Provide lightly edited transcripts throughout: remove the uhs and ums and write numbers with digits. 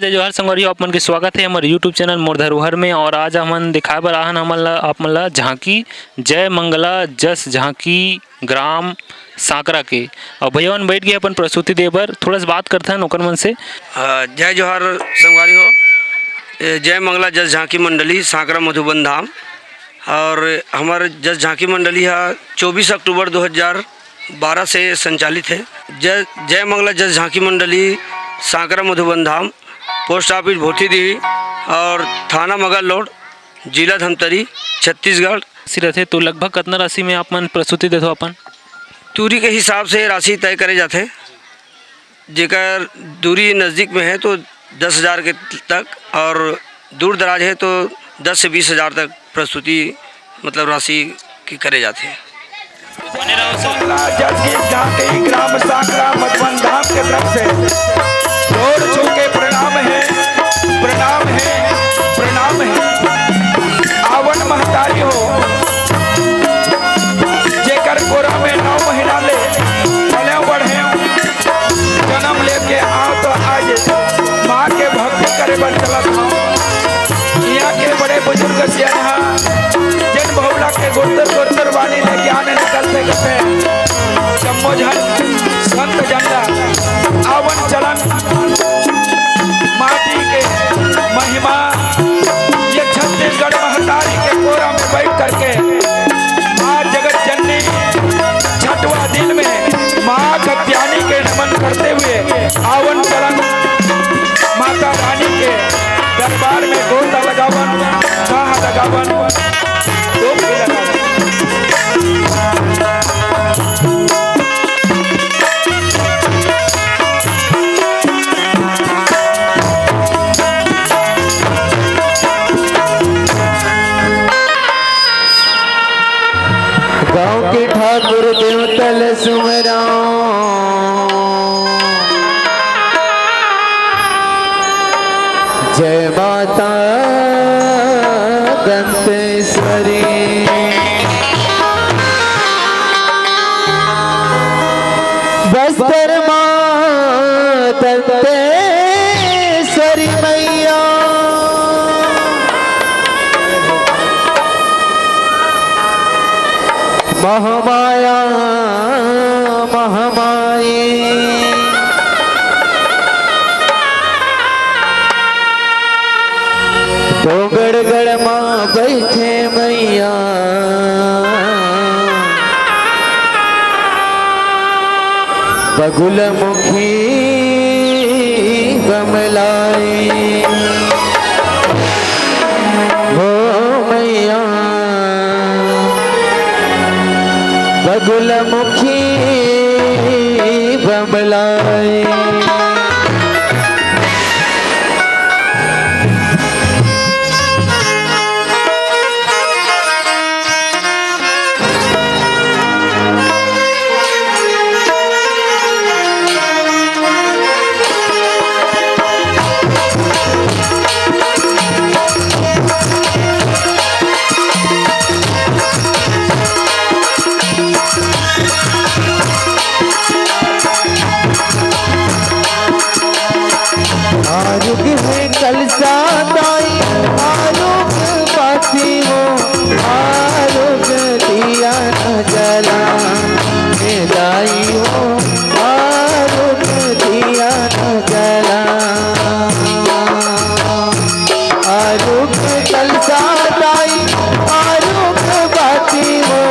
जय जोहार संगवारी आप मन के स्वागत है हमारे यूट्यूब चैनल मोर धरोहर में। और आज हमन दिखाए बर आहन आप मन ला झांकी जय मंगला जस झांकी ग्राम सांकरा के। और भैया मन बैठ गए अपन प्रस्तुति दे बर, थोड़ा सा बात करथन ओकर मन से। जय जोहार संगवारी हो। जय मंगला जस झांकी मंडली सांकरा मधुबन धाम। और हमारे जस झांकी मंडली 24 अक्टूबर 2012 से संचालित है। जय मंगला जस झांकी मंडली सांकरा मधुबन धाम, पोस्ट ऑफिस भोथीडीही और थाना मगरलोड, जिला धमतरी, छत्तीसगढ़। रहते तो लगभग कितना राशि में आप मन प्रस्तुति देते हो? अपन दूरी के हिसाब से राशि तय करे जाते। जेकर दूरी नज़दीक में है तो 10,000 के तक, और दूर दराज है तो 10 से 20,000 तक प्रस्तुति मतलब राशि की करे जाते हैं। ग्राम सांकरा मधुबन धाम के तरफ से जोड़ छू के प्रणाम है, प्रणाम है, प्रणाम है। आवन महतारी हो जेकर कोरा में 9 महीना ले पले बढ़े, जन्म लेके आओ तो आज माँ के भक्ति करे बर चलत हो। यहाँ के बड़े बुजुर्ग से जिन बहुला के गुर्तर वाली ने ज्ञान निकलते कथे सम्मोझन संत जनला आवन चलन माटी के महिमा। ये छत्तीसगढ़ महतारी के कोरा में बैठ करके माँ जगत जननी छठवा दिन में माँ कत्यानी के नमन करते हुए आवन चलन माता रानी के दरबार में गोता लगावन, कहा लगावन, डोबकी लगावन। गाँव के ठाकुर देवतल सुमराओ, जय माता दंतेश्वरी। बस्तर माँ दंतेश्वरी मैया, महामाया महामाई, तो गड़गड़ माँ बैठे मैया, बगुल मुखी बमलाई हो मैया, बगुल मुखी बमलाई। आरुग है कलसा दाई, आरुग बाती हो, आरुग दिया न जला दाई हो, आरुग दिया न जला। आरुग कलसा दाई, आरुग बाती हो,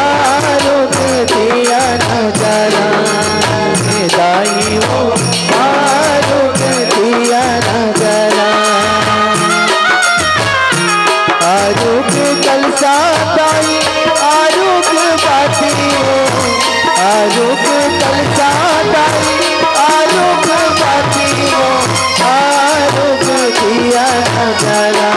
आरुग दिया न जला दाई हो, आरुग दिया न जला। आरुग कलसा दाई, आरुग बाती हो, आरुग कलसा दाई, आरुग बाती हो, आरुग दिया न जला।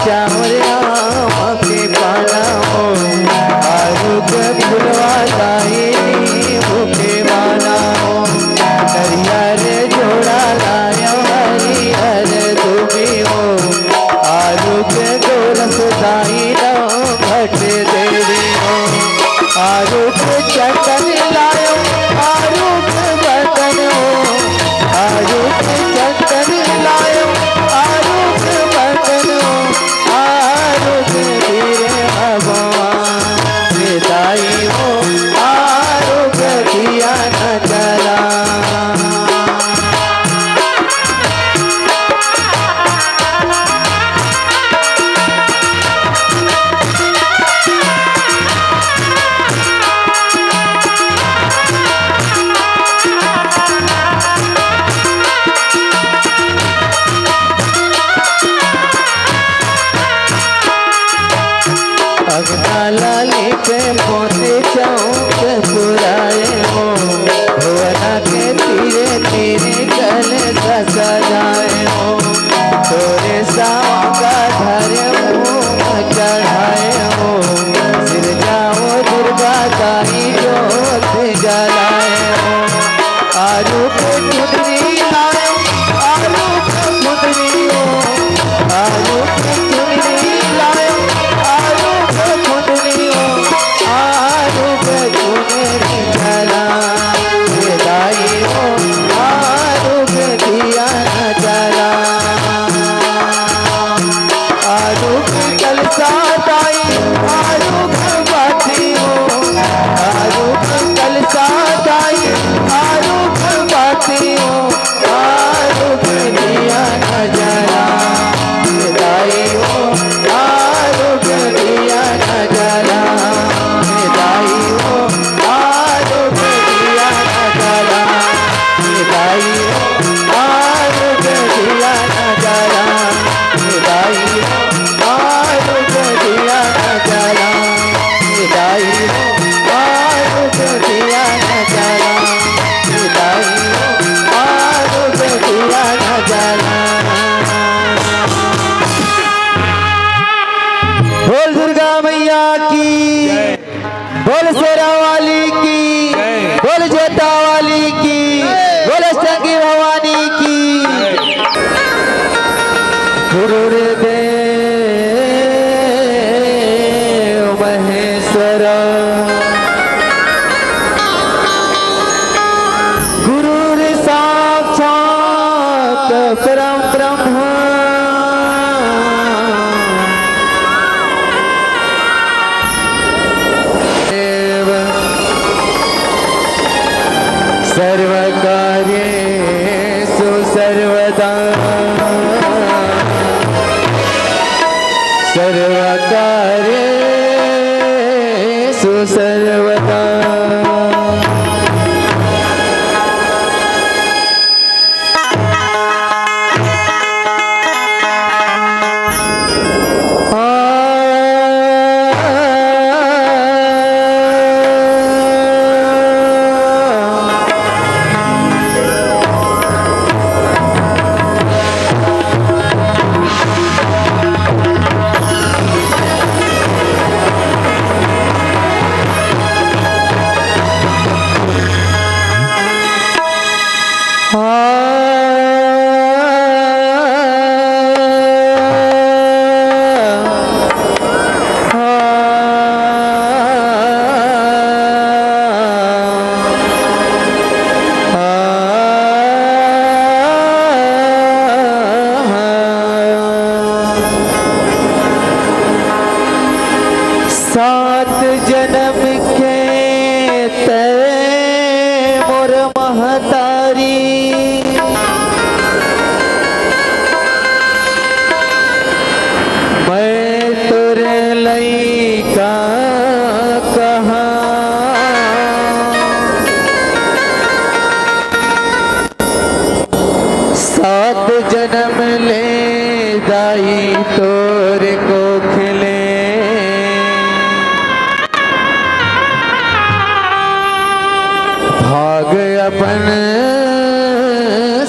चावर आम के पाना हो आरू के फुलवा दाहिनी मुखे वाला हो करिया रे जोड़ा लाया हरिहर दुबी हो आरू के गोरस दाहिना भट देवी हो आरू के चटन लायो आरू के बर्तन हो आरू के चटन लायो आरू के बर्तन हो आरू के धीरे भगवान दाई हो आरू के दिया न जला लाली पे मोती चौक पुराए हो भुवना के तीरे तीरे कल सजाए हो तोरे साव का धर मुँह चढ़ाए हो सिर जाओ दुर्गा ताई जोत जलाए हो आलू के चुनरी लाए आलू के चुनरी हो आलू के चुनरी लाए आलू के चुनरी हो आलू के चुनरी जला दाई हो आलू के दिया न जला आलू के कलसा दाई आलू के बाती हो आलू के कलसा दाई आलू के बाती हो आलू के दिया न जला दाई हो आलू के दिया न जला दाई हो आलू के दिया न जला दाई हो आलू के दिया न जला दाई हो आलू के दिया न जला दाई हो आलू के दिया न जला दाई हो आलू के दिया न जला बोल दुर्गा मैया की बोल शेरा वाली की बोल जोता वाली की बोल शंकी भवानी की गुरुदेव महेश्वर गुरु साक्षात परम ब्रह्म सर्वकार्येषु सर्वदा सर्वकार्येषु सर्वदा सात जन्म के तेरे मोर महतारी मैं तोरे लइका कहा सात जन्म ले दाई तोरे को खिले भाग अपन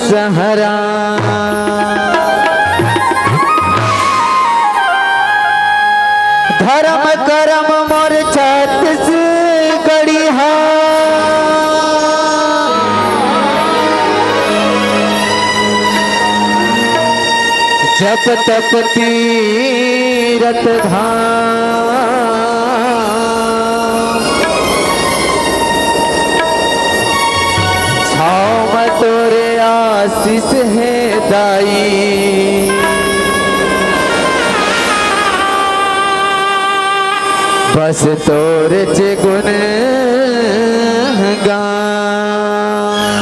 सहरा जप तप तीरथ धाम छाव तोरे आशीष है दाई बस तोरे चे गुण गान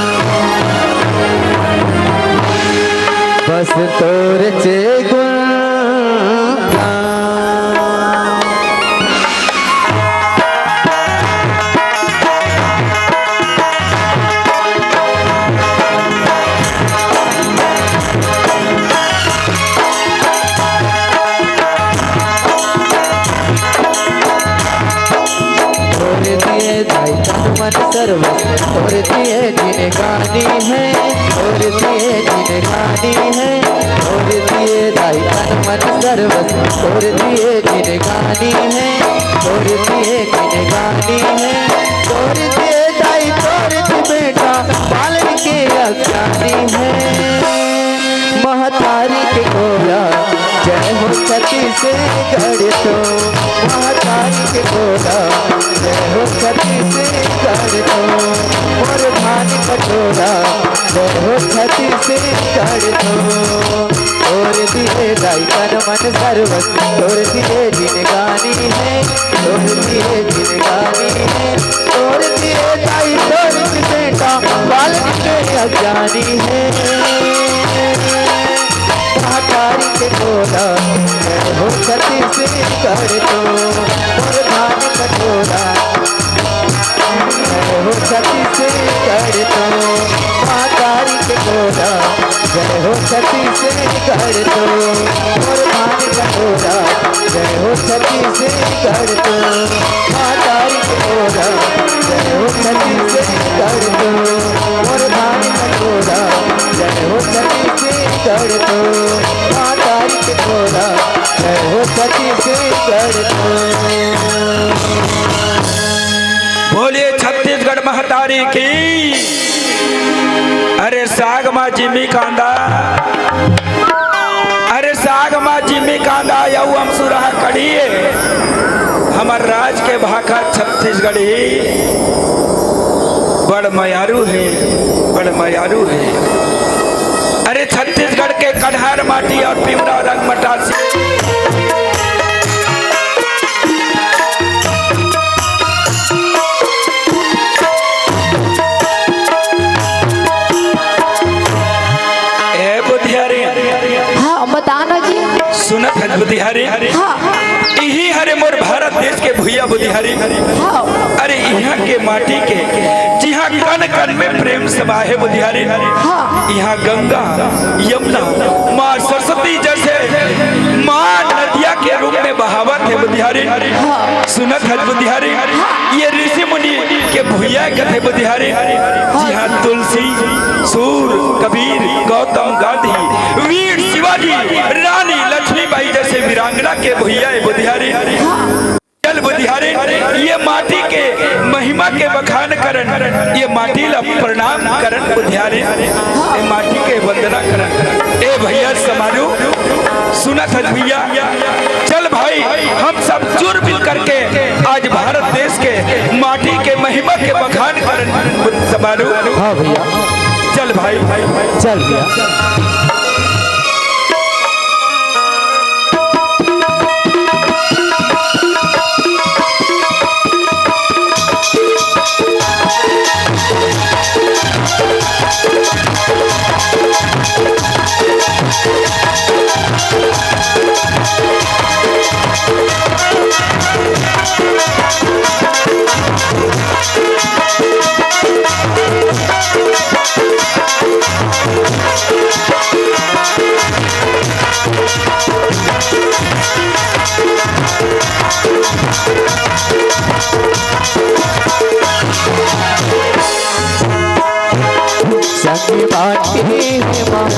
बस तोरे चे गुण गान दाई तन मन सर्वस और दिए जिनगानी है और दिए जिनगानी है और दिए दाई तन मन सर्वस और दिए जिनगानी है और दिए जिनगानी है और दिए दाई तोर दी बेटा पालन के अज्ञानी है महतारी के गोला जय हो सती से गढ़ तो महतारी के गोला जय हो सती से गढ़ तो और धान कटोरा जय हो सती से गढ़ तो और दिए दाई तन मन सर्वस और दिए जिनगानी है और दिए जिनगानी है और दिए दाई तोर की बेटा बालक के अज्ञानी है महतारी के गोला जय हो सती से गढ़ तो और धान कटोरा जय हो सती से गढ़ तो महतारी के गोला जय हो सती से गढ़ तो और धान कटोरा जय हो सती से गढ़ तो महतारी के गोला जय हो सती से गढ़ तो और धान कटोरा जय हो सती से गढ़ तो महतारी के गोला जय हो सती से गढ़ तो बोलिए छत्तीसगढ़ महतारी की। अरे साग माँ जिमी कांदा अरे साग माँ जिमी कांदा यऊ हम सुरहा कड़िए हमार राज के भाखा छत्तीसगढ़ी बड़ मयारू है बड़ मयारू है। अरे छत्तीसगढ़ के कन्हार माटी और पिवरा रंग मटासी बताना जी सुनत है बुधिहारी हाँ यही हरे मोर भारत देश के भूया बुधिहारी हाँ अरे यहाँ के माटी के जहाँ कण कण में प्रेम समा है बुधिहारी हाँ यहाँ गंगा यमुना माँ सरस्वती जैसे माँ नदिया के रूप में बहावत है बुधिहारी सुनत है बुधिहारी ये ऋषि मुनि के भूया कथे बुधिहारी जहाँ तुलसी सूर कबीर गौतम गांधी वीर शिवाजी रानी लक्ष्मीबाई जैसे वीरांगना के भैया बुधिहारी चल बुधिहारी ये माटी के महिमा के बखान करन ये माटी ला प्रणाम करन बुधिहारी ये माटी के वंदना करन ए भैया समारू सुना था भैया चल भाई हम सब जुड़ मिल करके आज भारत देश के माटी के महिमा के बखान करन समारू हाँ भैया चल भाई चल भैया संगी बाटी है माँ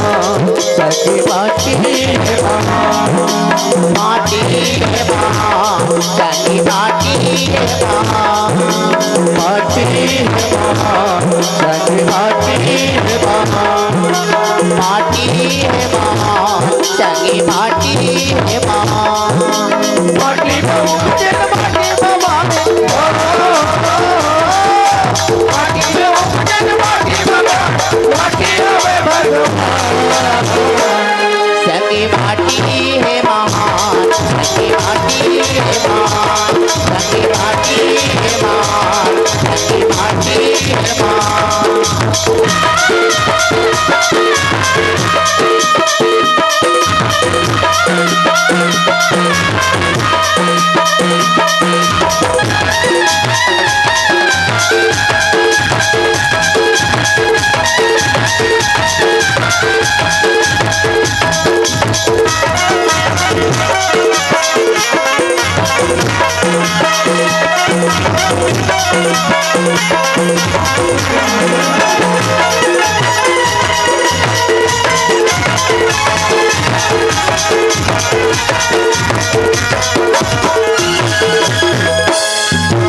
संगी बाटी है माँ माटी है माँ संगी माटी है माँ माटी है माँ संगी माटी है माँ माटी है माँ संगी संगी माटी है माँ माटी बहु जन माटी भवानी माटी बहु जन माटी भगवान माटी हवे भगवान संगी माटी है महान संगी माटी है महान संगी माटी है महान संगी माटी है महान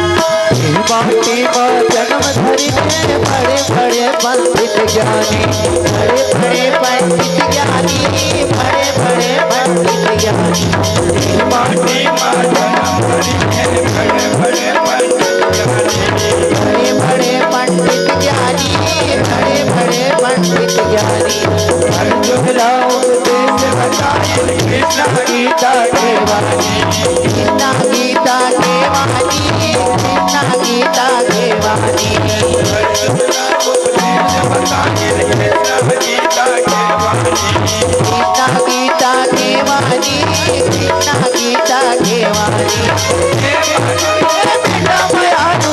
माटी में जन्म धरी थे बड़े बड़े पंडित ज्ञानी बड़े बड़े पंडित ज्ञानी बड़े बड़े पंडित ज्ञानी माटी मां जन्म धरी है बड़े बड़े बड़े बड़े पंडित ज्ञानी बड़े बड़े पंडित ज्ञानी अर्जुन उपदेश बताए कृष्ण गीता के वाणी कृष्णा गीता के वाणी कृष्णा गीता के वाणी उपदेश बताए कृष्ण गीता के वाणी कृष्णा गीता के वाणी कृष्णा गीता के वाणी बेटा भयानु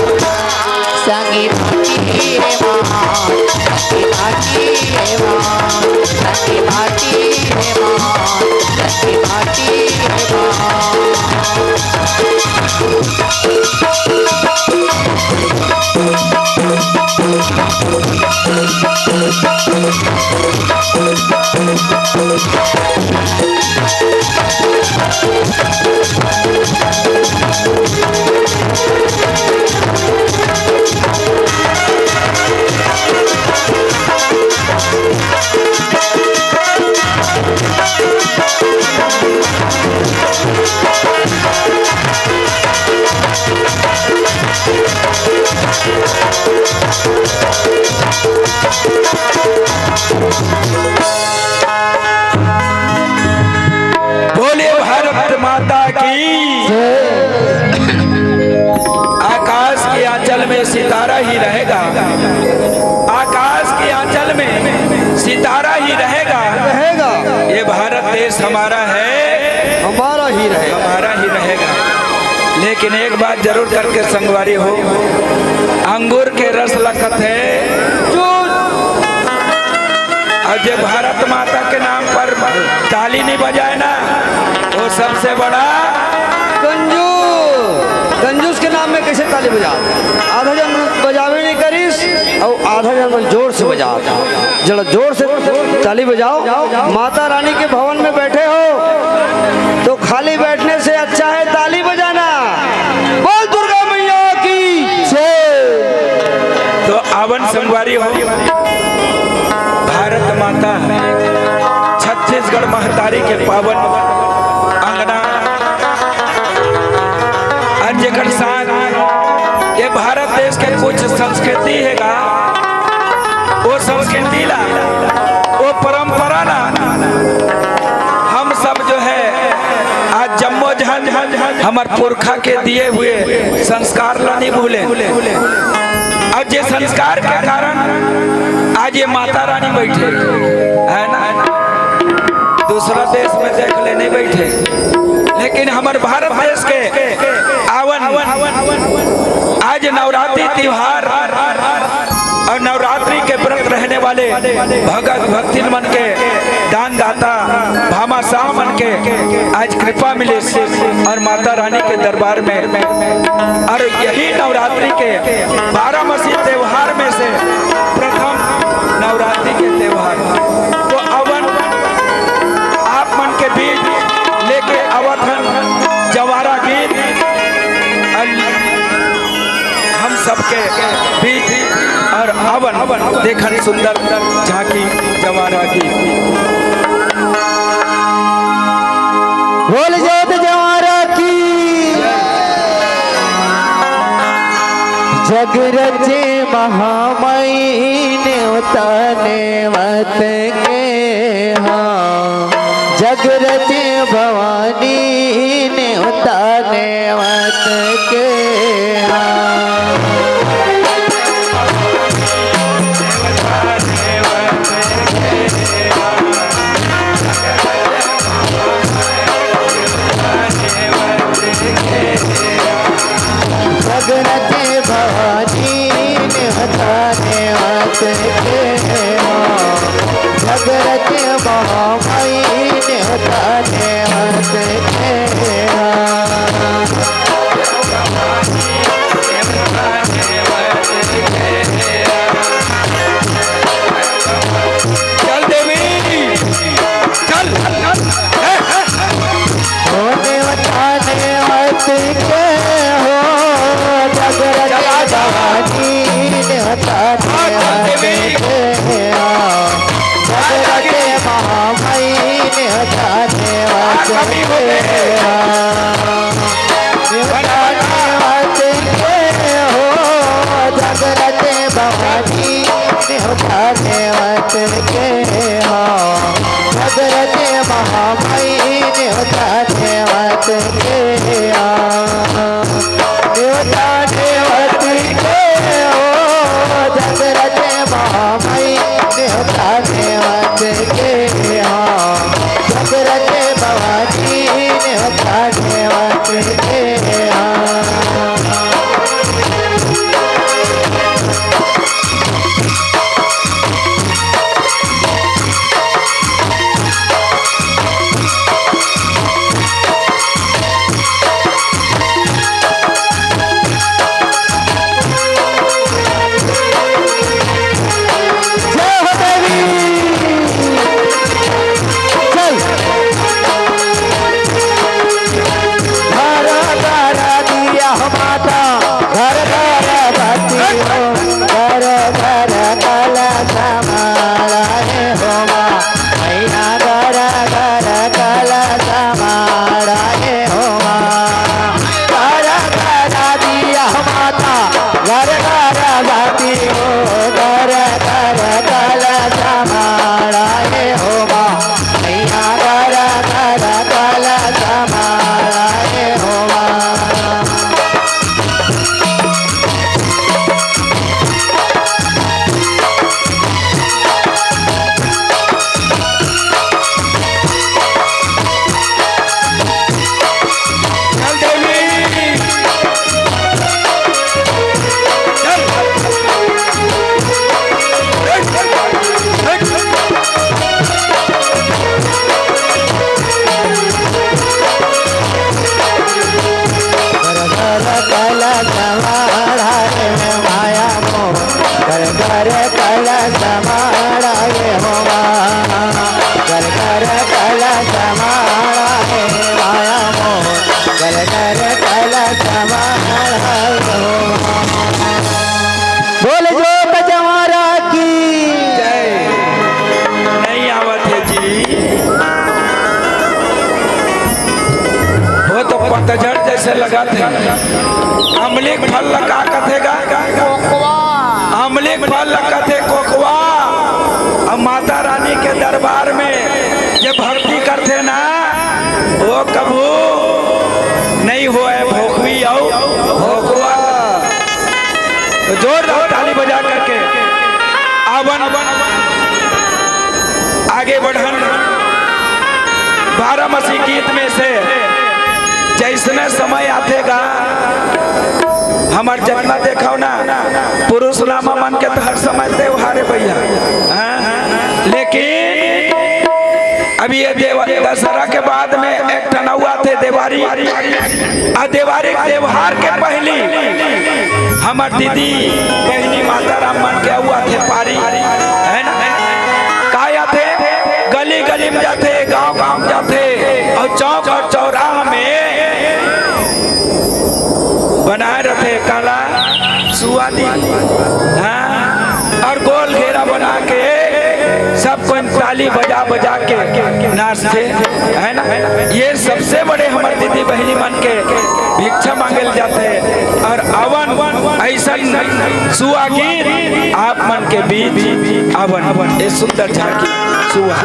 संगी माटी है महान संगी माटी है महान संगी माटी है महान संगी माटी है महान बोले भारत माता की आकाश के आंचल में सितारा ही रहेगा आकाश के आंचल में सितारा ही रहेगा ये भारत देश हमारा है हमारा ही रहेगा हमारा ही रहेगा लेकिन एक बात जरूर करके संगवारी हो अंगूर के रस लखत है और जो भारत माता के नाम पर ताली नहीं बजाए ना वो सबसे बड़ा कंजूस के नाम में कैसे ताली बजा आधा जन बजावे नहीं करीस और आधा जन जोर से बजा जरा जोर से ताली बजाओ माता रानी के भवन में बैठे हो तो खाली बैठने से अच्छा है ताली बजाना बोल दुर्गा मैया की जय। तो आवन संगवारी हो भारत माता छत्तीसगढ़ महतारी के पावन अंगना अंजगढ़ साथ ये भारत देश के कुछ संस्कृति हैगा वो संस्कृति ला वो परंपरा ला हम सब जो है आज जम्मो जहां हमार पुरखा के दिए हुए संस्कार ला नहीं भूले और ये संस्कार के कारण आज ये माता रानी बैठे है ना दूसरा देश में देख ले नहीं बैठे लेकिन हमारे भारत देश के आवन आज नवरात्रि त्योहार और नवरात्रि के व्रत रहने वाले भगत भक्ति मन के दान दाता भामाशाह मन के आज कृपा मिले और माता रानी के दरबार में और यही नवरात्रि के 12 मसीह त्योहार में से प्रथम नवरात्रि के त्योहार तो अवन आप मन के बीच लेके अवधन जवारा गीत हम सब आपके बीच और अवन देखन सुंदर झांकी जवारा की। बोल जोत जवारा की। जग रचे महामयी न्योता नेवत के हाँ। जग रचे भवानी न्योता नेवत के हाँ। जग रचे भवानी न्योता नेवत के हाँ। जग रचे महामयी न्योता नेवत के हाँ। चल देवी चल हो देवता नेवत के हो। जग रचे भवानी न्योता नेवत के हाँ। जग रचे महामयी न्योता नेवत के हाँ। न्योता नेवत के हो। जग रचे भवानी न्योता नेवत के हाँ। जग रचे महामयी न्योता नेवत के हाँ। न्योता नेवत के हो। जग रचे महामयी न्योता नेवत के हाँ। जग रचे भवानी न्योता नेवत के हाँ। जय हो देवी चल। घर घर दिया हो माता घर घर बत्ती हो। घर घर कला समारा है हो माँ मैया। घर घर कला समारा है हो माँ। घर घर दिया हो माता घर घर बत्ती हो। घर घर कला समारा है हो माँ मैया। घर घर कला समारा है हो माँ। चल देवी घर घर कला समारा रे माया मोह। घर घर कला समारा रे हो माँ। घर घर कला समारा रे माया मोह। घर घर कला समारा रे हो माँ। बोल जोत जवारा की। जय। नहीं आवत है जी वो तो पतझड़ जैसे लगा थे। अमली फल लगा कथेगा अमली फल लगा थे कोकवा। अब माता रानी के दरबार में ये भक्ति करते ना वो कबू नहीं हुआ है भोकवी आओ भोकवा। तो जोरदार ताली बजा करके आवन आगे बढ़न। 12 मसीह गीत में से जैसने समय आतेगा हमार जितना देखो ना पुरुष नामा मन के तो हर समय त्योहार है भैया हाँ? लेकिन अभी ये दशहरा के बाद में एक टनौआ थे देवारी। देवारी त्योहार के पहली हमार दीदी बहनी माता राम मन के हुआ थे पारी है ना। काया थे गली गली में जाते गांव गांव जाते और चौक और चौराहा में बनाए रहते काला सुअर सुआ दी। हाँ, और गोल घेरा बना के सबको ताली बजा बजा के नाचते है ना। ये सबसे बड़े हमारे दीदी बहनी मन के भिक्षा मांगल जाते हैं। और अवन ऐसा सुआगीर आप मन के बीच अवन ये सुंदर झांकी सुआ।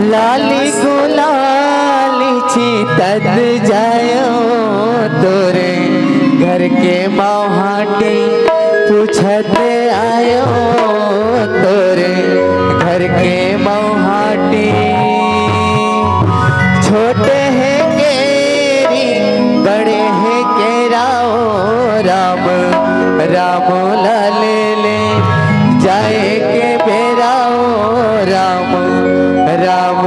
लाली गुलाली तद जायो तोरे घर के मौहाटी पूछत आयो तोरे घर के मौहाटी। छोटे हैं केरी बड़े हैं केराओ राम राम लाले ले जाए के बेराओ राम राम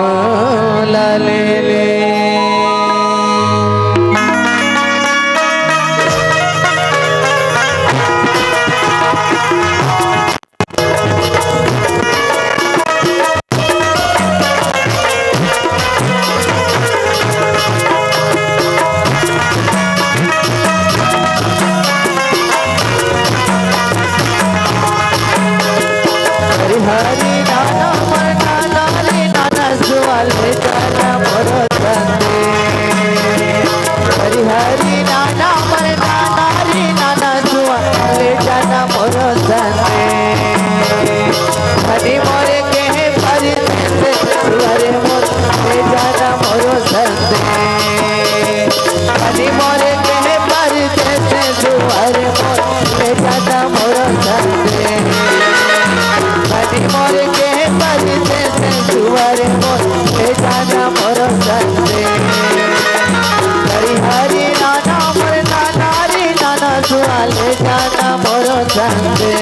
लाले ले। हरि नाना मना नाली नाना सुवाल जाना मोरो संदे। हरि हरि नाना मना नाली नाना सुवाल जाना मोरो संदे। हरि मोरे के परिते सुवारे मोरे जाना मोरो संदे। हरि मोरे के परिते सुवारे मोरे जाना मोरो संदे। हरि मोरे के परिते से सुवारे मोरे जाना मोरो संदे। हरि हरि नाना मोरे नाना रे नाना सुवाले जाना मोरो संदे।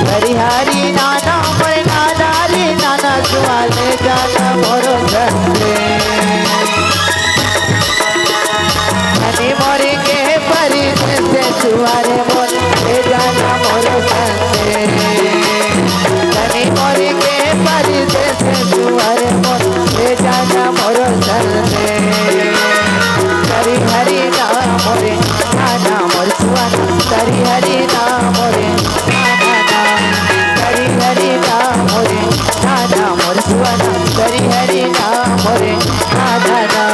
हरि हरि नाना मोरे नाना रे नाना सुवाले जाना मोरो संदे। हरि मोरे के परिते से सुवारे मोरे जाना मोरो संदे। हरि मोरे के परिते से सुवारे मोरे जाना मोरो संदे। हरि हरि नाम मोरे नाना मोर सुवाना। हरि हरि नाम मोरे नाना। हरि हरि नाम मोरे नाना मोर सुवाना। हरि हरि नाम मोरे नाना।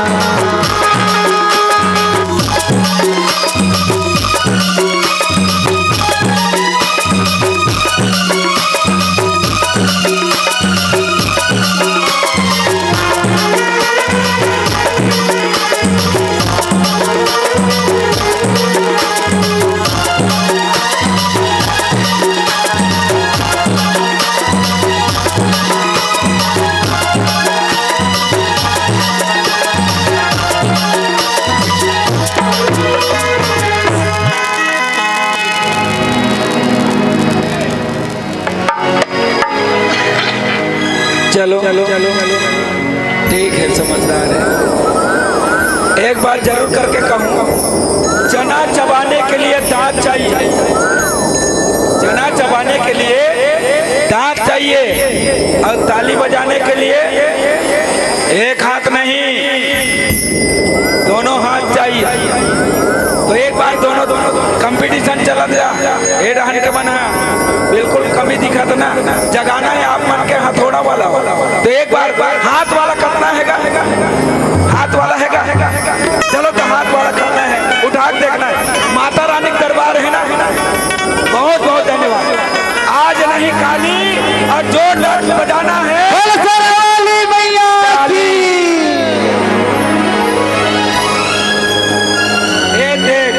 चलो ठीक है, समझदार है। एक बार जरूर करके कहूँ, चना चबाने के लिए दांत चाहिए। चना चबाने के लिए दांत चाहिए और ताली बजाने के लिए एक हाथ नहीं, दोनों हाथ चाहिए। तो एक बार दोनों कंपटीशन चला गया, ये रहन के बना बिल्कुल कमी दिखत ना, जगाना है आप मन के हथौड़ा वाला। तो एक बार हाथ वाला करना हैगा, हाथ वाला हैगा। चलो तो हाथ वाला करना है, उठा के देखना है। माता रानी का दरबार है ना। बहुत बहुत धन्यवाद। आज नहीं काली और जोर बजाना है। ये देख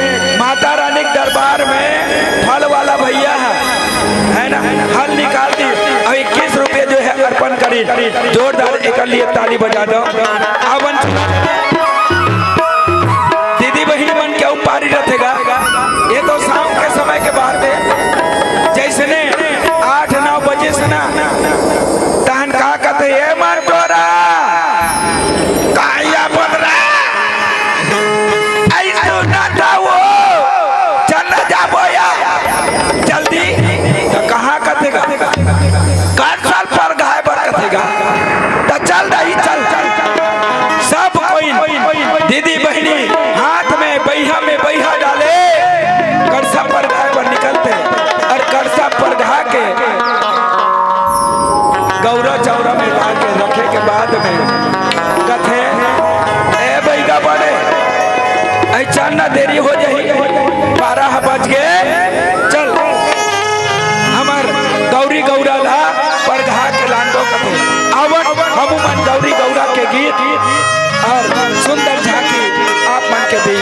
करी जोरदार एक लिए ताली बजा दो। आवन दीदी बहन मन के पारी रहेगा। ये तो शाम के समय के बाद में जैसे 8-9 बजे से ना तहन का कहते ये मन टोरा काया बोल रहा ऐसा ना था वो चल जा बोया जल्दी तो कहाँ कथेगा काट साल पर घाय पर कथेगा तो चल रही चल सब कोई दीदी बहनी हाथ में बैहा डाले करसा पर घाय पर निकलते और करसा पर घा के गौरा चौरा में ला के रखे के बाद में कथे ए बैगा बड़े ऐसा ना देरी हो जाए 12 बज गए चल हमार गौरी गौरा ला पर घा के लांडो कथे आवन हम मन गौरी गौरा के गीत और सुंदर झांकी आप मन के दी।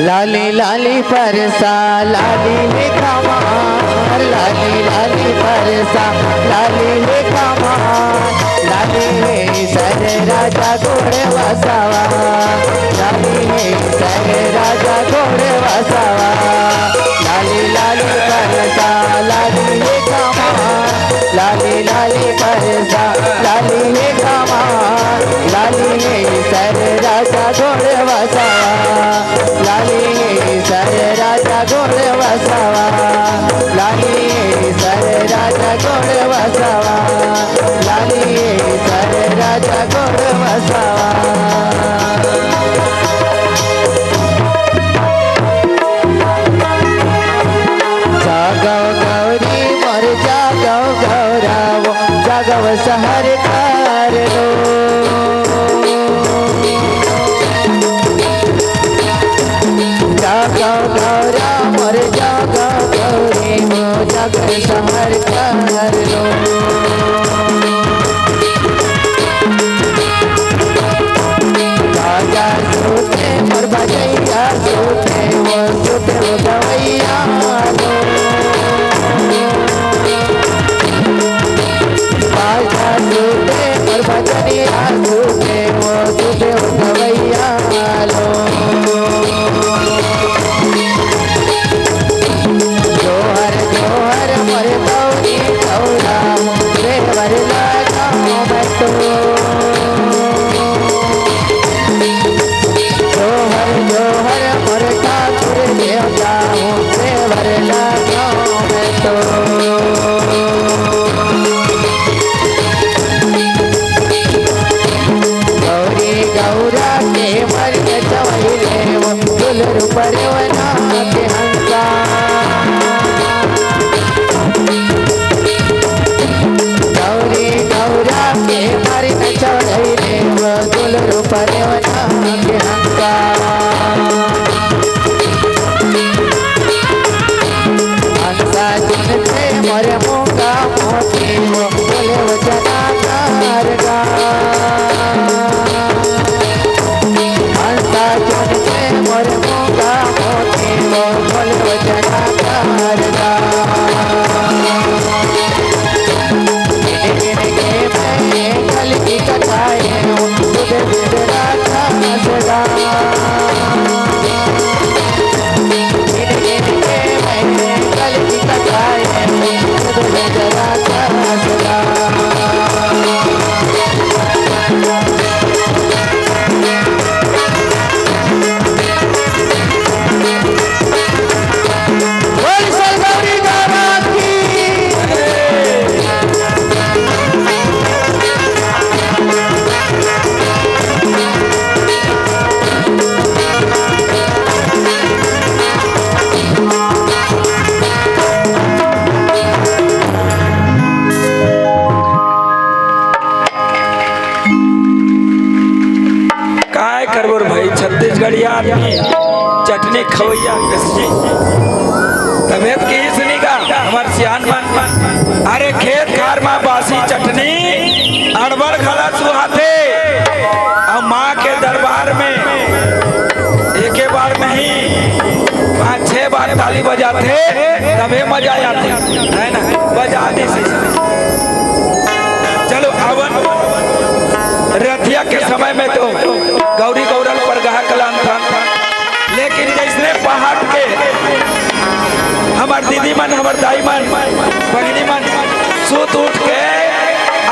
लाली लाली परसा लाली लेखा मार लाली लाली परसा लाली लेखा मार लाली है सर राजा घोड़े वसावा लाली है सर राजा घोड़े वसावा लाली लाली परसा लाली लेखा मार लाली लाली परसा लाली लेखा मार लाली है सर राजा घोड़े वसावा लाली सर राजा घोड़े वसावा लाली सर राजा घोड़े वसावा लाली सर राजा घोड़े वसावा। जागो गौरी मोर जागो गौरावो जागो सहर कार लो जागो गौरा मोर जागो गौरी मो जग सहर कर लो राजा सूते मोर बजैया सूते वो सूते दे जरा का बोल सरगौरी दामाद की काय करबो रे भाई, छत्तीसगढ़िया आदमी चटनी खवैया किसकी तबियत की इसनी का हमार सियान मन। अरे खेत खार में बासी चटनी अड़बड़ खला सुहाते और माँ के दरबार में एक बार में ही 5-6 बार ताली बजाते तबे मजा आते है ना, बजा दी सही। चलो अवन रथिया के समय में तो गौरी गौरल पर गहा कलान था, लेकिन जैसे पहाड़ के हमार दीदी मन हमार दाई मन बहनी मन सूत उठ के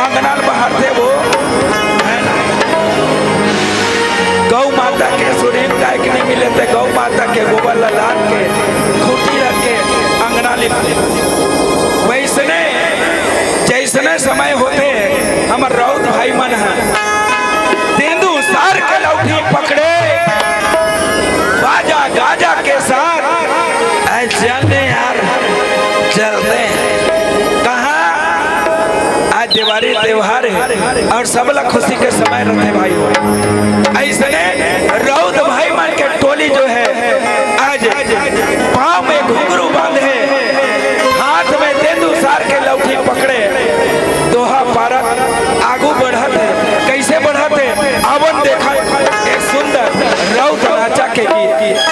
आंगना बाहर थे वो है ना। गौ माता के सुरीन गाय के नहीं मिले थे, गौ माता के गोबर लाद के खूटी रख के अंगना लिपते। वैसने जैसने समय होते हमार राउत भाई मन है तेंदू सार के लौठी पकड़े बाजा गाजा के साथ चलने यार चलते कहाँ। आज दिवाली त्योहार है और सब लोग खुशी के समय रहते भाई। ऐसे राउत भाई मन के टोली जो है आज पाँव में घुंघरू बांधे हाथ में तेंदू सार के लौठी पकड़े दोहा पारक आगू बढ़त है। कैसे बढ़त है अवन देखा एक सुंदर राउत राजा के गीत।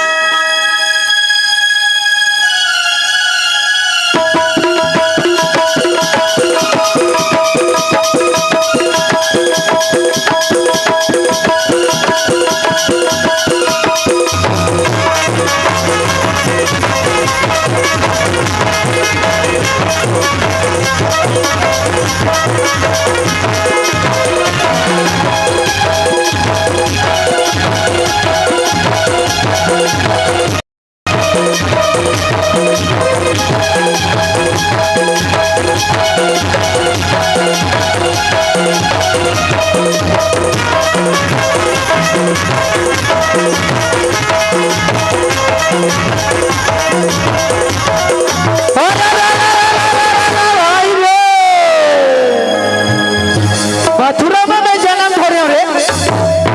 मथुरा में मैं जन्म धरे रे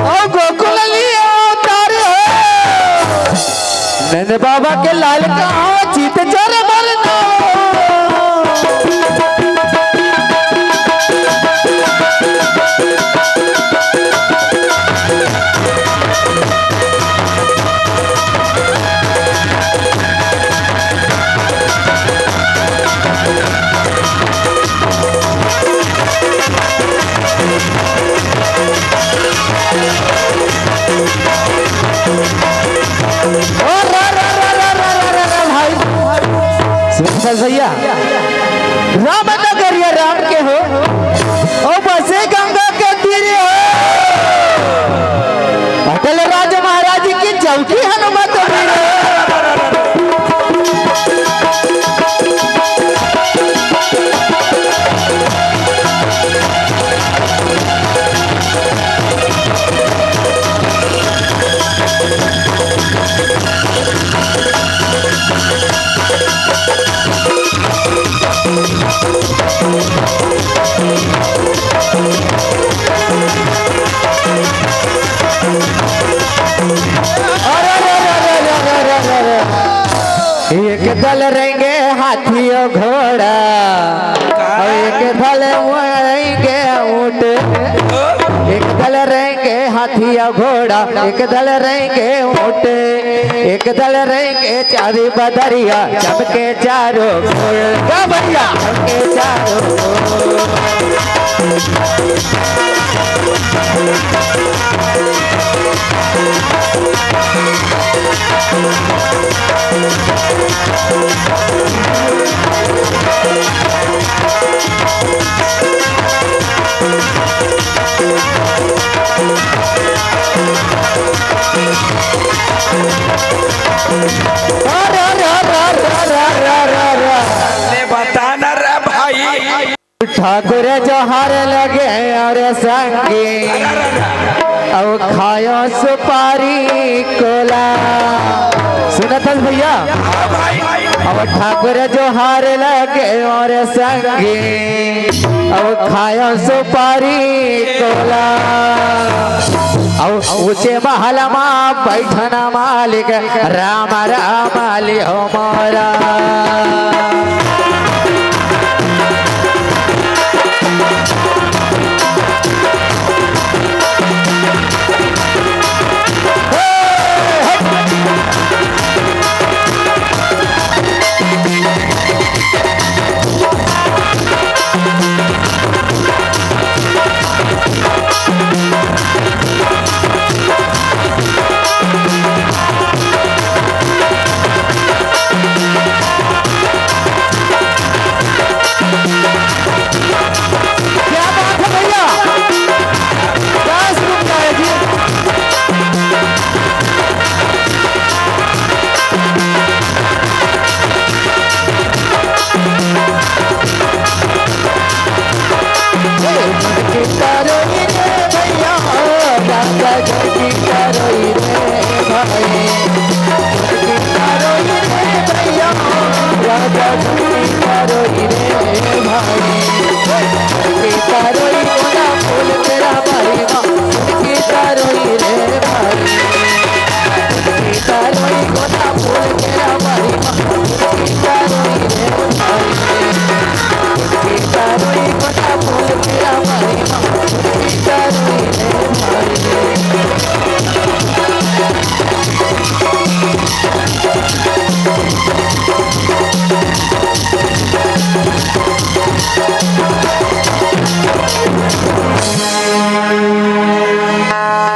और गोकुल लिया तारे नंद बाबा के लाल का जीत चरे मरना। भैया राम नगरिया राम के हो और बसे गंगा के तीरे हो अटल राज महाराज की चौकी हनुमत वीर। एक दल रहेंगे हाथी और घोड़ा और एक दल रहेंगे ऊंट। एक दल रहेंगे हाथी और घोड़ा एक दल रहेंगे ऊंट। एक दल रहेंगे चारी बदरिया चमके चारों भैया चमके चारों। ठाकुर जोहार लगे और संगी अब खायो सुपारी कोला। सुनत हस भैया अब ठाकुर जोहार लगे और संगी अब खायो सुपारी कोला। अब ऊंचे महल में बैठना मालिक राम राम लियो मोरा।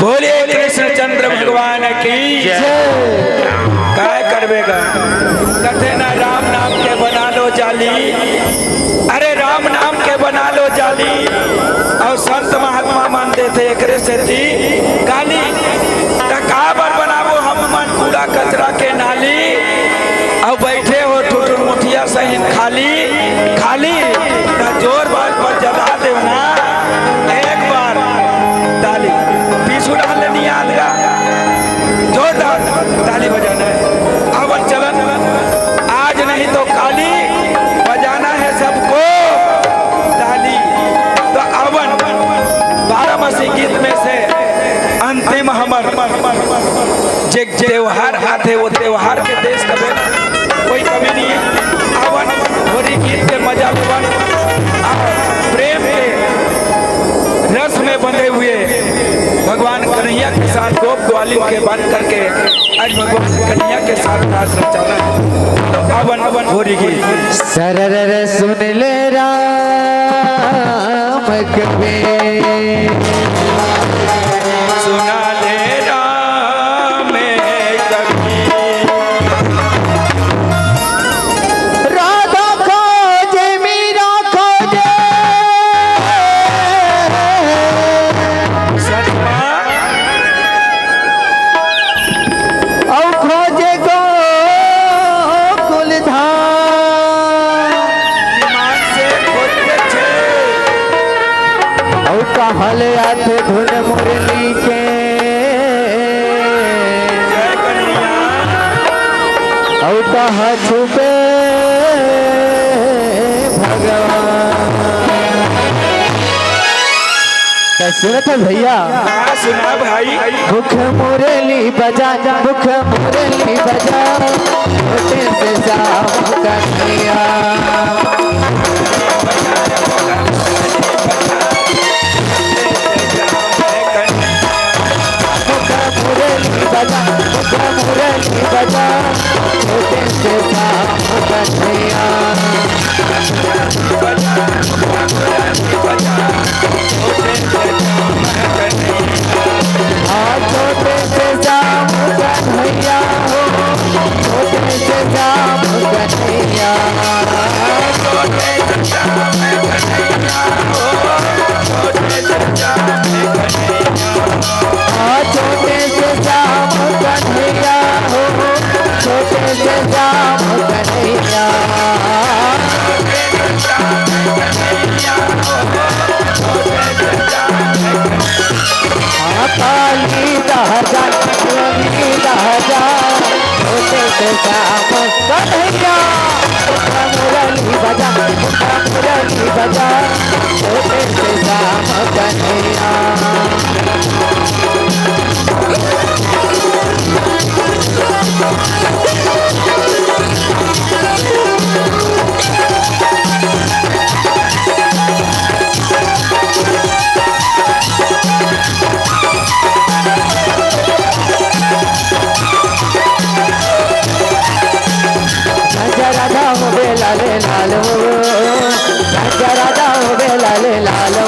बोलिए कृष्णचंद्र भगवान की काय करवेगा कथे ना राम नाम के बना लो जाली। अरे राम नाम के बना लो जाली और संत महात्मा मानते थे एकरे से थी गाली। तकाबर बनावो हम मन कूड़ा कचरा के नाली और बैठे हो ठुठुर मुठिया सहित खाली खाली। जोर बात पर जला दे ना एक बार ताली पीछू डाल नहीं आएगा जोरदार ताली बजाना है। अवन चलन आज नहीं तो काली बजाना है सबको ताली। तो अवन 12 गीत में से अंतिम हमर जे त्योहार आते वो त्योहार के देश का कोई कमी नहीं है। अवन होली गीत के मजा लेवन प्रेम के रस में बंधे हुए भगवान कन्हैया के साथ गोप ग्वालिन के बन करके आज भगवान कन्हैया के साथ रास रचाना है। तो अवन अवन होरी की सरर सुन ले राम कबे सुना ले राम कभी राधा खोजे मीरा खोजे औ खोजे गोकुल धाम औ कहल आथे धुन मुरली के औ कहा छुपे भगवान। सुनत है भैया सुना भाई मुख मुरली बजा मुख मुरली बजा छोटे से जाम कन्हैया। मुख मुरली बजा मुख मुरली बजा छोटे से जाम कन्हैया। छोटे से जाम कन्हैया हो छोटे से जाम कन्हैया। राजा राजा होते से शाम कन्हैया मुरली बजा मुरली बजा होते से शाम कन्हैया राजा हो बेलाले लालो राजा हो बेलाले लालो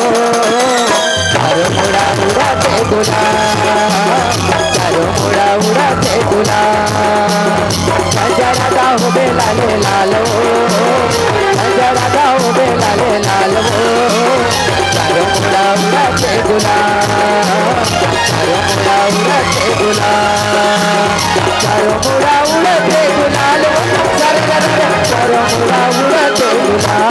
चारो मुड़ा उड़ाते गुला चारो मुड़ा उड़ाते गुला राजा हो बेलाले लालो राजा हो बेलाले लालो चारो मुड़ा उड़ाते गुला चारो मुड़ा उड़ाते गुला चारो मुड़ा उड़ाते गुलाल चारो मुड़ा उड़ाते गुलाल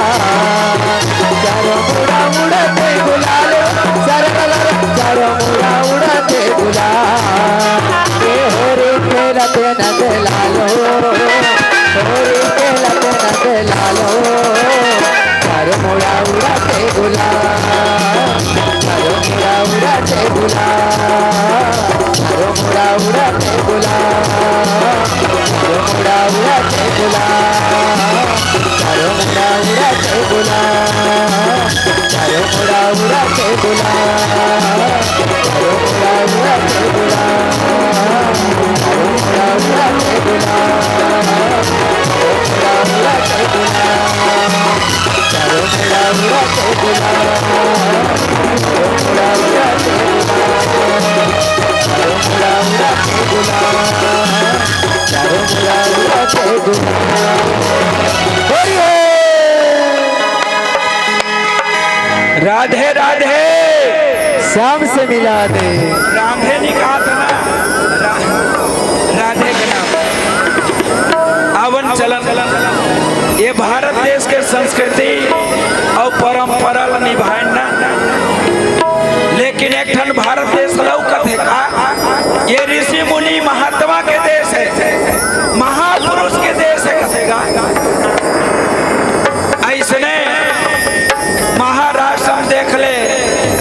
चारो मुड़ा उड़ाते गुलाल चारो मुड़ा उड़ाते गुलाल हे होरे खेलते नंद लालो होरे खेलते नंद लालो चारो मुड़ा उड़ाते गुलाल चारो मुड़ा उड़ाते गुलाल चारो मुड़ा उड़ाते गुलाल चारो मुड़ा उड़ाते गुलाल चारो मुड़ा उड़ाते गुलाल चारो मुड़ा उड़ाते गुलाल चारो मुड़ा उड़ाते गुलाल चारो मुड़ा उड़ाते गुलाल चारो मुड़ा उड़ाते गुलाल चारो मुड़ा उड़ाते गुलाल चारो मुड़ा उड़ाते गुलाल चारो मुड़ा उड़ाते गुलाल राधे राधे शाम से मिला दे राधे निकाह था ना राधे के नाम आवन चलन ये भारत देश के संस्कृति और परंपरा निभाए ना लेकिन एक ठन भारत देश लौकत है का ये ऋषि मुनि महात्मा के देश है महापुरुष के देश है कथेगा ऐसने महाराष्ट्र में देख ले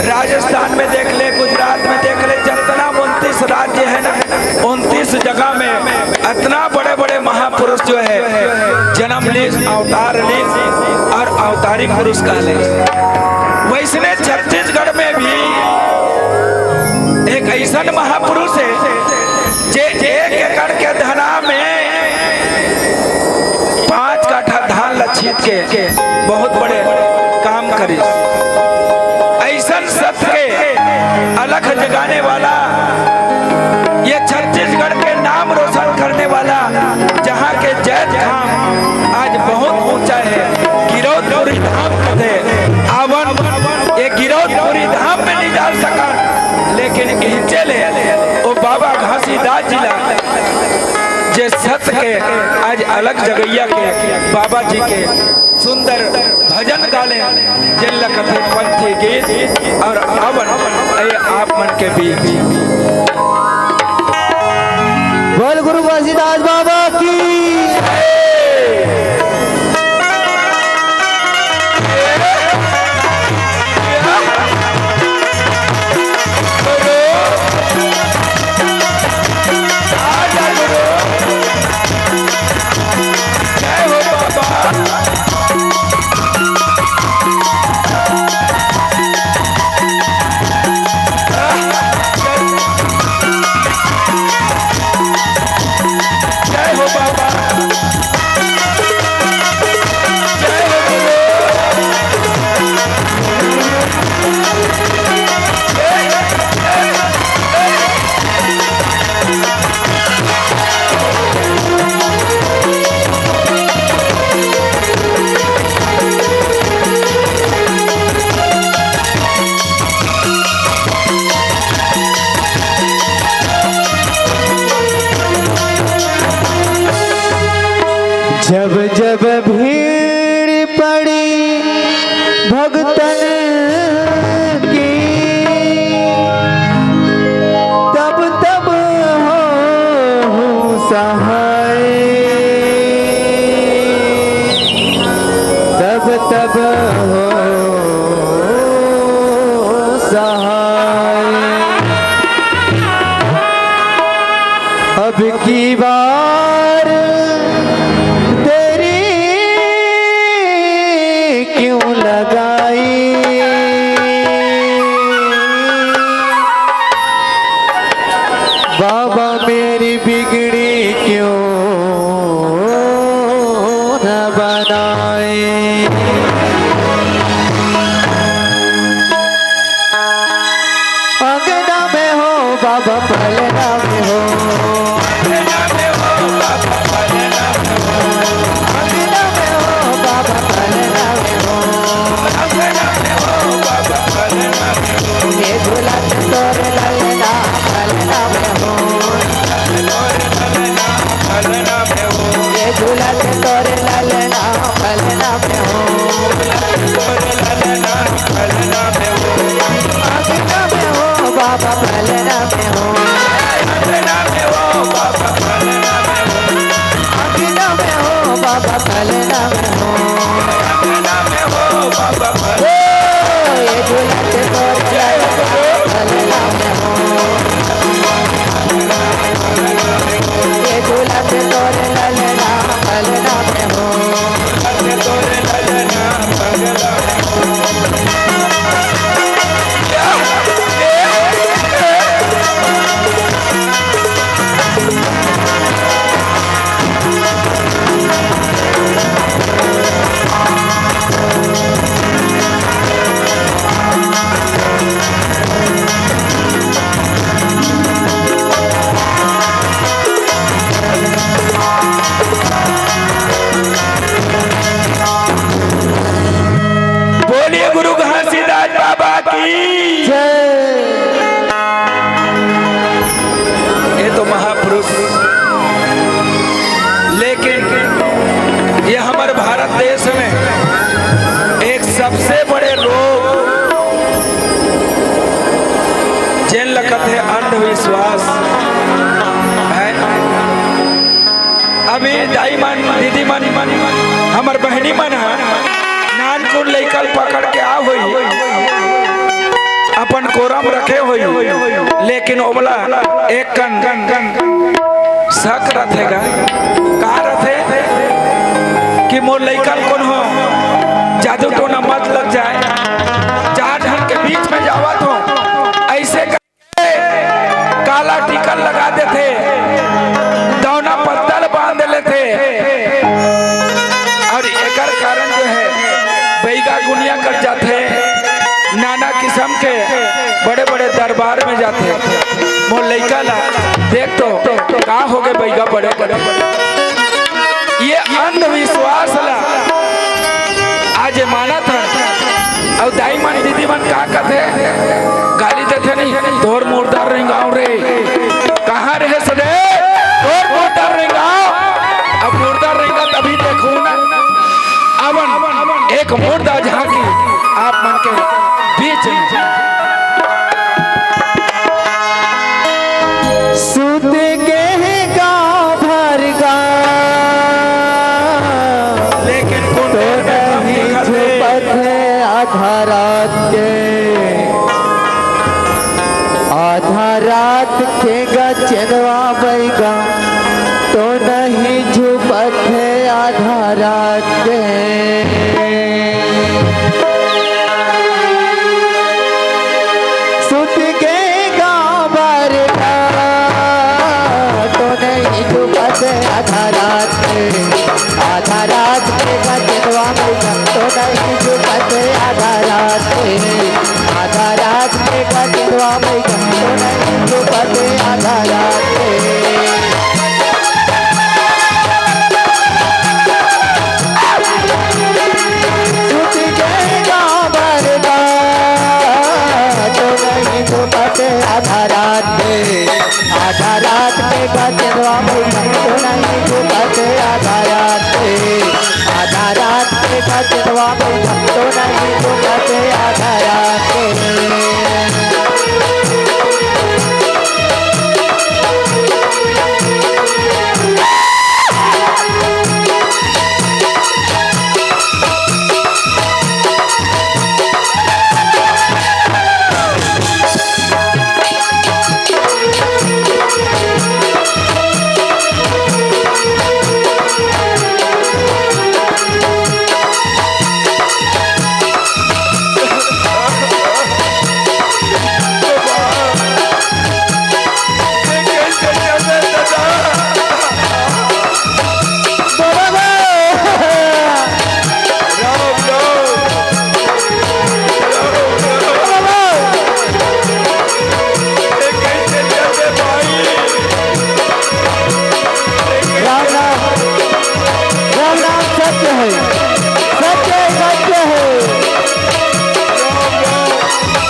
राजस्थान में देख ले गुजरात में देख ले जितना 29 राज्य है ना 29 जगह में इतना बड़े बड़े महापुरुष जो है जन्म ले अवतार ले और अवतारी पुरुष का ले वैसने छत्तीसगढ़ में भी एक ऐसा महापुरुष है जे 1 एकड़ के धना में 5 काठा धान लक्षित के बहुत बड़े काम करे ऐसा सत्य के अलग जगाने वाला ये छत्तीसगढ़ के नाम रोशन करने वाला जहाँ के जैत धाम आज बहुत ऊंचा है गिरौदपुरी धाम कहते आवन ये गिरौदपुरी धाम में नहीं जा सका लेकिन खींचे ले वो बाबा घासीदास जिला जे सत्य के आज अलग जगैया के बाबा जी के सुंदर भजन गाले जिला कथे पंथी गीत और आवन आप मन के बीच बोल गुरु घासीदास बाबा की जय हो सहाय। अब की बार तेरी क्यों लगाई, बाबा मेरी बिगड़ी क्यों न बनाए। अंगना में हो बाबा पलना में हो, अंगना में हो बाबा पलना में हो, अंगना में हो बाबा पलना में हो, अंगना में हो बाबा पलना में हो। ये झूला तोर ललना पलना में हो, पलना में हो, ये झूला तोर ललना पलना में हो, तोर ललना पलना में हो। अंगना में हो बाबा पलना में हो, अंगना में हो बाबा पलना में हो, अंगना में हो बाबा पलना में हो, अंगना में हो बाबा पलना। ये झूला तोर ललना पलना में हो, ये झूला तोर ललना पलना में हो, तोर ललना पलना में हो। बोलिए गुरु घासीदास बाबा की जय। ये तो महापुरुष, लेकिन ये हमारे भारत देश में एक सबसे बड़े रोग जिन लगत है अंधविश्वास है। अभी दाई मन दीदी मन हमार बहनी मन है नानकुर लेकर पकड़ के आ हुई अपन कोरम रखे हुई, लेकिन ओबला एक कन शक रथेगा का रथे कि मोर लइकन कौन हो जादू टोना मत लग जाए। चार ढंग के बीच में जावत हो ऐसे काला टीका लगा देते, दौना पत्तल बांध लेते, और एकर कारण जो है बैगा गुनिया कर जाते, नाना किस्म के बड़े बड़े दरबार में जाते। मोर लइका ला देख तो का हो गए बैगा बड़े बड़े। ये अंधविश्वास ला आज माना था। और दाई मन दीदी मन का कहते गाली देते नहीं, तोर मुर्दार रेंगाओ रे कहाँ रहे सदे, तोर मुर्दार रेंगाओ। अब मुर्दार रेंगा तभी देखू ना अवन एक मुर्दा झांकी आप मन के बीच में। सुत के गाँव भर गाँव, लेकिन तो नहीं छुपत है आधा रात के, आधा रात के गचनवा बैगा, तो नहीं छुपत है आधा रात के। सुत के गाँव भर गाँव, तो नहीं छुपत है आधा रात के, आधा रात के गचनवा बैगा, तो नहीं छुपत है आधा रात के, आधा रात के गचनवा बैगा, तो नहीं छुपत है आधा रात के। सुत के गाँव भर गाँव, तो नहीं छुपत है आधा रात के, आधा रात के गचनवा बैगा, तो नहीं छुपत है आधा रात के, आधा रात के गचनवा बैगा, तो नहीं छुपत है आधा रात के।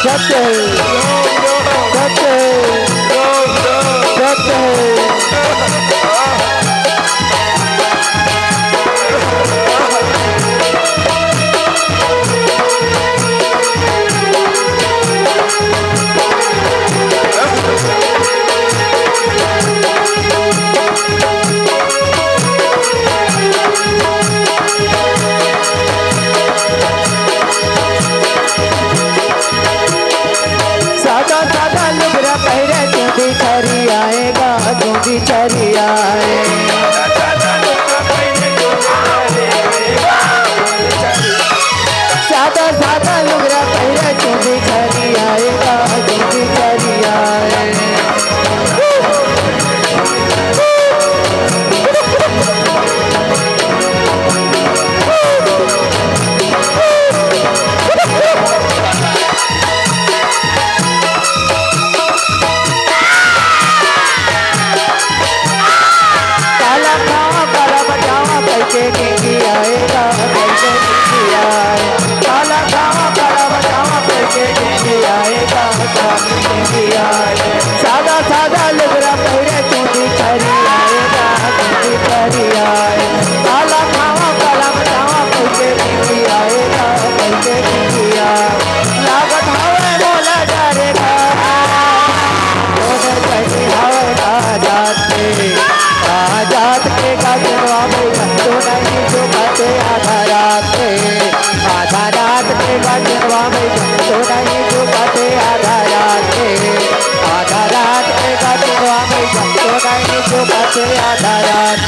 सत्य है सत्य है सत्य है सादा सादा लुगरा पहरे चूंदी छरी आएगा चूंदी छरी आए सादा सादा लुगरा पहरे चूंदी छरी आएगा चूंदी छरी आए काला खावा काला बचावा कैसे गिंगी आएगा कैसे गिंगी आए काला खावा काला बचावा कैसे गिंगी आएगा कैसे गिंगी आए सादा सादा लुगरा पहरे चूंदी छरी आएगा चूंदी छरी आए काला खावा काला बचावा कैसे गिंगी आएगा कैसे गिंगी आए लागत हवे बोला डरेगा डोडर कैसे हवे आजाद के गजवा में तो नहीं झुकते आधा रात के गजवा में तो नहीं झुकते आधा रात के गजवा में तो नहीं झुकते आधा रात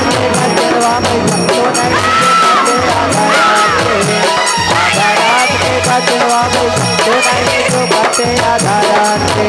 के गजवा में तो नहीं झुकते आधा रात के गजवा में तो नहीं झुकते आधा रात के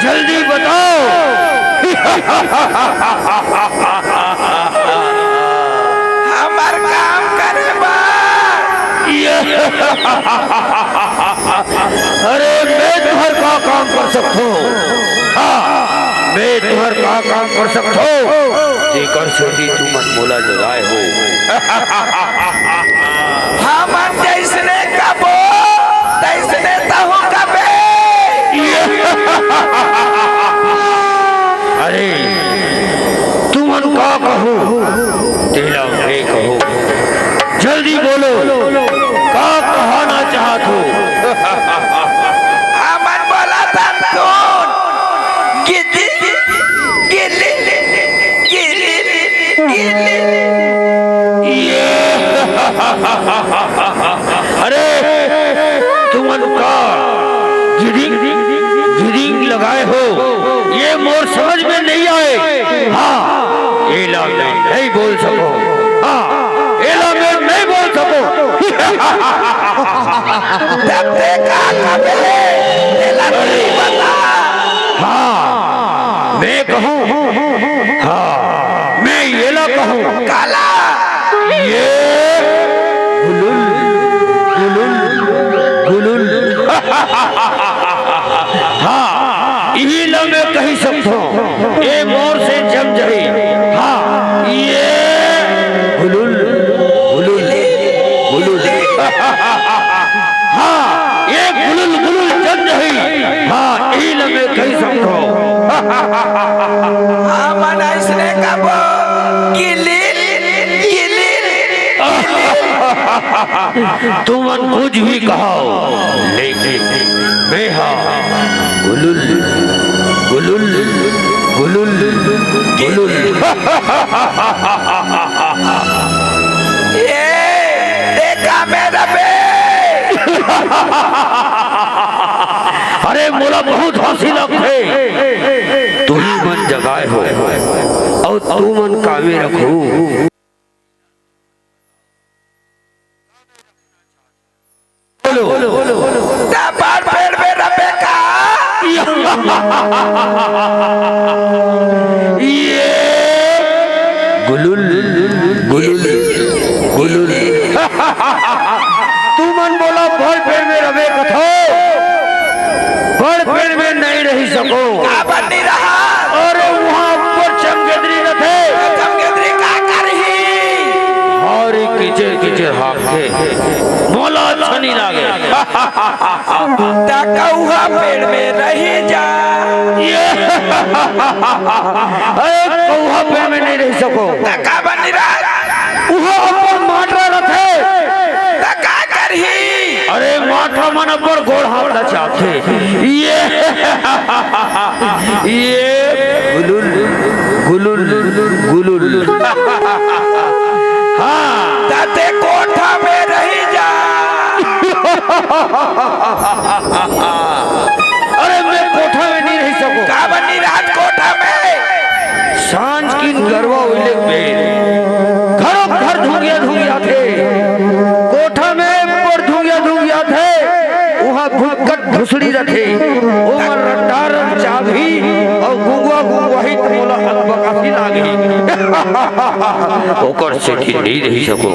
जल्दी बताओ। हमार काम करे बा। अरे मैं तुम्हारे का काम कर सकता हूँ। हाँ, मैं तुहर का काम कर सकत हो जेकर सेती तू मन मोला जगाए हो। हमन जैसने कबो तैसने तहु कबे। अरे तुमन का कहो तेरा मैं कहो, जल्दी बोलो का कहना चाहत हो। हमन बोला था कौन गिली गिली गिली गिली। अरे तुमन का गिरिंग गिरिंग लगाए हो ये मोर समझ में नहीं आए। हाँ ये लाभ नहीं बोल सको, हाँ ये लाभ नहीं बोल सको। तब देखा कबले तेला नहीं बता। हाँ मैं कहूँ, हाँ मैं ये ला कहूँ काला ये गुलुल गुलुल गुलुल। हाँ यही ला मैं कही सकता हूँ ये मोर से जम जाए। हाँ ये गुलुल गुलुल गुलुल। हाँ ये गुलुल गुलुल जम जाए। हाँ यही ला मैं कही सकता हूँ। हमन ऐसने कबो गिली गिली। तुमन कुछ भी कहो लेकिन मैं हाँ गुलुल गुलुल गुलुल गुलुल। ये देखा मेरा बे। अरे मोला बहुत हंसी लगते। तू ही मन जगाए हो और तू मन कामे रखू। बार पेड़ में रबे का ये गुलुल गुलुल गुलुल। तू मन बोला बड़ पेड़ में रवे कथो, बड़ पेड़ में नहीं रही सको। बन नहीं रहा। अरे वहाँ ऊपर चमगेदरी रथे चमगेदरी का करही। और कीचड़ कीचड़ हाथे मोला अच्छा नहीं लागे। कौहा पेड़ में रही जा। अरे कौहा पेड़ में नहीं रह सको। का बन नहीं रहा। उहा अपन माटरा रथे का करही। अरे माठा मन पर गोड़ हावड़ा चाहते। ये गुलुल गुलुल गुलुल। हाँ ताते कोठा में रही जा। अरे मैं कोठा में नहीं रह सकूं। का बन नहीं रहा कोठा में। सांझ की गरवा उले में घरों घर धुंगिया धुंगिया थे। कोठा में पर धुंगिया धुंगिया थे। वहाँ भुक्कट भुसड़ी रखे उमर रट्टार चाभी और गुंगवा गुंगवाही तमोला अलबकासी लागे। ओकर से की नहीं रही सको।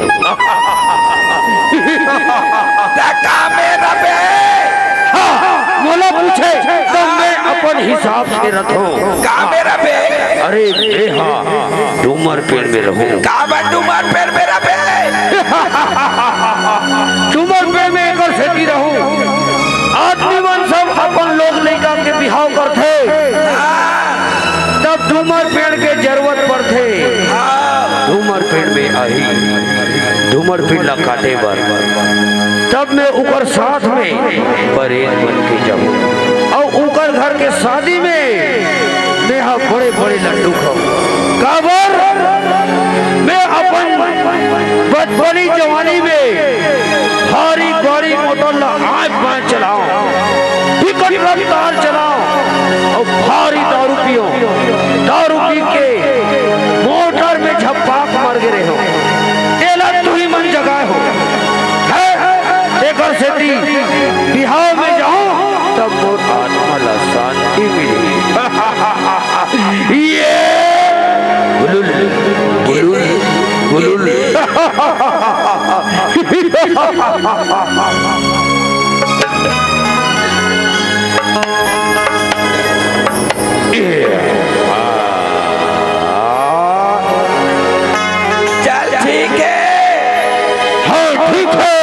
का में रबे। मोला पूछे तो मैं अपन हिसाब से रखूं। का में रबे। अरे मैं हाँ डूमर पेड़ में रहूं। का बन डूमर पेड़ में रबे। डूमर पेड़ में एक सेती रहूं। आदमी मन सब अपन लोग लड़का के बिहाव करते तब डूमर पेड़ के जरूरत पड़ते। डूमर पेड़ में आई डूमर पेड़ ला काटे बर तब मैं उकर साथ में परेड बन के जाऊं और उकर घर के शादी में मैं हाँ बड़े बड़े लड्डू खाऊं। काबर मैं अपन बचपनी जवानी में भारी गाड़ी मोटर ला आँख बाँध चलाऊं, टिकट रफ्तार चलाऊं और भारी दारू पियो। दारू पी के मोटर में झप्पाक मर गिरे हो। तेला तू ही मन जगाए हो देकर सेती बिहाव में जाऊं तब मोर आत्मा ला शांति मिली। ये गुलुल गुलुल गुलुल। ठीक है।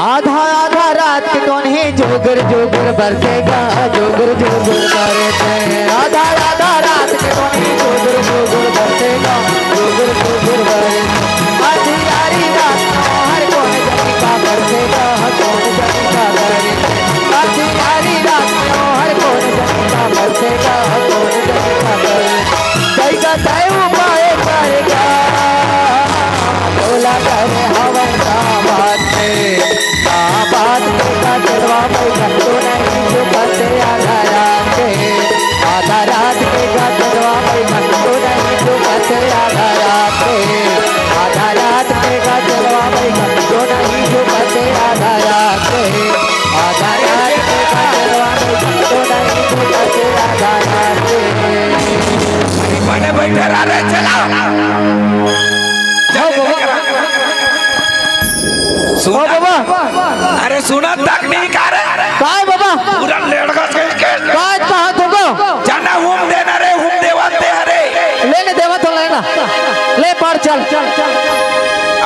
आधा आधा रात के टोनी जोगर जोगर बरसेगा जोगर जोगर बरसे आधा आधा रात के टोनी जोगर जोगर बरसेगा जोगर जोगर बरसे आधी यारी रात में हर कौन जमी का बरसेगा कौन जमी का बरसे आधी यारी रात में हर कौन जमी का बरसेगा कौन जमी का बरसे कई का तय उपाय करेगा बोला करे हवन का बात बात का चलवा बैठा तो नहीं जो करते आधा रात के का चलवा बैठा तो नहीं जो करते आधा रात के का चलवा बैठा तो नहीं जो करते आधा रात के का चलवा बैठा तो नहीं जो करते आधा रात बने बैठे रहे चला बाबा अरे सुना तक नहीं कर काय बाबा पूरा लड़का के काय कहा तुमको जाना हुम देना रे हुम देवाते हरे लेने देवा तो लेना ले पार चल चल चल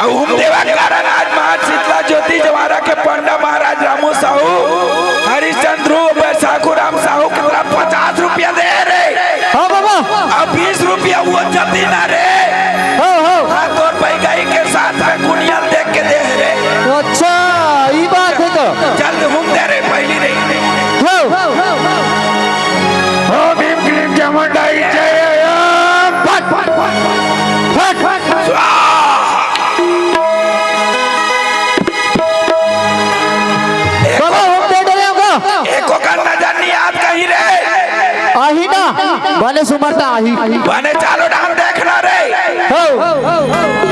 अब हुम देवा कारण आज महाशीतला ज्योति जवारा के पंडा महाराज रामू साहू हरिश्चंद्र बैसाखू राम साहू की तरफ 50 रुपया दे रहे। हाँ बाबा अब 20 रुपया वो जल्दी ना रे हो हाथ और पैगाई के साथ में कुनियल देख के दे रहे। अच्छा ये बात है तो जल्द हुम दे रहे पहली नहीं हो ओम भीम क्लीम चामुंडाई जय फट फट फट फट बाबा हम दे डरे हमको एको का नजर नहीं आप कहीं रे आही ना बने सुमरता आही बने चालो डाम देखना रे हो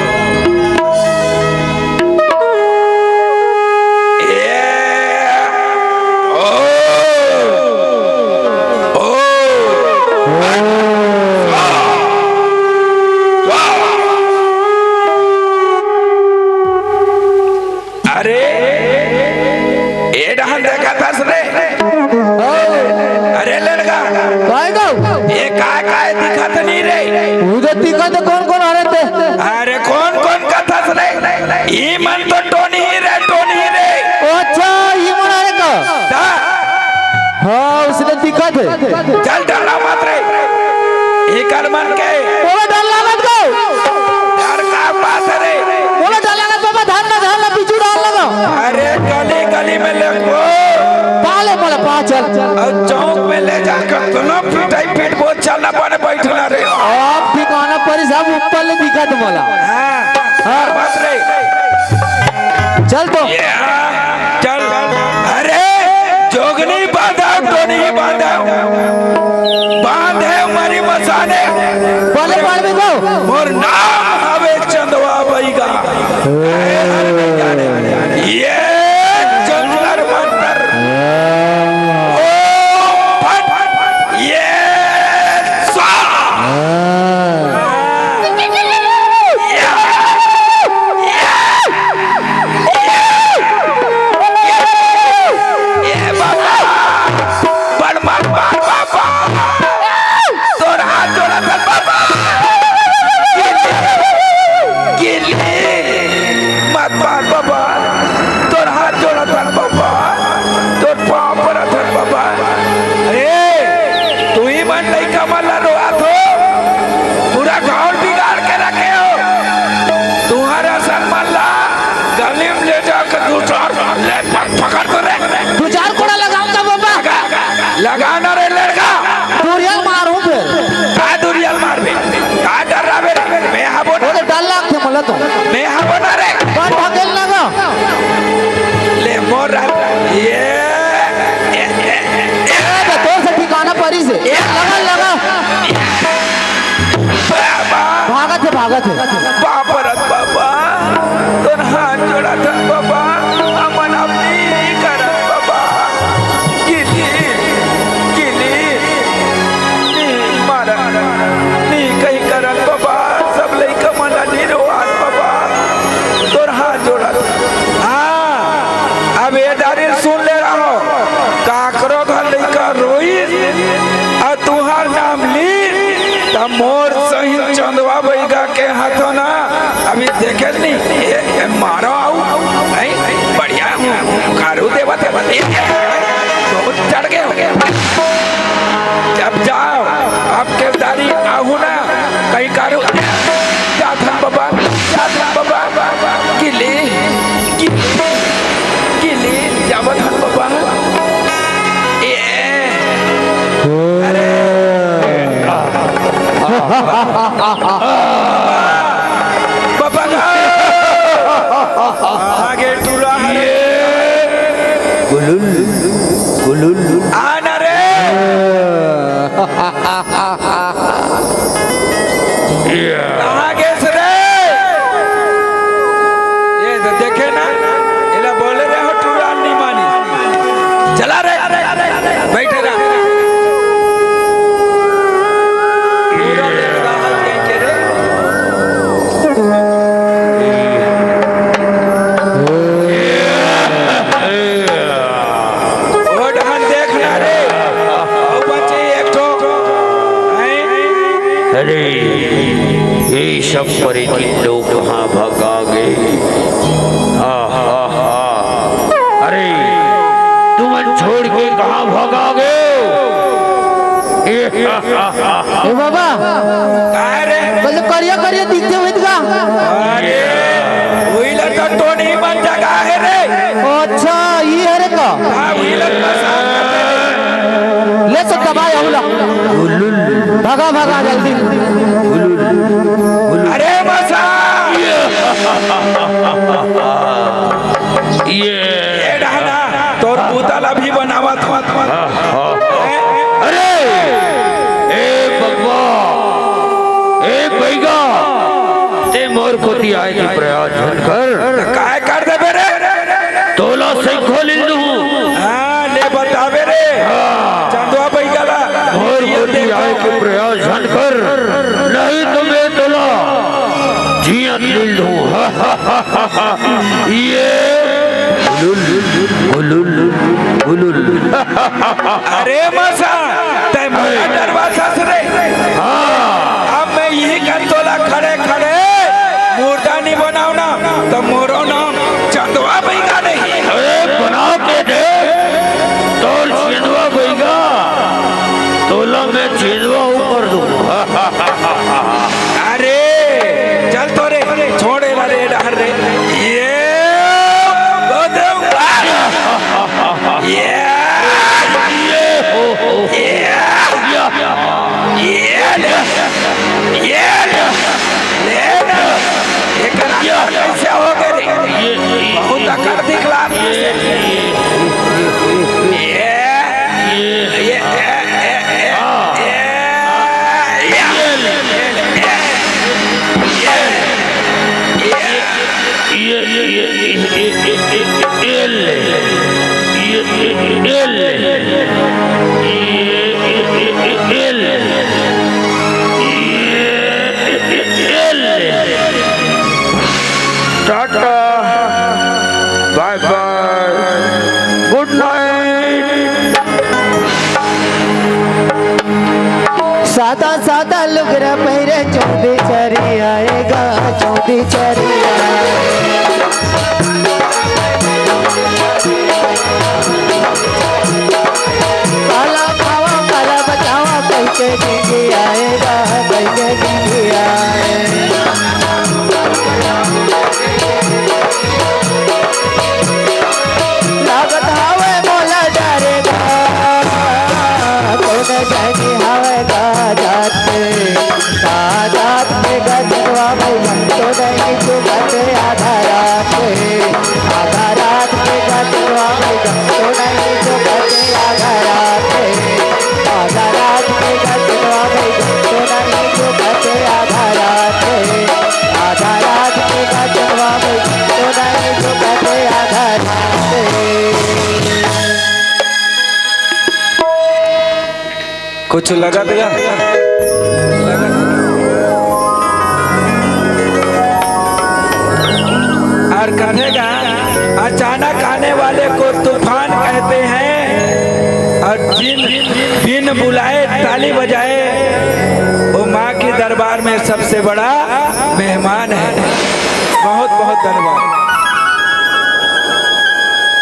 अरे ये डाम देखा था रे अरे लड़का काय गो ये काय दिखत नहीं रे उधर दिखा तो कौन आ रहे थे अरे कौन कथा रे ये मन तो टोनी रे अच्छा ये मना रे का हाँ उसने दिखा थे चल डरना मत रे ये कर मन के बोला डर लागत को डर का बात है रे बोला डर लागत बाबा धान ना पीछू डाल लगा अरे गली गली में लगो पाले बोला पा चल और चौक में ले जाकर दोनों पीटाई पीट बहुत चलना पड़े बैठना रे आप ठिकाना पर सब ऊपर ले दिखा तो बोला हाँ बात रे चल तो चल अरे जोगनी बांधा टोनी बांधा बांधे हमारी मसाने बोले पाल में गो और नाम हवे चंदवा बैगा ये चंदर मंतर ओ फट ये लगाना रे लड़का दुरियल मारू फिर का दुरियल मार बे का डर रहा बे मैं हबो ना बोले डर लाग थे मला तो मैं हबो ना रे कौन भागेल लगा ले मोर ये तो से ठिकाना परी से लगा भागत है बाप रत बाबा तोर हाथ जोड़ा था बाबा अमन अपनी करत बाबा गिली मारा नी कहीं करत बाबा सब लइका मना नी रोआत बाबा तोर हाथ जोड़ा हाँ अब ये दारी सुन ले रहा हो काकरो घर लइका रोई और तुहार नाम ली तब मोर सही चंदवा बैगा के हाथों ना अब अभी देखे नहीं ये मारो आओ नहीं बढ़िया खारू देवा तो चढ़ गए जब जाओ आपके दारी आहू ना कहीं कारू जाथन बाबा किले जावथन बाबा अरे बाबा आगे टूरा गुलुल आना रे आगे से रे ये तो देखे ना इला बोले रहे हो टूरा नहीं मानी चला रे बैठे रहा सब परिचित लोग कहाँ भागा गए। अरे तुम छोड़ के कहाँ भागा गए? बाबा बोले करिया करिया दिखते हुए का अरे व्हीलर तो टोनी बन जगह है रे। अच्छा ये है रे का व्हीलर ले सब दबाए होला भागा भागा जल्दी अरे मसा ये डाना तोर पुतला भी बनावा था अरे ए बगवा ए बैगा ते मोर कोती आए की प्रयास कर काय कर दे बेरे तोला से खोल दू। हां ले बतावे रे चंदवा बैगला मोर कोती आए के प्रयास कर नहीं तो मैं तोला जियत दिल दू। ये गुलुल अरे मसा ते मेरा दरवाजा से रे अब मैं यही कर तोला खड़े खड़े मुर्दा नहीं बनाओ ना तो मोरो नाम चंदवा बैगा नहीं। अरे बना के दे तोल चंदवा बैगा तोला मैं चंदवा ऊपर दूं। अरे चल तो रे छोड़े वाले डर रे ये कैसे हो गए बहुत अकड़ दिखला tata bye bye good night. सादा सादा लुगरा पहरे चौंदी चरी आएगा चौंदी चरी काला खावा काला बचावा कह के गिंगी आएगा कह के गिंगी आएगा। लागत हवे मोला डरेगा कौन जानी हवेगा जाते गजवा में तो नहीं चुगते आधा रात के गजवा में तो नहीं चुगते आधा रात के गजवा में तो नहीं चुगते आधा रात के गजवा में तो नहीं चुगते आधा रात। कुछ लगा दिया और कहेगा अचानक आने वाले को तूफान कहते हैं और जिन बिन बुलाए ताली बजाए वो माँ के दरबार में सबसे बड़ा मेहमान है। बहुत बहुत धन्यवाद।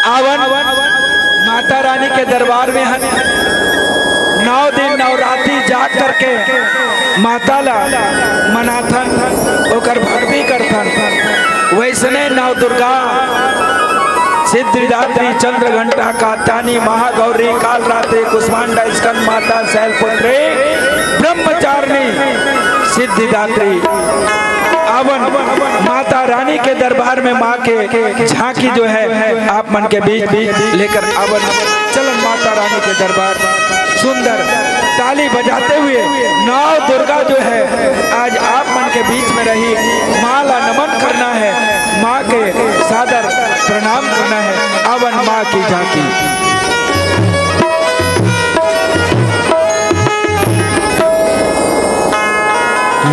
आवन माता रानी के दरबार में हम 9 दिन नवरात्रि जाग करके माता ला मनाथन ओकर भक्ति करथन। वैसने नव दुर्गा सिद्धिदात्री चंद्र घंटा कात्यायनी महागौरी कालरात्रि कुष्मांडा स्कंद माता शैलपुत्री ब्रह्मचारिणी सिद्धिदात्री आवन माता रानी के दरबार में माँ के झांकी जो है आप मन के बीच लेकर आवन चलन माता रानी के दरबार सुंदर ताली बजाते हुए नौ दुर्गा जो है आज आप मन के बीच में रही। माँ ला नमन करना है, माँ के सादर प्रणाम करना है। आवन माँ की झांकी।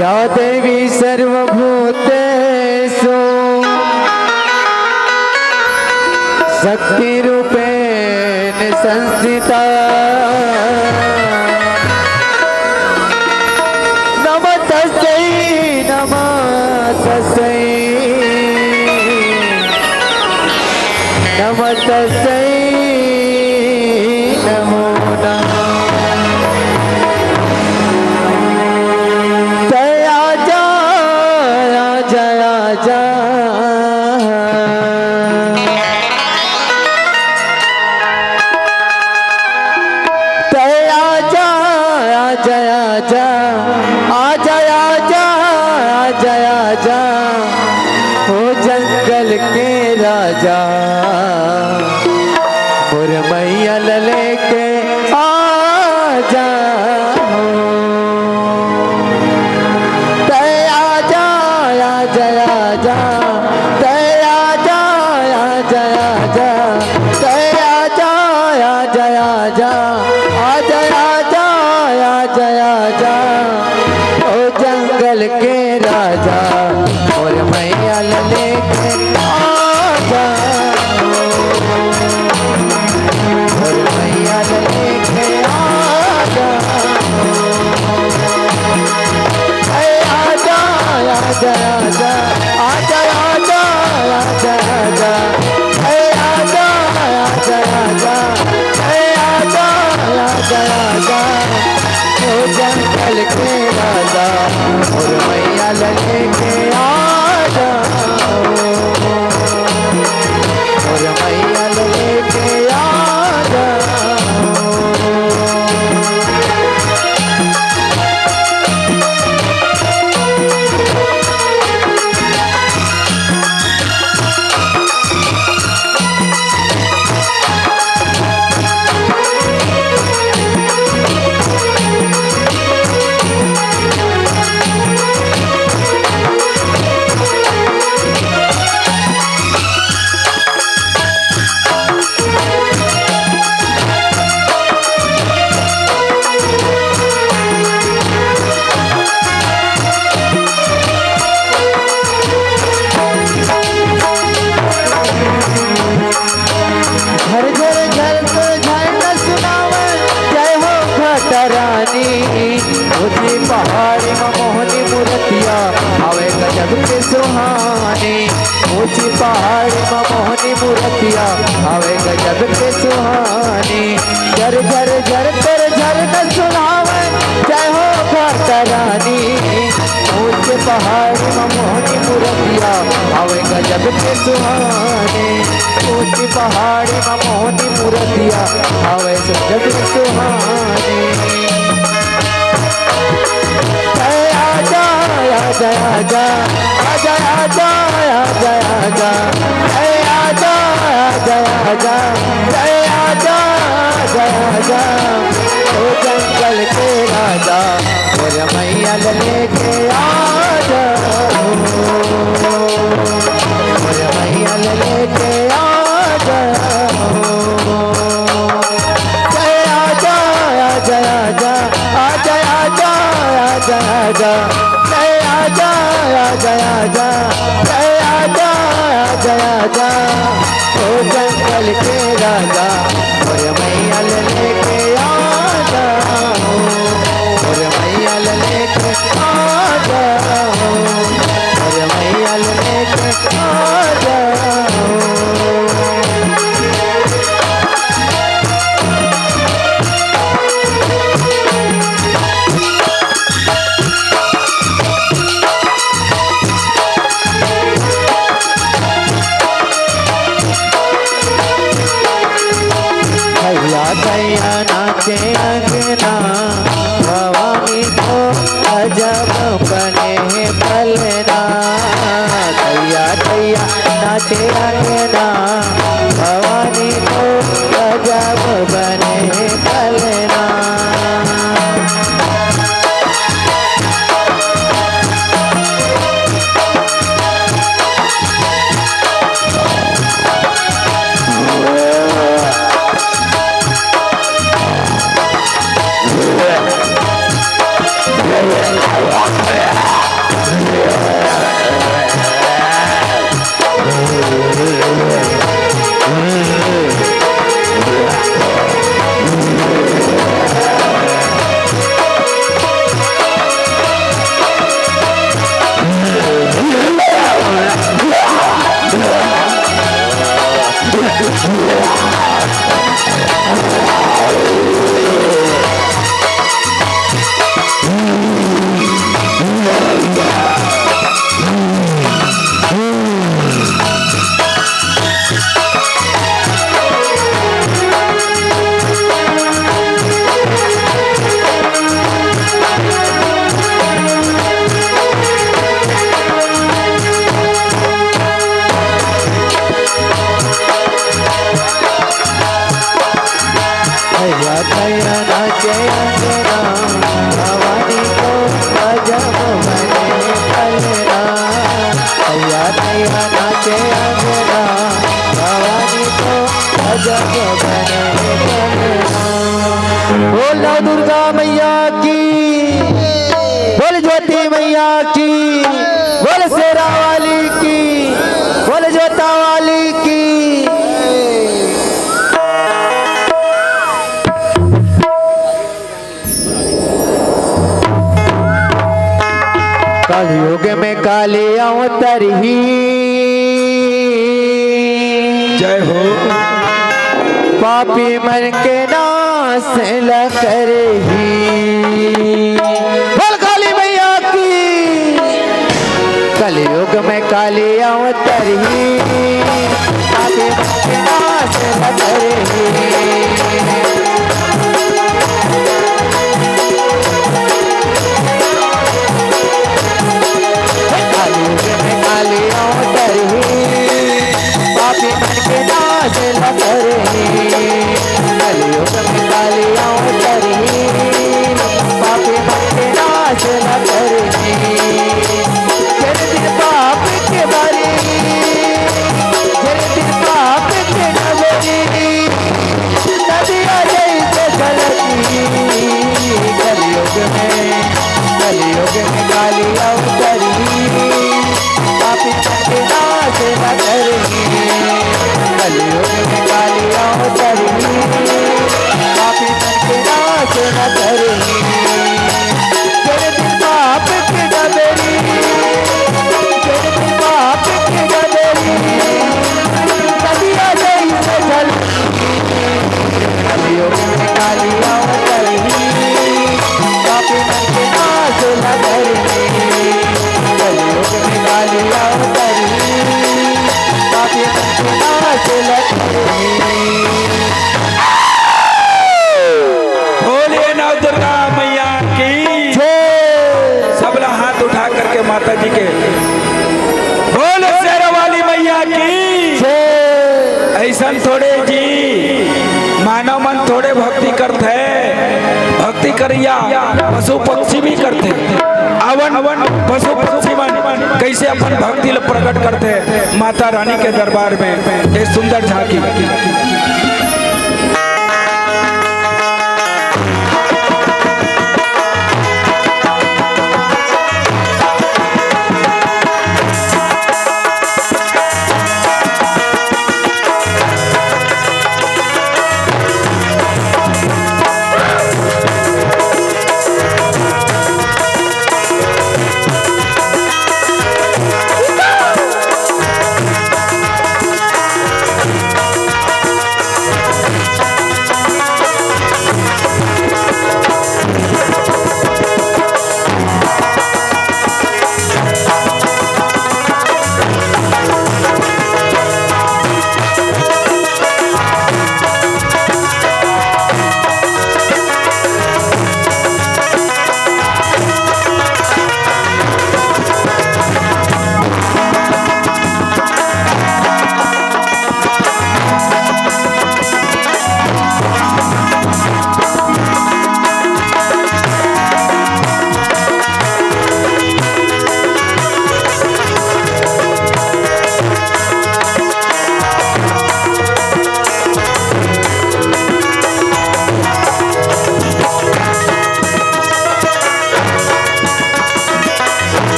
या देवी सर्वभूतेषु शक्तिरूपेण संस्थिता नमस्तस्यै नमस्तस्यै नमस्तस्यै नमो नमः। राजा मोर मैया लेके आजा तया जया जया जा तया जया जया जा तया जया जया जा आ जया जया जया जा ओ जंगल के राजा मोर मैया लेके जंगल के राजा और मैया लेके आजा और मैया लेके आजा। ऊंची पहाड़ी में मोहनी मूर्तिया आवे गजब के सुहानी। ऊंची पहाड़ी में मोहनी मूर्तिया आवे गजब के सुहानी। झर झर झर कर झर न सुनावे जय हो माता रानी। ऊंची पहाड़ी में मोहनी मूर्तिया आवे गजब के सुहानी। ऊंची पहाड़ी में मोहनी मूर्तिया आवे गजब के सुहानी। आजा आजा आजा आजा आजा आजा आजा आजा आजा आजा आजा आजा ओ जंगल के राजा और मैया लेके आजा और मैया लेके आजा आजा आजा आजा आजा आजा आजा आजा आजा आजा आजा आजा आजा आजा ओ जंगल के राजा और मैया लेके आजा और मैया लेके आजा और मैया लेके बने पलना दैया दैया नाचे अंगना भवानी को गजब बने पलना दैया नाचे अंगना भवानी को गजब बने पलना दैया दैया नाचे अंगना भवानी को गजब बने पलना। बोलो दुर्गा मैया की, बोल ज्योति मैया की, बोल शेरा वाली की, बोल जोता वाली की। कलयुग में काली अवतर ही जय हो। पापी मन के नाश ल करे ही। बोल काली मैया की। कलयुग में काली अवतर ही पापी मन के नाश ल करे ही। माता जी के बोल शेरा वाली मैया की। ऐसा थोड़े जी मानव मन थोड़े भक्ति करते भक्ति करिया पशु पक्षी भी करते। अवन पशु पक्षी मन कैसे अपन भक्ति प्रकट करते माता रानी के दरबार में। एक सुंदर झांकी।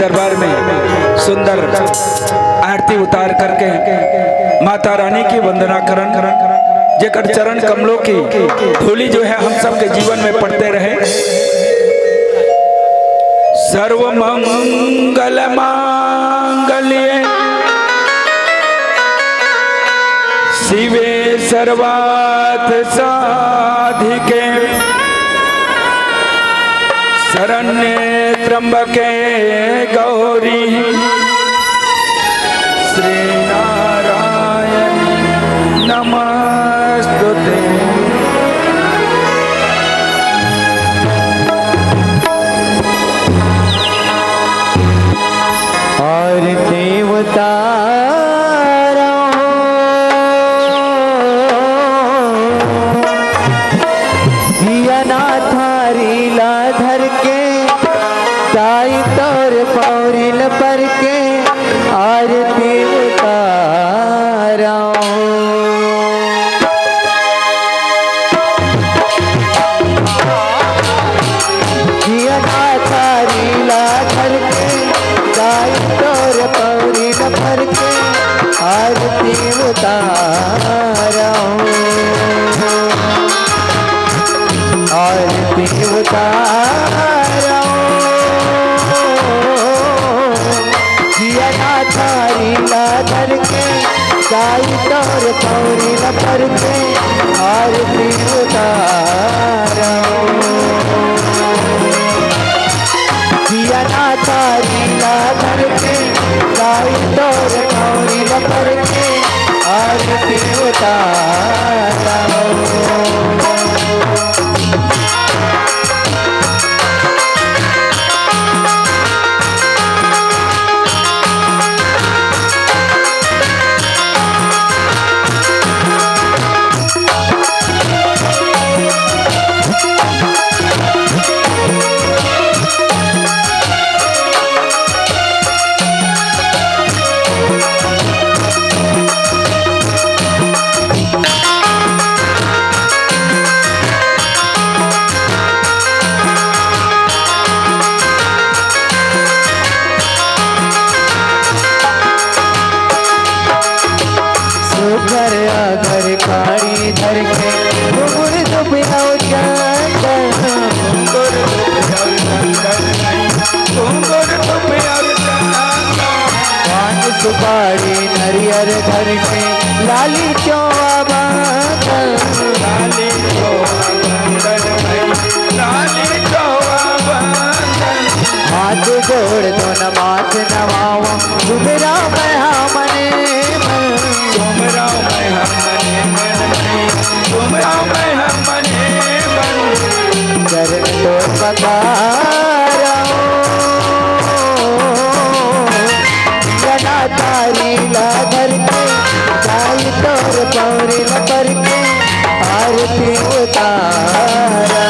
दरबार में सुंदर आरती उतार करके माता रानी की वंदना करन जेकर चरण कमलों की धूली जो है हम सब के जीवन में पड़ते रहे। सर्व मंगल मांगल्ये शिवे सर्वार्थ साधिके शरण्ये त्र्यंबके गौरी श्री नारायण नमस्तुते। और देवता धर के दाई तौर पौरिल पर के आरती उतारा रीला धर के दाई तौर पौरिल पर के आरती उतारा आरती उतारा जिया थारीला धर के गाई तौर पौरीला पर के आरती उतारा जिया थारीला धर के गाई तौर पौरीला पर के आरती उतारा। घर खाड़ी धर के घुंघरू दुबियाओ पान सुपारी नरियर धर के लाली चौवा हाथ जोड़ दो न माथ नवावा डुबरा महा मने चरण तो पकारा जना तारीला धर के गाई तोर पौरिला पर के आरती उतारा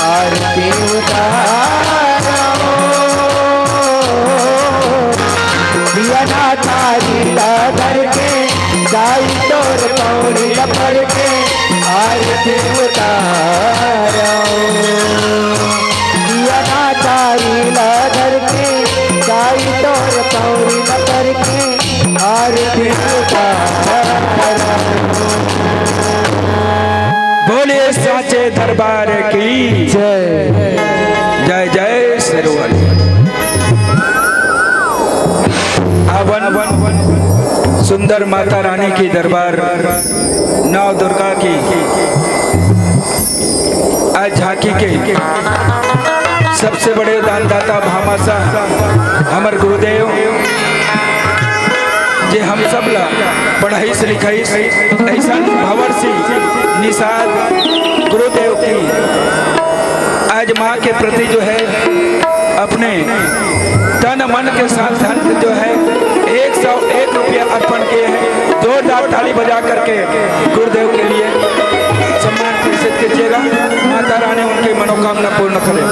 आरती उतारा जना तारीला धर के गाई तोर पौरिला पर के आरती उतारा तारीला धर के गाई तोर पौरिला पर के आरती उतारा। बोलिए साचे दरबार की जय जय जय सरवल। आवन सुंदर माता रानी की दरबार नौ दुर्गा की आज झांकी के सबसे बड़े दानदाता भामासा हमर गुरुदेव जे हम सब ला पढ़ाई से लिखाई ऐसा भवर सी निषाद गुरुदेव की आज माँ के प्रति जो है अपने तन मन के साथ धन जो है 101 रुपया अर्पण किए हैं। जोरदार ताली बजा करके गुरुदेव के लिए सम्मान प्रेषित कीजिएगा। माता रानी उनकी मनोकामना पूर्ण करे।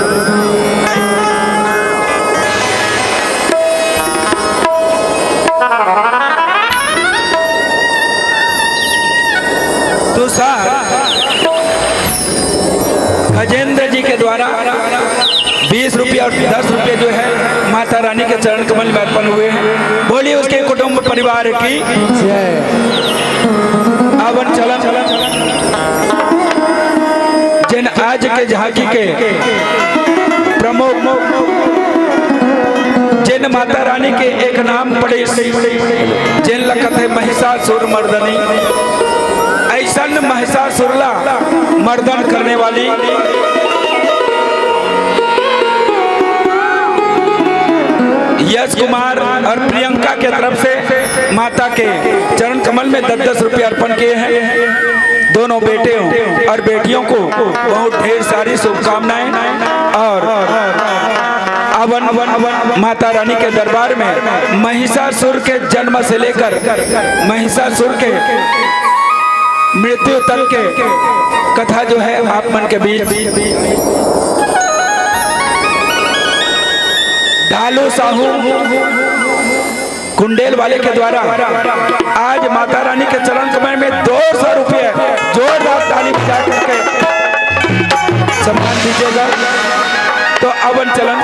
तुषार गजेंद्र जी के द्वारा 20 रुपया और 10 रुपये जो है माता रानी के चरण कमल में अर्पण हुए हैं। बोलिए उसके कुटुंब परिवार की जय। आवन चलन जिन आज के झांकी के प्रमुख जिन माता रानी के एक नाम पड़े जिन लखत है महिषासुर मर्दनी, ऐसा महिषासुरला मर्दन करने वाली यश कुमार और प्रियंका के तरफ से माता के चरण कमल में 10-10 रुपये अर्पण किए हैं। दोनों बेटे और बेटियों को बहुत ढेर सारी शुभकामनाएं और अवन माता रानी के दरबार में महिषासुर के जन्म से लेकर महिषासुर के मृत्यु तक के कथा जो है आप मन के बीच ढालू साहू कुंडेल वाले के द्वारा आज माता रानी के चरण कमल में 200 रुपये जोरदार ताली बजा करके सम्मान दीजिएगा। तो अवन चलन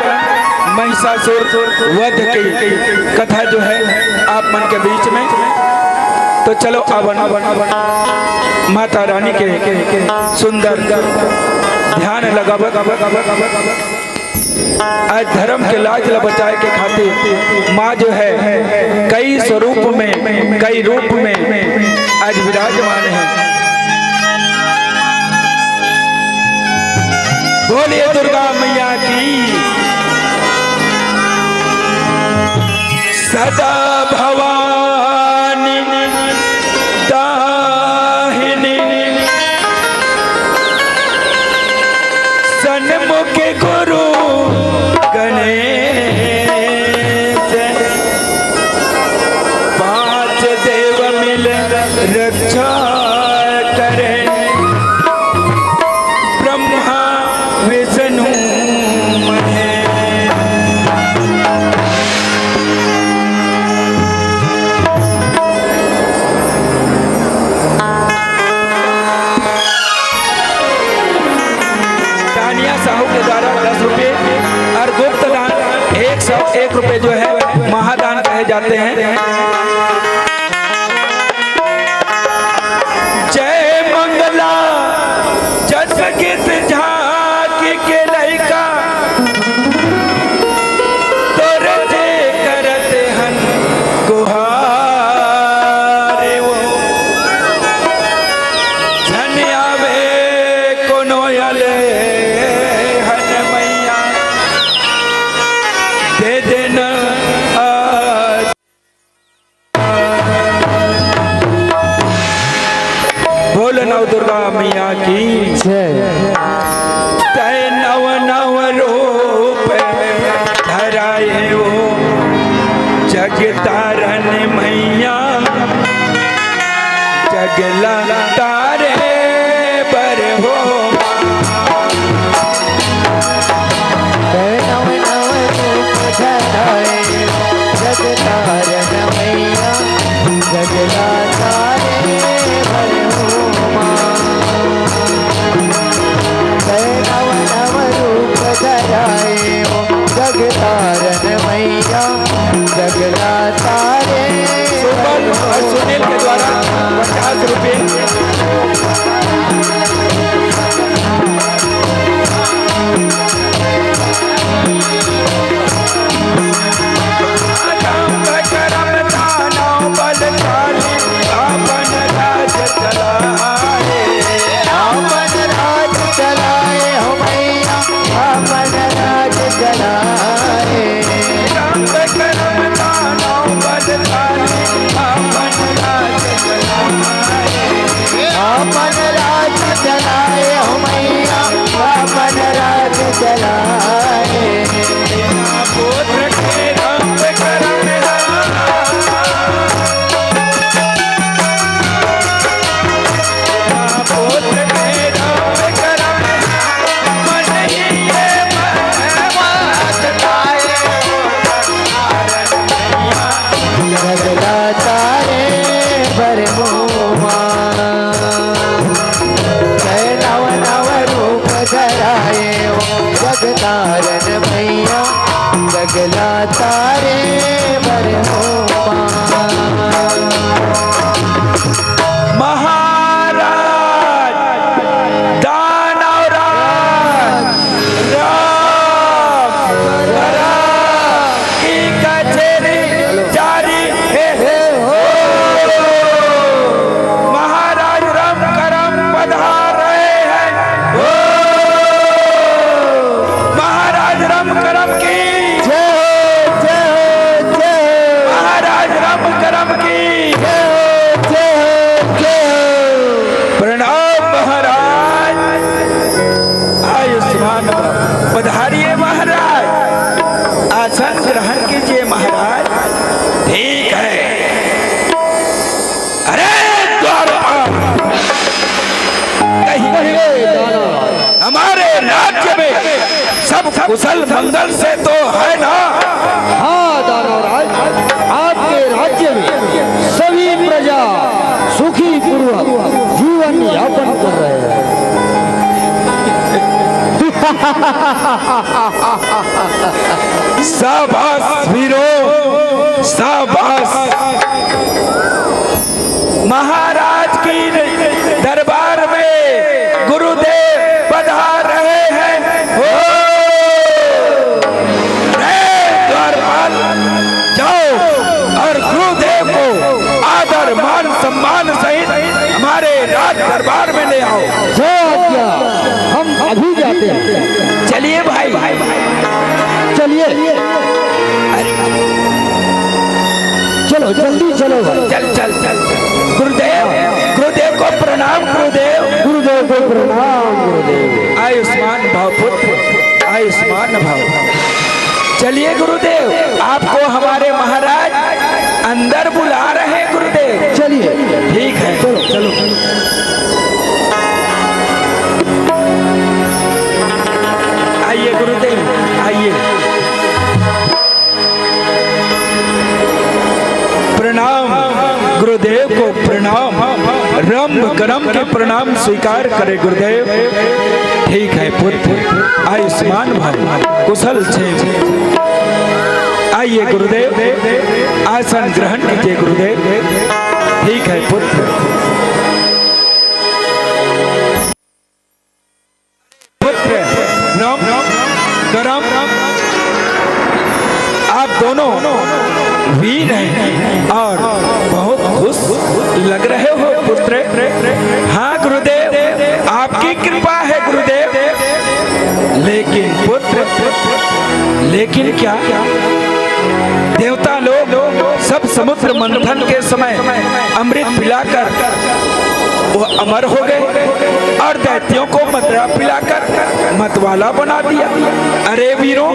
महिषासुर वध की कथा जो है आप मन के बीच में। तो चलो अवन माता रानी के सुंदर ध्यान लगा आज धर्म के लाज बचाए के खातिर माँ जो है कई स्वरूप में कई रूप में आज विराजमान है। बोलिए दुर्गा मैया की सदा भवानी दाहिनी सन्मुख गुरु गणेश 5 देव मिल रक्षा करें ब्रह्मा विष्णु महेश। तानिया साहू के द्वारा 10 रुपये और गुप्त दान 101 रुपये जो है महादान कहे जाते हैं। जय मंगला जस गीत झांकी के लइका तोर जे करते हन गुहारे वो झन आवे कोनो अले हन मैया दे देना बोल नव दुर्गा मैया की जय। तय नव नव रूप धराए वो जगतारन मैया जगला तारे पर हो नव नव रूप धराए जगतारन मैया जगला तारे भर हो माँ। नव नव रूप धराए जगतारन मैया जगला तारे सुबल और सुनील के द्वारा 50 रुपये चलाए सब कुशल मंगल से तो है ना? हाँ दानवराज, आपके राज्य में सभी प्रजा सुखी पूर्वक जीवन यापन कर रहे हैं। शाबाश वीरों, शाबाश। महाराज की दरबार में गुरुदेव पधार रहे हैं। हो द्वारपाल जाओ और गुरुदेव को आदर मान सम्मान सहित हमारे राज दरबार में ले आओ। जो आज्ञा, हम अभी जाते हैं। चलिए भाई, चलिए, चलो जल्दी चलो भाई। चल चल चल। गुरुदेव, गुरुदेव को प्रणाम। गुरुदेव, गुरुदेव को प्रणाम। गुरुदेव आयुष्मान भव पुत्र, आयुष्मान भव। चलिए गुरुदेव, आपको हमारे महाराज अंदर बुला रहे हैं। गुरुदेव चलिए, ठीक है, चलो चलो। आइए गुरुदेव, आइए। प्रणाम गुरुदेव को प्रणाम। रंभ करम के प्रणाम स्वीकार करे गुरुदेव। ठीक है पुत्र, आयुष्मान भव, कुशल क्षेम। आइए गुरुदेव, आसन ग्रहण कीजिए गुरुदेव। ठीक है पुत्र। पुत्र राम करम, आप दोनों वीर हैं और बहुत खुश लग रहे हो पुत्र। हाँ गुरुदेव, आपकी कृपा है गुरुदेव। लेकिन पुत्र, लेकिन क्या? देवता लोग सब समुद्र मंथन के समय अमृत पिलाकर वो अमर हो गए और दैत्यों को मदिरा पिलाकर मतवाला बना दिया। अरे वीरों,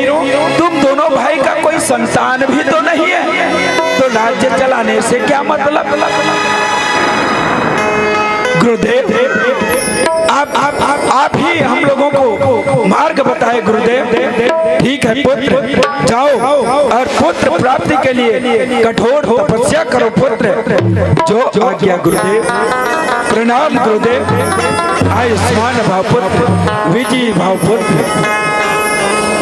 तुम दोनों भाई का कोई संतान भी तो नहीं है, तो राज्य चलाने से क्या मतलब? गुरुदेव, आप ही हम लोगों को मार्ग बताए गुरुदेव। ठीक है पुत्र, जाओ और पुत्र प्राप्ति के लिए कठोर तपस्या करो पुत्र। जो आज्ञा गुरुदेव। प्रणाम गुरुदेव। आयुष्मान भव पुत्र, विजयी भव पुत्र।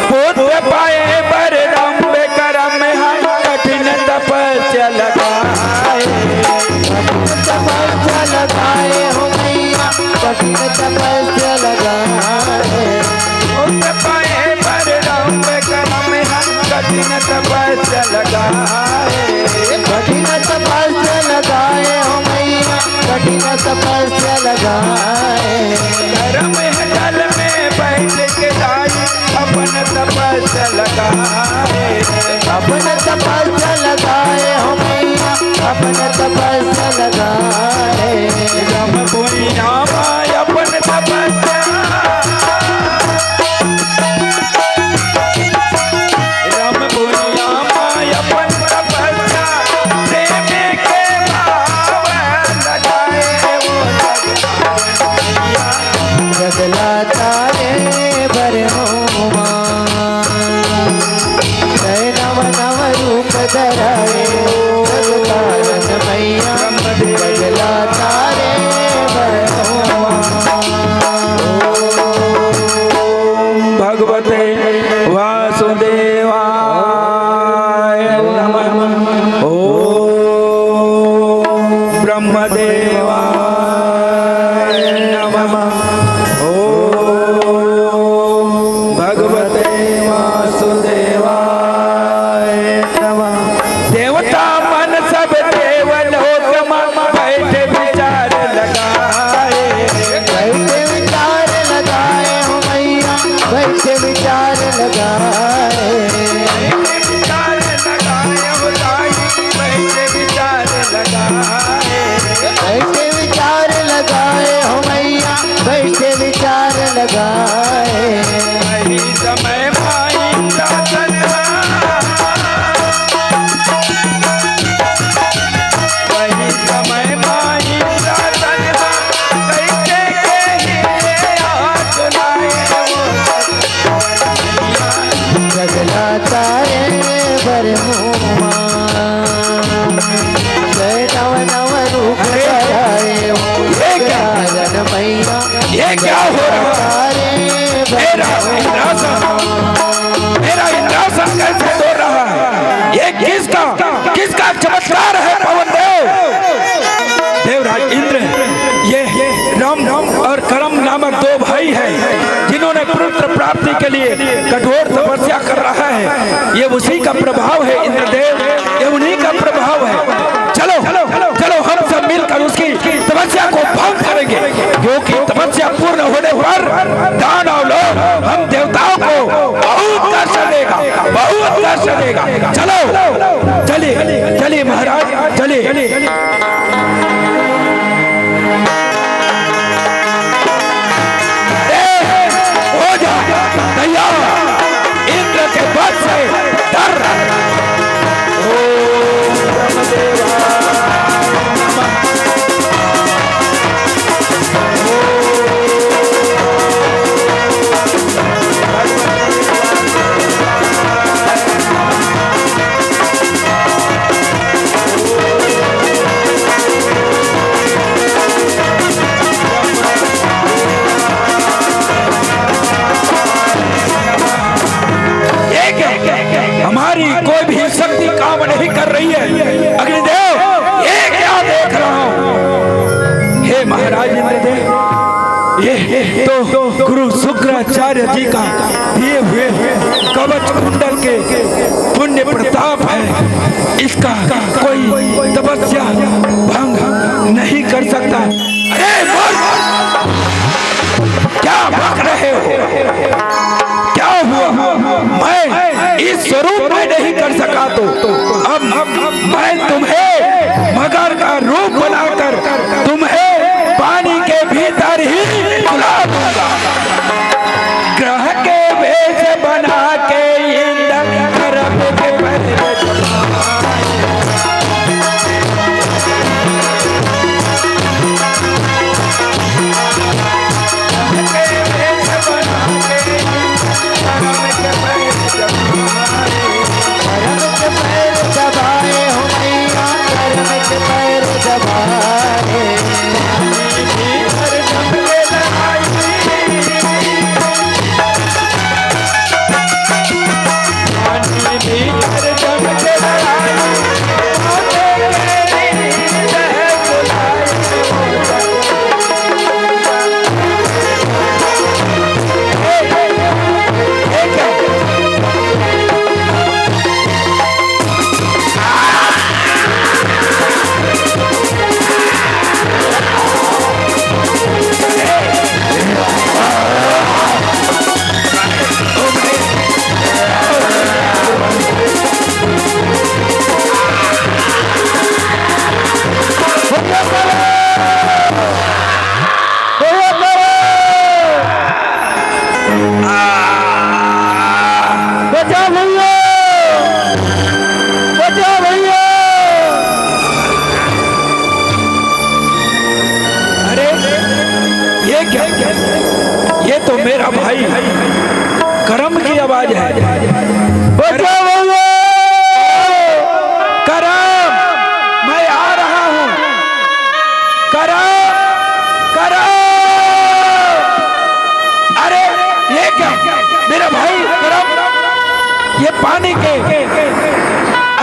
पुत्र पाए बरदम करम हाय, कठिन तपस्या लगाए। तपस्या लगाए हो मैया, कठिन तपस्या लगाए। पुत्र पाए बरदम करम हाय, कठिन तपस्या लगाए। कठिन तपस्या लगाए हो मैया, कठिन तपस्या लगाए। धर्म है जल में बैठ के दाई, अपन तपस्या लगाए। अपन तपस्या लगाए हो मैया, अपन तपस्या लगाए। राम कोई नाम अपन तपस्या, राम कोई नाम अपन तपस्या, प्रेम के भाव लगाए वो जगला तारे बरहुमा, जय नव नव रूप धराए जगतारण मैया। जगला तारे बरहुमा। भगवते वासुदेवाय नमः। ओम ब्रह्मदेवाय नमः। ओम भगवते वासुदेवाय नमः। देवता मन सब देवलोक में बैठे विचार लगाए। बैठे विचार लगाए हो मैया, बैठे विचार लगाए। विचार लगाए हो ताई, बैठे विचार लगाए। बैठे विचार लगाए हो मैया, बैठे विचार लगाए। वही समय माई का तन्हा, क्या चमत्कार है पवन देव। देवराज इंद्र ये राम और करम नामक दो भाई हैं जिन्होंने पुत्र प्राप्ति के लिए कठोर तपस्या कर रहा है। ये उसी का प्रभाव है इंद्रदेव, ये उन्हीं का प्रभाव है। चलो चलो हम सब मिलकर उसकी तपस्या को भंग करेंगे, क्योंकि तपस्या पूर्ण होने पर दानव लोग हम देवताओं को बहुत कष्ट देगा, बहुत कष्ट देगा। चलो चलिए चलिए महाराज चलिए। हो जा तैयार, इंद्र के वध से डर। हमारी कोई भी शक्ति काम नहीं कर रही है। अग्निदेव ये क्या देख रहा हूँ? हे महाराज इंद्रदेव, ये तो गुरु शुक्राचार्य जी का दिए हुए कवच कुंडल के पुण्य प्रताप है। इसका कोई तपस्या भंग नहीं कर सकता। अरे क्या भाग रहे हो? क्या हुआ? मैं इस स्वरूप में नहीं कर सका तो अब मैं तुम्हें मगर का रूप बनाकर तुम्हें पानी के भीतर ही बुला दूंगा। ग्रह के वेश बना के इंद्र करम के ये तो मेरा भाई करम की आवाज है। करम, मैं आ रहा हूँ। करम करम, अरे ये क्या? मेरा भाई करम ये पानी के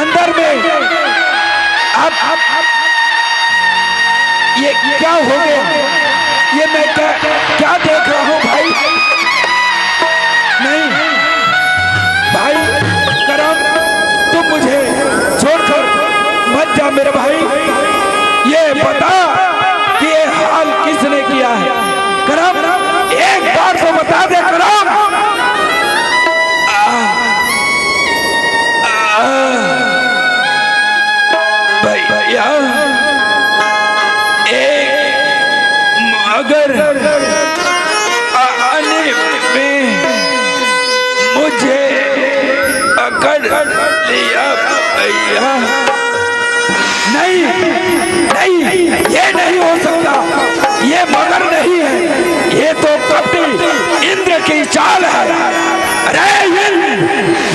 अंदर में अब ये क्या हो गया? ये मैं क्या देख रहा हूँ भाई? नहीं भाई करम, तुम मुझे छोड़कर मत जा मेरे भाई। ये बता कि ये हाल किसने किया है? करम एक बार तो बता दे करम। भैया अगर आने में मुझे पकड़ लिया भैया। नहीं नहीं, ये नहीं हो सकता, ये मगर नहीं है, ये तो कपटी इंद्र की चाल है। अरे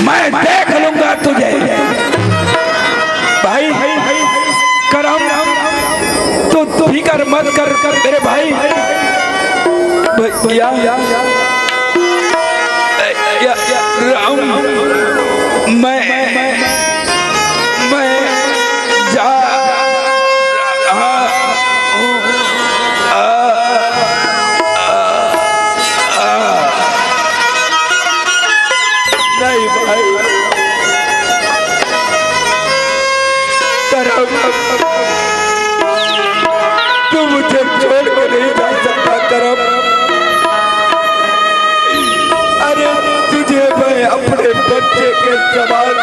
मैं देख लूंगा तुझे। भाई करम तू फिकर मत कर मेरे भाई। भैया राम, मैं तू मुझे छोड़ कर नहीं जा सकता करम। अरे तुझे मैं अपने बच्चे के समान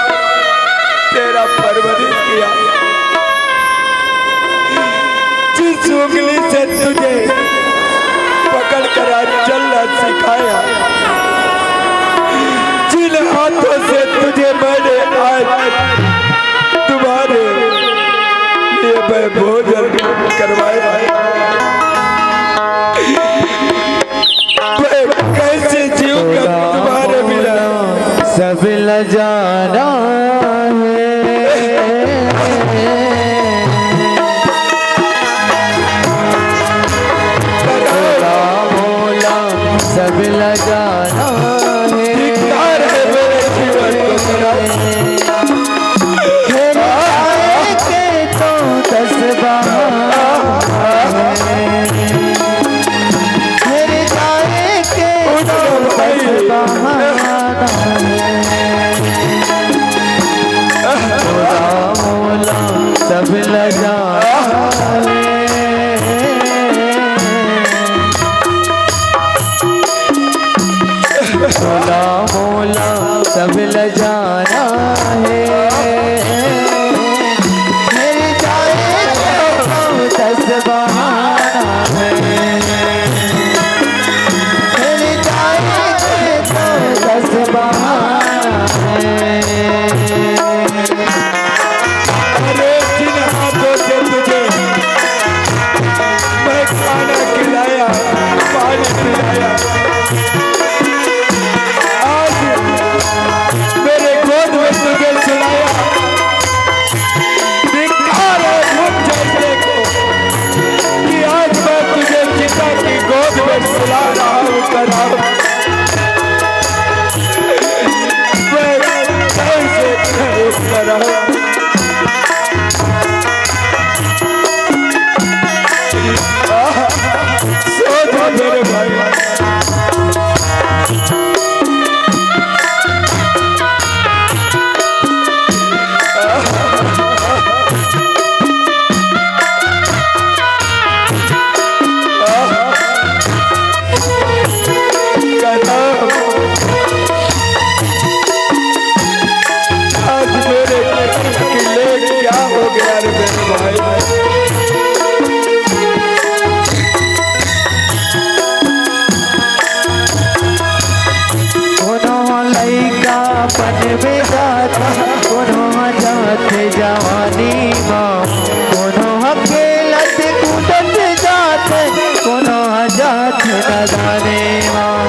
तेरा परवरिश किया, जिस उंगली से तुझे पकड़ कर आज चलना सिखाया, जिन हाथों से तुझे मैंने आज तुम्हारे लिए मैं भोजन करवाया, मैं कैसे जीऊंगा तुम्हारे बिना। सब लजाना सब लगाना है, धिक्कार है मेरे जीवन को तेरा। फिर आएंगे तो 10 बहाने, फिर जाएंगे तो 10 बहाना है, मोला सब लगाना है। मोला मोला सब लजाना है, फिर जाएगा तो 10 बहाना है, फिर जाएगा तो 10 बहाना है। अरे जिन हाथों से तुझे मैं खाना खिलाया, पानी पिलाया, आज मेरे गोद में तुझे सुलाया, धिक्कार है मुझ जैसे को कि आज मैं तुझे चिता की गोद में सुला रहा हूँ कराम। मैं कैसे करूँ कराम। सो जा मेरे भाई। आज मेरे किले क्या हो गया रे मेरे भाई। कोनो लइका पन में जाता, कोनो जात जवानी माँ, कोनो अकेलत कूदत जात, कोनो जात नदाने माँ,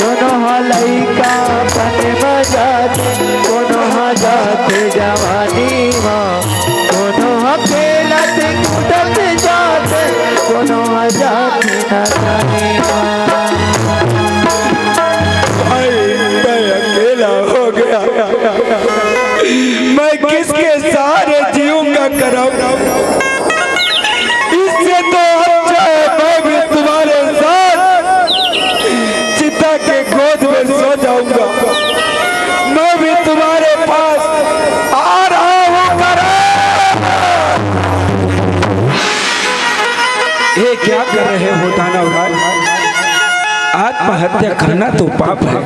कोनो लइका पन में जात, कोनो जात जवानी माँ, कोनो अकेलत कूदत जात, कोनो जात नदाने माँ। भाई मैं अकेला हो गया, मैं किसके सहारे जीऊंगा करम। इससे तो अच्छा है मैं भी तुम्हारे साथ चिता के गोद में सो जाऊंगा, मैं भी तुम्हारे पास आ रहा हूँ करम। ये क्या कर रहे हो दानव भाई? आत्महत्या करना तो पाप है,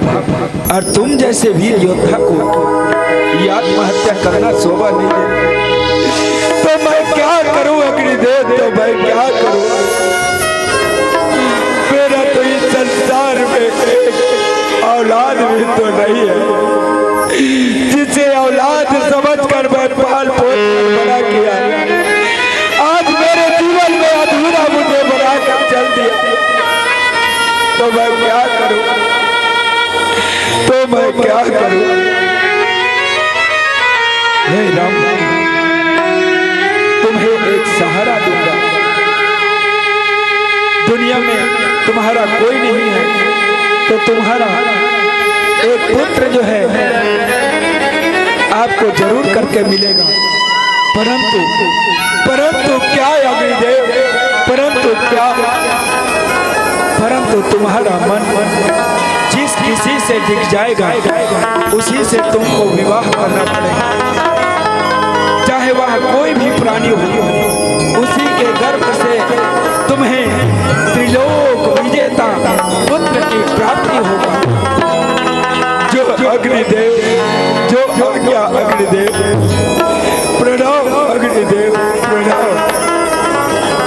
और तुम जैसे वीर योद्धा को ये आत्महत्या करना शोभा नहीं है। तो मैं क्या करूं अग्निदेव, तो मैं क्या करूं? मेरा तो इस संसार में एक औलाद भी तो नहीं है, जिसे औलाद समझकर मैं पाल पोस कर बड़ा किया, आज मेरे जीवन में अधूरा मुझे बनाकर चल दिया। तो मैं क्या करूं, तो मैं क्या करूं? हे राम, तुम्हें एक सहारा दूंगा। दुनिया में तुम्हारा कोई नहीं है, तो तुम्हारा एक पुत्र जो है आपको जरूर करके मिलेगा। परंतु क्या अग्निदेव, परंतु तुम्हारा मन जिस किसी से दिख जाएगा उसी से तुमको विवाह करना पड़ेगा, चाहे वह कोई भी प्राणी कर्म से तुम्हें त्रिलोक विजेता पुत्र की प्राप्ति होगा। जो अग्निदेव, जो आज्ञा अग्निदेव, प्रणाम अग्निदेव, प्रणाम।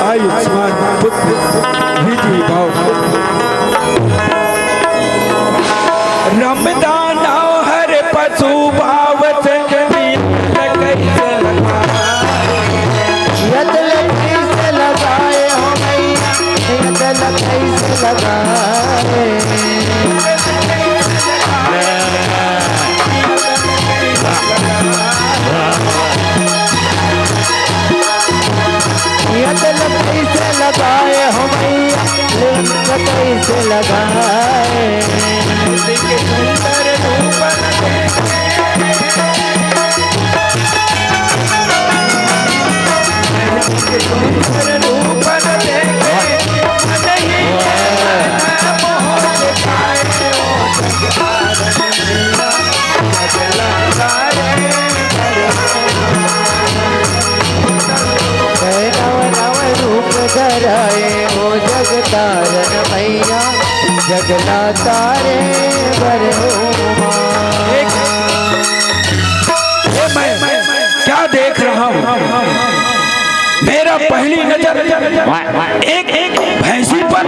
आयुष्मान पुत्र विधि भाव रमदान हर पशु भाव से कैसे लगाए हो मैया, कैसे लगाए। कैसे लगाए हो मैया, कैसे लगाए। धराए हो जगतारण मैया, जगला तारे मैं क्या देख रहा हूँ? मेरा पहली नजर एक भैंसी पर।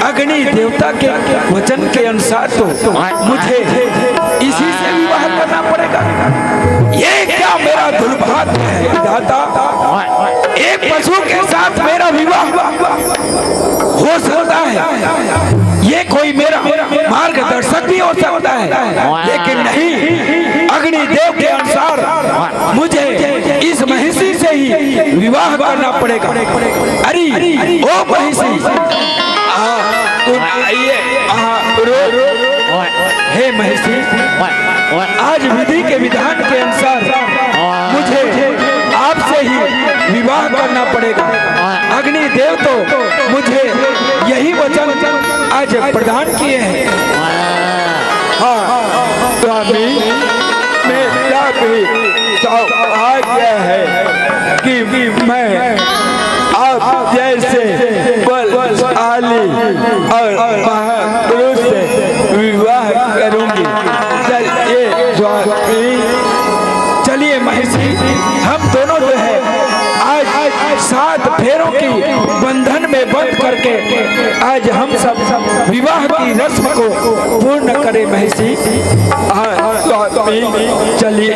अग्नि देवता के वचन के अनुसार तो मुझे इसी से विवाह करना पड़ेगा। ये क्या मेरा दुर्भाग्य है दाता, एक पशु के साथ मेरा विवाह हो सकता है, ये कोई मेरा मार्गदर्शक भी हो सकता है, लेकिन नहीं, अग्निदेव के अनुसार मुझे इस महिषी से ही विवाह करना पड़ेगा। अरे ओ महिषी, हे महिषी, आज विधि के विधान के अनुसार मुझे आपसे ही विवाह करना पड़ेगा। अग्निदेव तो मुझे यही वचन आज प्रदान किए हैं। हाँ स्वामी, मेरा भी आज्ञा है कि मैं आप जैसे बलशाली और महापुरुष से विवाह करूंगी। चलिए महिषी, हम दोनों जो है आज 7 फेरों की बंधन में बंद करके आज हम सब विवाह की रस्म को पूर्ण करें महिषी। चलिए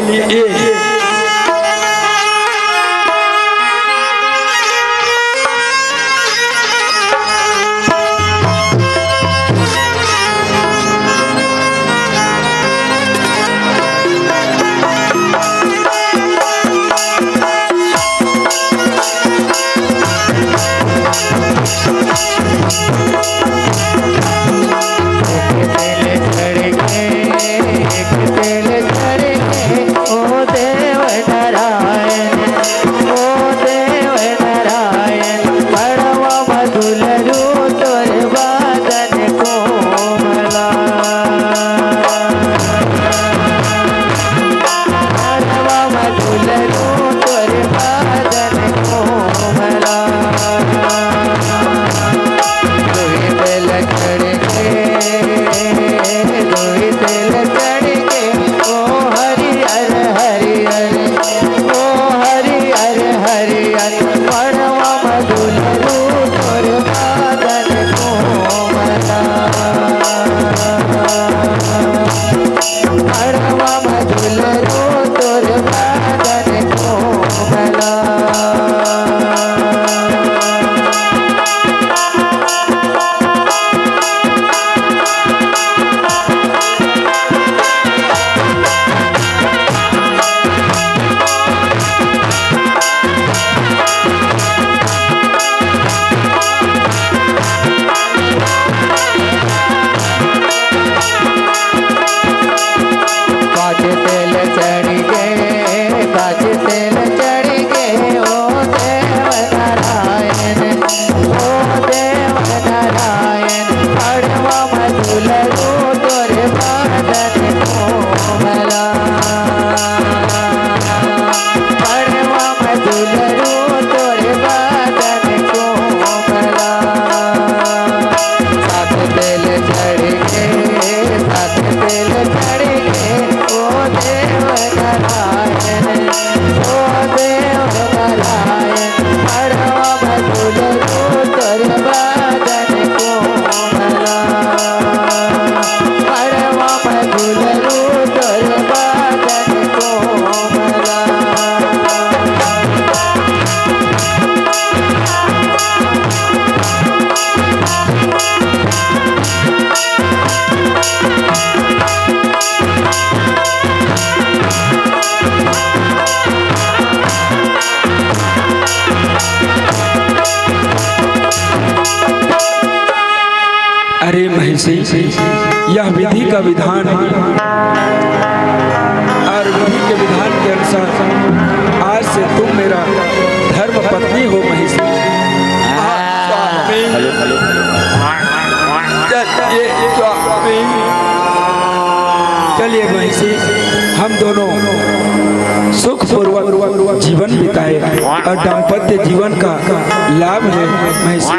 दुलरू तोरे महिषी, यह विधि का विधान है और विधि के विधान के अनुसार आज से तुम मेरा धर्म पत्नी हो महिषी। चलिए महिषी, हम दोनों सुखपूर्वक जीवन बिताए और दाम्पत्य जीवन का लाभ है महिषी।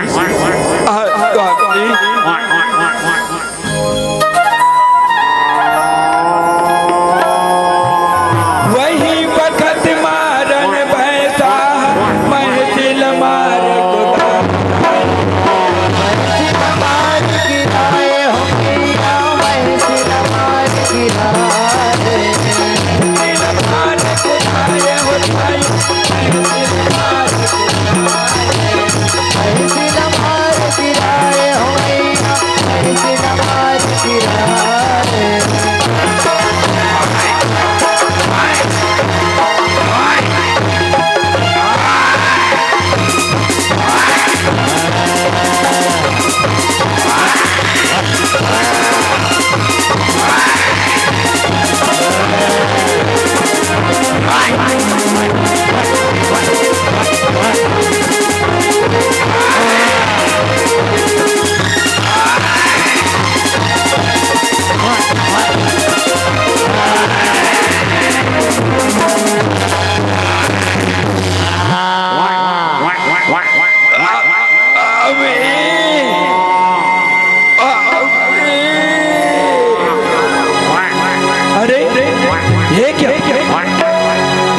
वही बखत मारन भैंसा महसिल मार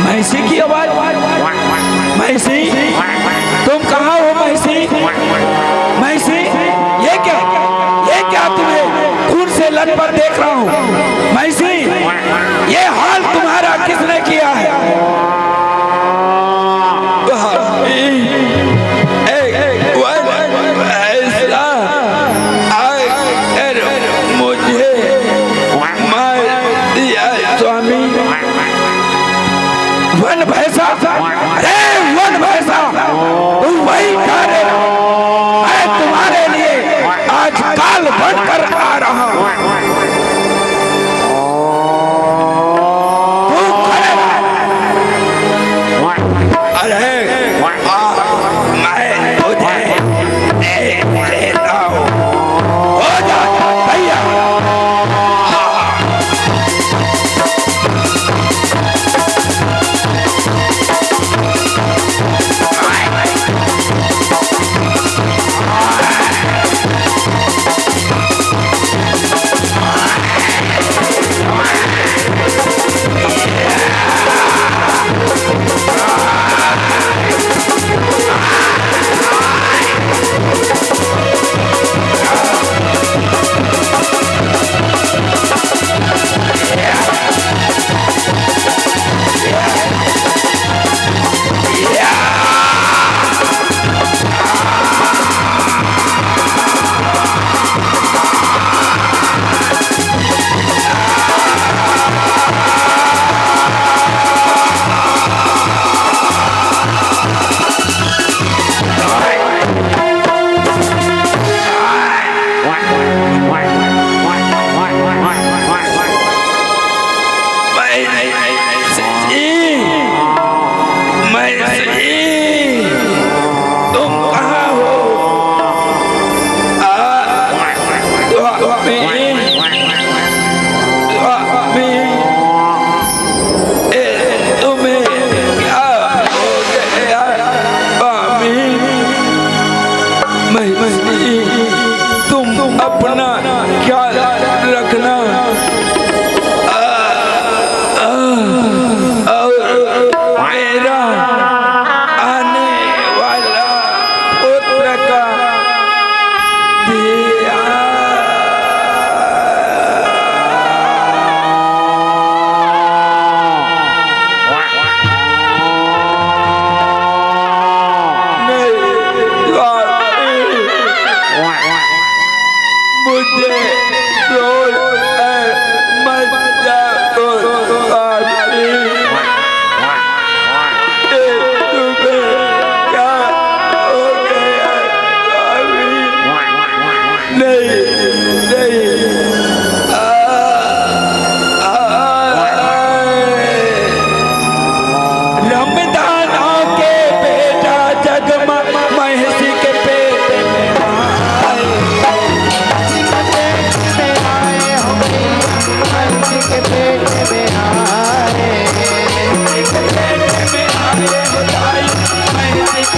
महिषी की आवाज। महिषी, तुम कहाँ हो महिषी? महिषी, ये क्या तुम्हें खून से लटपट देख रहा हूँ। महिषी, ये हाल तुम्हारा किसने किया है? वन भैंसा, अरे वन भैंसा, तुम वही ठहरे, मैं तुम्हारे लिए आज काल बनकर आ रहा हूँ। तू खड़े रह। अरे मैं तुझे देता हूँ, हो जा भैया।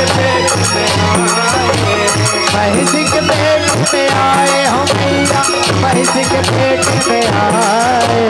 के पेट में आए, महिष के पेट में आए हो मैया, महिष के पेट में आए।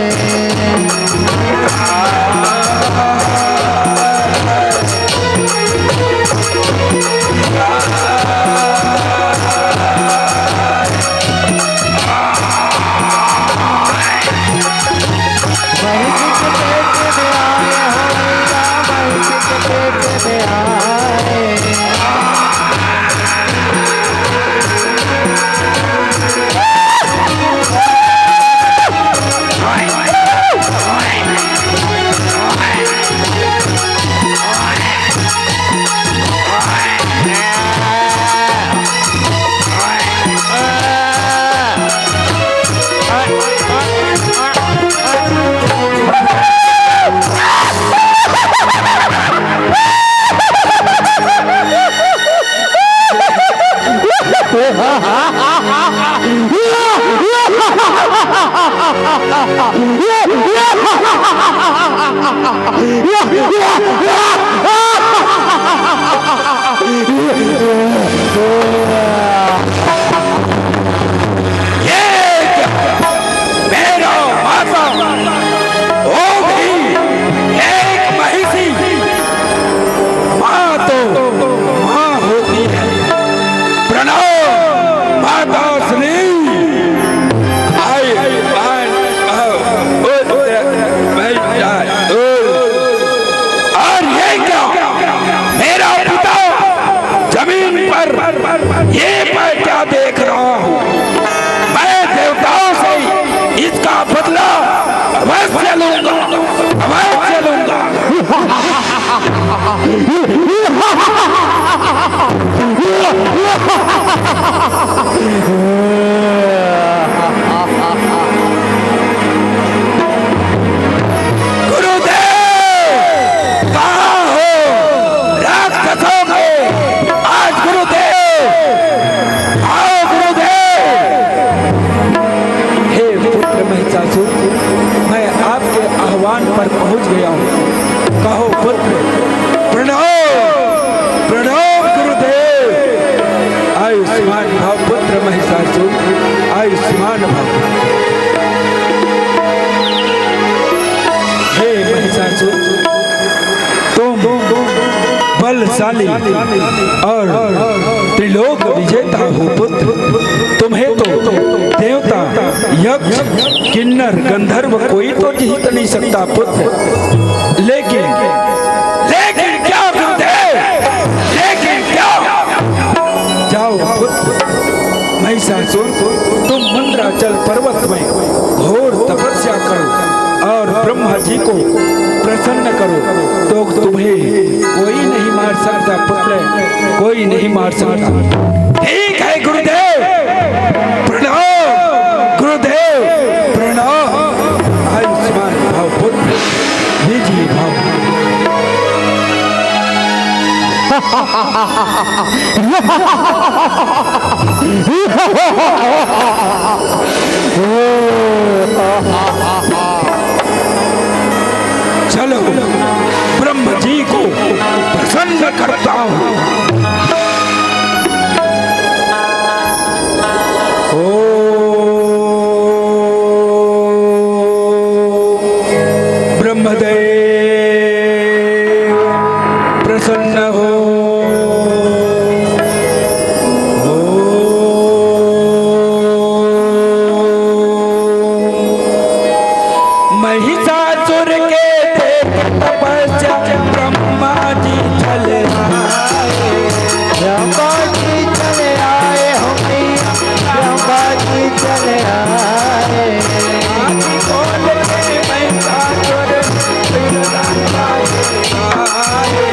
बलशाली और त्रिलोक विजेता हो पुत्र। तुम्हें तो देवता, यक्ष, किन्नर, गंधर्व कोई तो जीत नहीं सकता पुत्र। लेकिन क्या गुरुदेव, लेकिन क्या? जाओ पुत्र, महिषासुर तुम मंद्राचल पर्वत में घोर तपस्या करो और ब्रह्मा जी को प्रसन्न करो, तो तुम्हें कोई नहीं मार सकता पुत्र, कोई नहीं मार सकता। ठीक है गुरुदेव, प्रणाम गुरुदेव, प्रणाम। आयुष्मान भाव पुत्र, लीजिए भाव। चलो ब्रह्म जी को प्रसन्न करता हूँ। ब्रह्मदेव प्रसन्न हो। महिषासुर के तपस्या ब्रह्मा जी चले आए, ब्रह्मा जी चले आए हो मैया, ब्रह्मा जी चले आए। बोल के महिषासुर आए।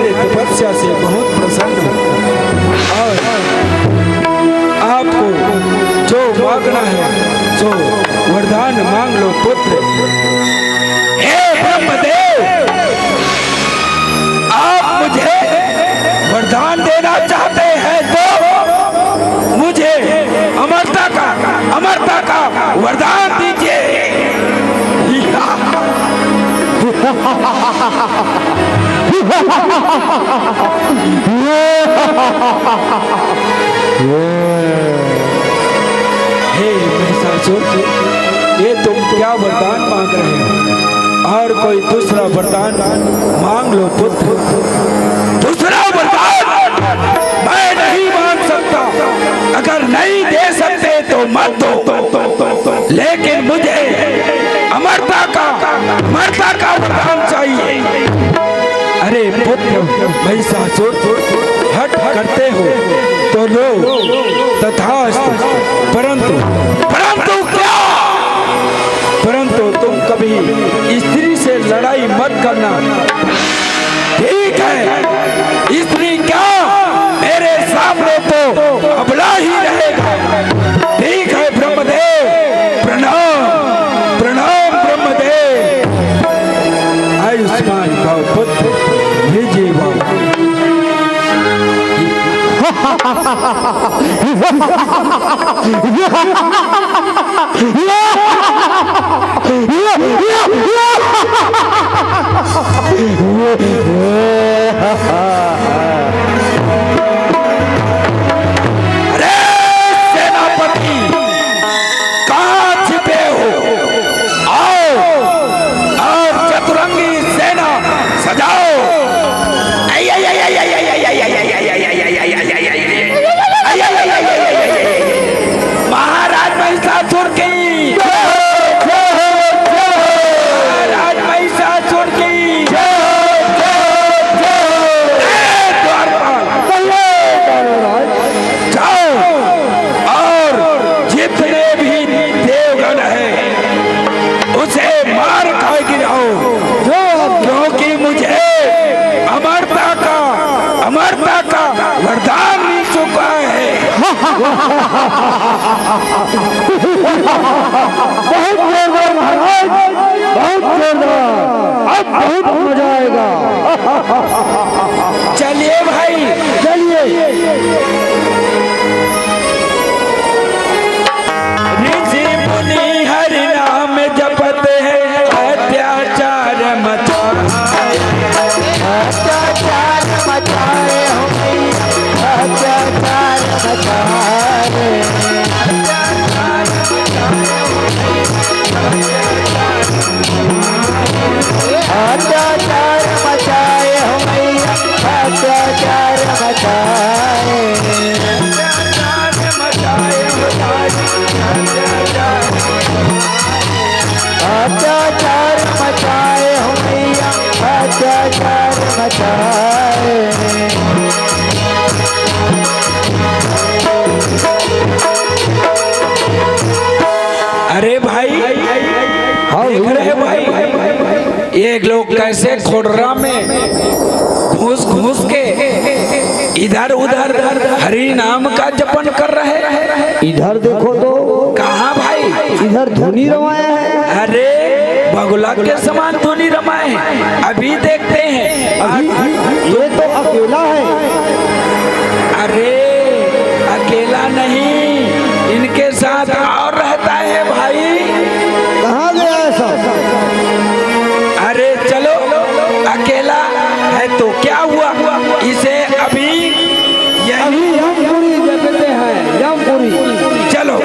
तुम्हारे तपस्या से बहुत प्रसन्न हूँ और आपको जो मांगना है सो वरदान मांग लो पुत्र। हे ब्रह्मदेव, आप मुझे वरदान देना चाहते हैं तो मुझे अमरता का वरदान दीजिए। हे महिषासुर, ये तुम क्या वरदान मांग रहे हो? और कोई दूसरा वरदान मांग लो पुत्र। दूसरा वरदान मैं नहीं मांग सकता, अगर नहीं दे सकते तो मत दो, लेकिन मुझे अमरता का वरदान चाहिए। अरे पुत्र महिषासुर, हट करते हो तो लो, तथास्तु। परंतु तुम कभी स्त्री से लड़ाई मत करना, ठीक है? स्त्री क्या, मेरे सामने तो अबला ही रहेगा। ठीक है ब्रह्मदेव, प्रणाम ब्रह्मदेव। आयुष्मान भाव पुत्र, भेजिए भाव। अरे सेनापति, कहाँ छिपे हो? आओ और चतुरंगी सेना सजाओ। महाराज महिषासुर की, महाराज महिषासुर की जाओ और जितने भी देवगण हैं उसे मार खा गिराओ, क्योंकि मुझे अमरता का वरदान मिल चुका है। बहुत जोरदार महाराज, बहुत जोरदार, अब बहुत मजा आएगा। चलिए भाई, चलिए। ऋषि मुनि हरि नाम जपते हैं, अत्याचार मचाए हो अत्याचार मचाए। अत्याचार मचाए हो मैया, अत्याचार मचाए। अत्याचार मचाए हो मैया, अत्याचार मचाए। अरे भाई, देख रहे भाई, ये लोग कैसे खोडरा में घुस के इधर उधर हरि नाम का जपन कर रहे हैं। इधर देखो तो, कहाँ भाई? इधर धुनी रमाया है। अरे बगुला के समान धुनी रमाए हैं। अभी देखते हैं। अभी ये तो अकेला है। अरे अकेला नहीं, इनके साथ और रहता है भाई। कहाँ गया सब? अरे चलो, अकेला है तो क्या हुआ, इसे अभी यमपुरी जपते हैं, यमपुरी। चलो।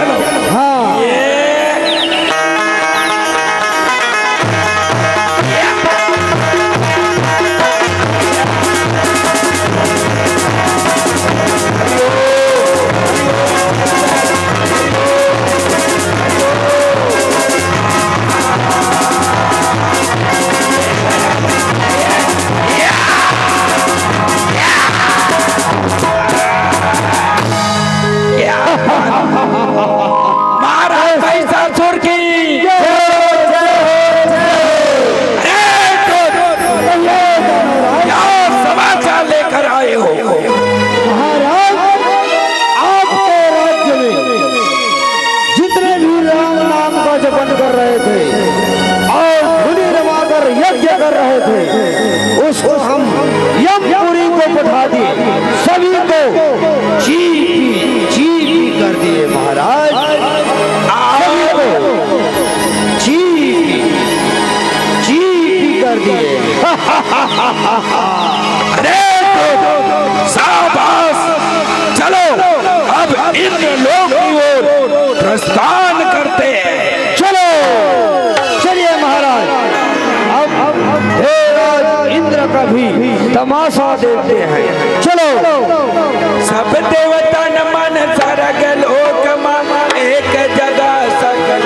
हाँ, उसको हम यमपुरी को पठा दिए, सभी को जी कर दिए महाराज, सभी को जी कर दिए। अरे शाबाश, चलो अब इन लोग की ओर प्रस्थान करते हैं। चलो चलिए महाराज, अब देवराज इंद्र का भी तमाशा देखते हैं। चलो सब देवता नमन सरग लोक मान, एक जगह सकल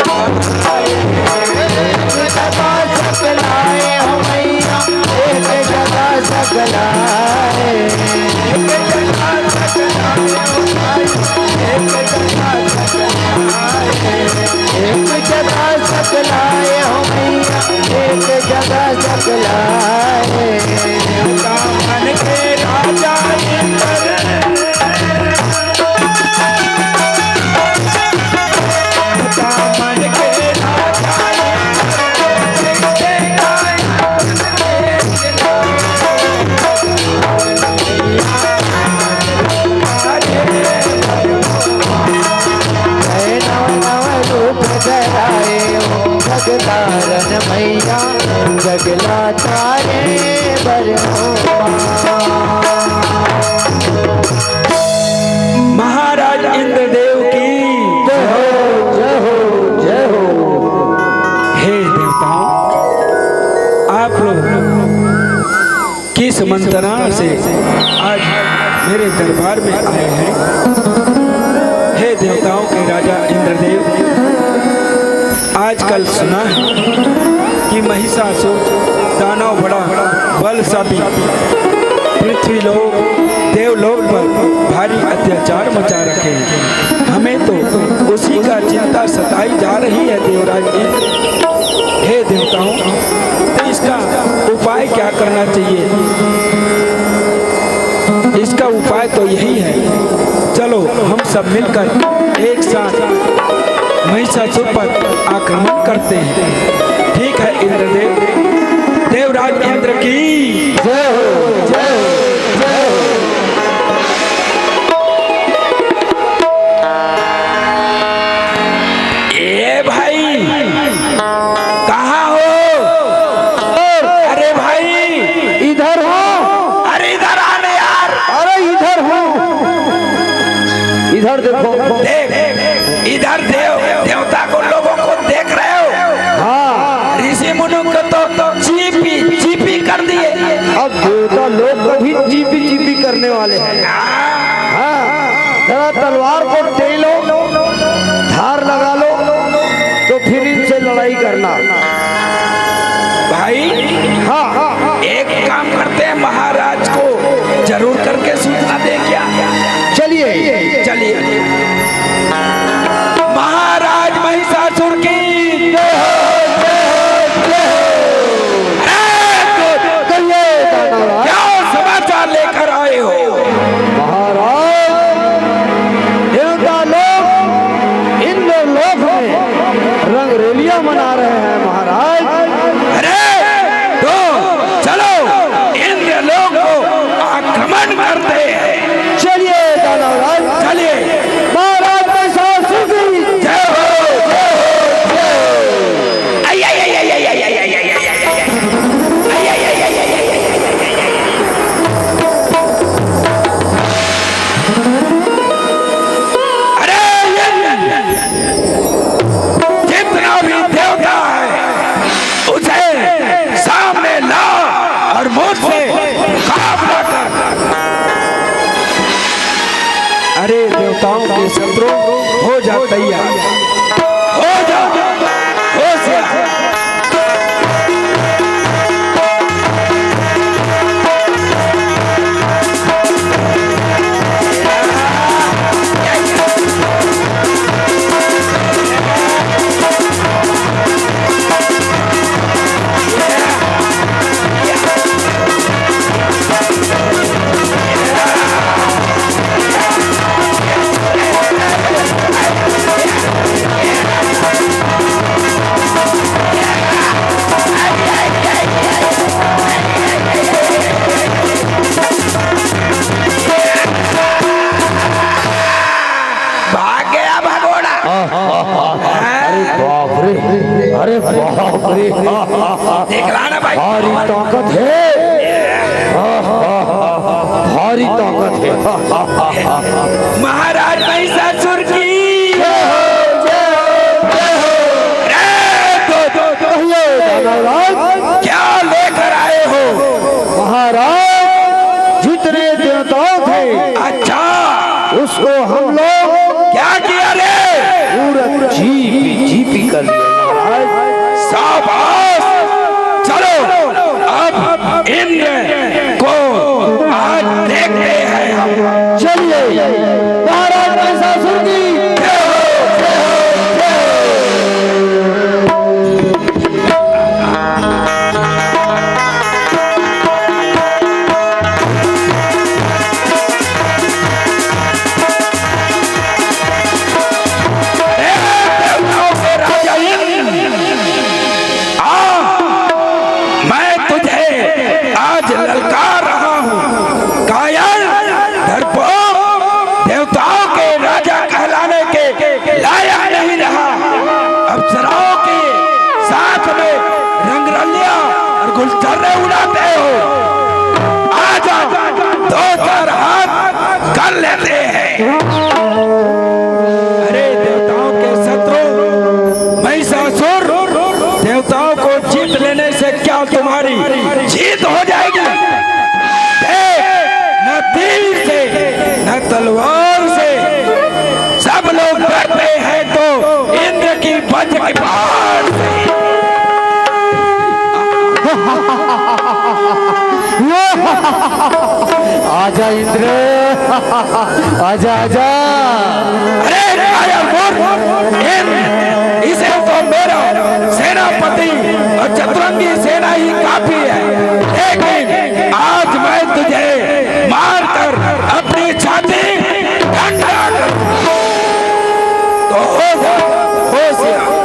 सकलाए हो मैया, एक जगह सकलाए, एक जगह सकलाए हो मैया, एक जगह सकलाए हो मैया, एक जगह सकलाए। मन के राजा मन के जगतारण मैया, जगला तारे महाराज इंद्रदेव की जय हो जय हो। हे देवताओं, आप लोग किस मंत्रणा से आज मेरे दरबार में आए हैं? हे देवताओं के राजा इंद्रदेव, आजकल सुना है कि महिषासुर दानव बड़ा बलशाली पृथ्वी लोक देवलोक पर भारी अत्याचार मचा रखे हैं। हमें तो उसी का चिंता सताई जा रही है देवराज इंद्र। हे देवताओं, तो इसका उपाय क्या करना चाहिए? इसका उपाय तो यही है, चलो हम सब मिलकर एक साथ महिषासुर पर आक्रमण करते हैं। ठीक है इंद्रदेव, देवराज इंद्र की जय हो जय हो जय हो। ए भाई, कहाँ हो? अरे भाई इधर हो। अरे इधर आने यार। अरे इधर हो, इधर देखो। देख इधर देवता को लोगों को देख रहे हो? हाँ, ऋषि मुनि को तो चीपी कर दिए। अब देवता लोग कभी चीपी करने वाले हैं। हाँ, जरा तलवार को टेक लो, धार लगा लो, तो फिर इनसे लड़ाई करना। भाई हाँ, एक काम करते हैं, महाराज को जरूर करके सूचना दे क्या? चलिए चलिए। महाराज महिषासुर की जय हो, जय हो, जय हो। क्या समाचार लेकर आए हो? महाराज, देवता लोग इंद्र लोक में रंगरेलियां मना रहे हैं महाराज। अरे तो चलो इंद्र लोग को आक्रमण करते हैं। चलिए दानवराज, चलिए। महाराज महिषासुर की जय हो, जय हो, जय हो। आई आई आई आई आई आई आई आई आई आई आई आई आई आई आई आई आई आई। अरे जितना भी देवता है उसे सामने ला और मुझसे मुकाबला कर। अरे देवताओं के शत्रु हो जा तैयार, हो जा होशियार। भारी ताकत है, भारी ताकत है। महाराज महिषासुर की क्या लेकर आए हो? महाराज जितने देवताओं थे, अच्छा उसको हम लोग क्या किया रे? पूरा जीपी कर लिया महाराज। शाबाश, चलो अब इंद्र को आज देखते हैं हम। चलिए महाराज महिषासुर की ललकार रहा हूँ, कायल डरपोक, देवताओं के राजा कहलाने के लायक नहीं रहा। अप्सराओं के साथ में रंगरलिया और गुलछर्रे उड़ाते हो। आज दो चार हाथ कर लेते हैं। अरे देवताओं के शत्रु महिषासुर, देवताओं को जीत लेने से क्या तुम्हारी जीत हो जाएगी? न तीर से न तलवार से सब लोग डरते हैं, तो इंद्र की वज्र की बाण से। आजा इंद्र, आजा आजा। अरे इसे तो मेरा सेनापति और चतुरंगी सेना ही काफी है, लेकिन आज मैं तुझे मारकर अपनी छाती ठंडा कर तो होशियार।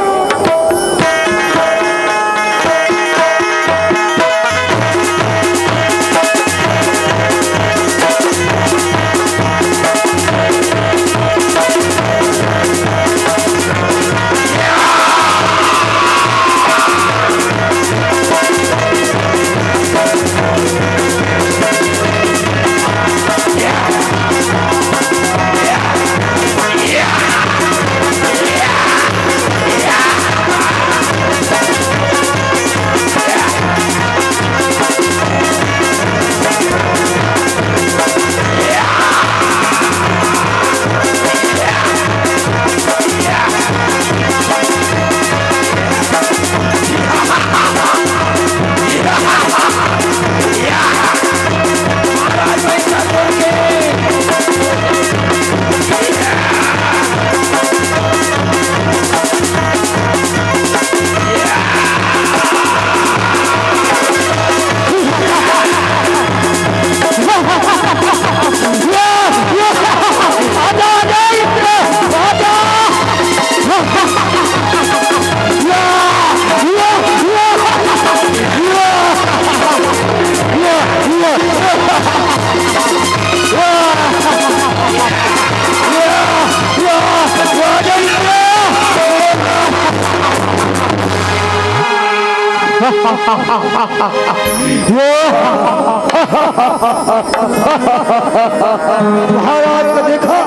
महाराज का देखा,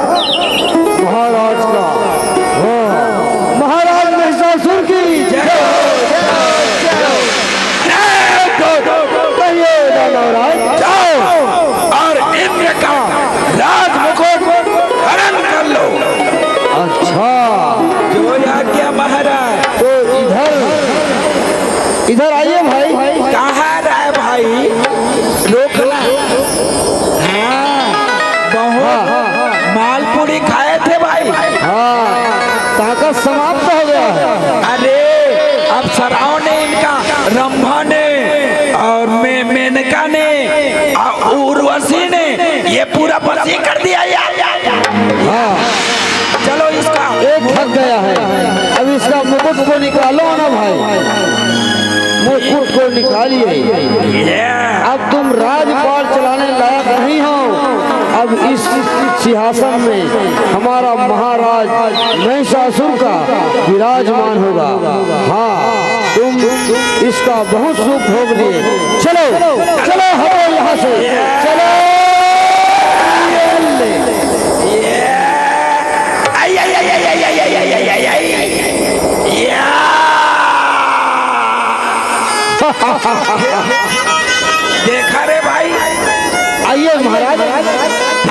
महाराज का, महाराज महिषासुर की जय। जाओ और इंद्र का राजमुकुट हरण कर लो। अच्छा, जो आज्ञा महाराज। तो इधर आइए भाई। कहाँ रहे भाई? रोकना। हाँ, बहुत मालपूरी खाए थे भाई। हाँ, ताकत समाप्त हो गया है। अरे अप्सराओं ने, इनका रंभा ने और मेनका ने और उर्वशी ने ये पूरा बसी कर दिया यार। हाँ, चलो इसका एक थक गया है, अब इसका मुकुट को निकालो ना भाई, मुकुट को निकालिए। अब तुम राजपाट चलाने लायक नहीं हो। अब इस सिंहासन में हमारा महाराज महिषासुर का विराजमान होगा। हाँ, तुम इसका बहुत सुख भोग लिए। चलो चलो हटो यहाँ से, चलो। देखा रे भाई। आइए महाराज,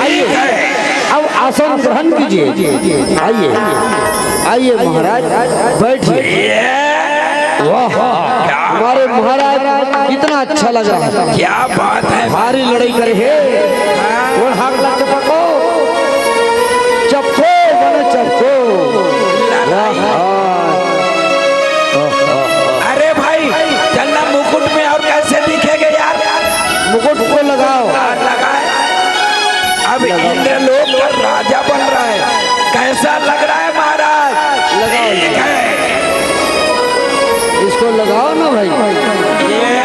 आइए अब आसन ग्रहण कीजिए। आइए आइए महाराज, बैठिए। वाह हमारे महाराज, कितना अच्छा लगा। क्या बात है, भारी लड़ाई करे है। और हाथ लग पको चप्पो बने चप्पो। अरे भाई चलना, मुकुट में और कैसे दिखेगा यार। मुकुट को लगाओ। लगाए। अब इंद्रलोक का राजा बन रहा है, कैसा लग रहा है महाराज। लगाओ, इसको लगाओ ना भाई। ये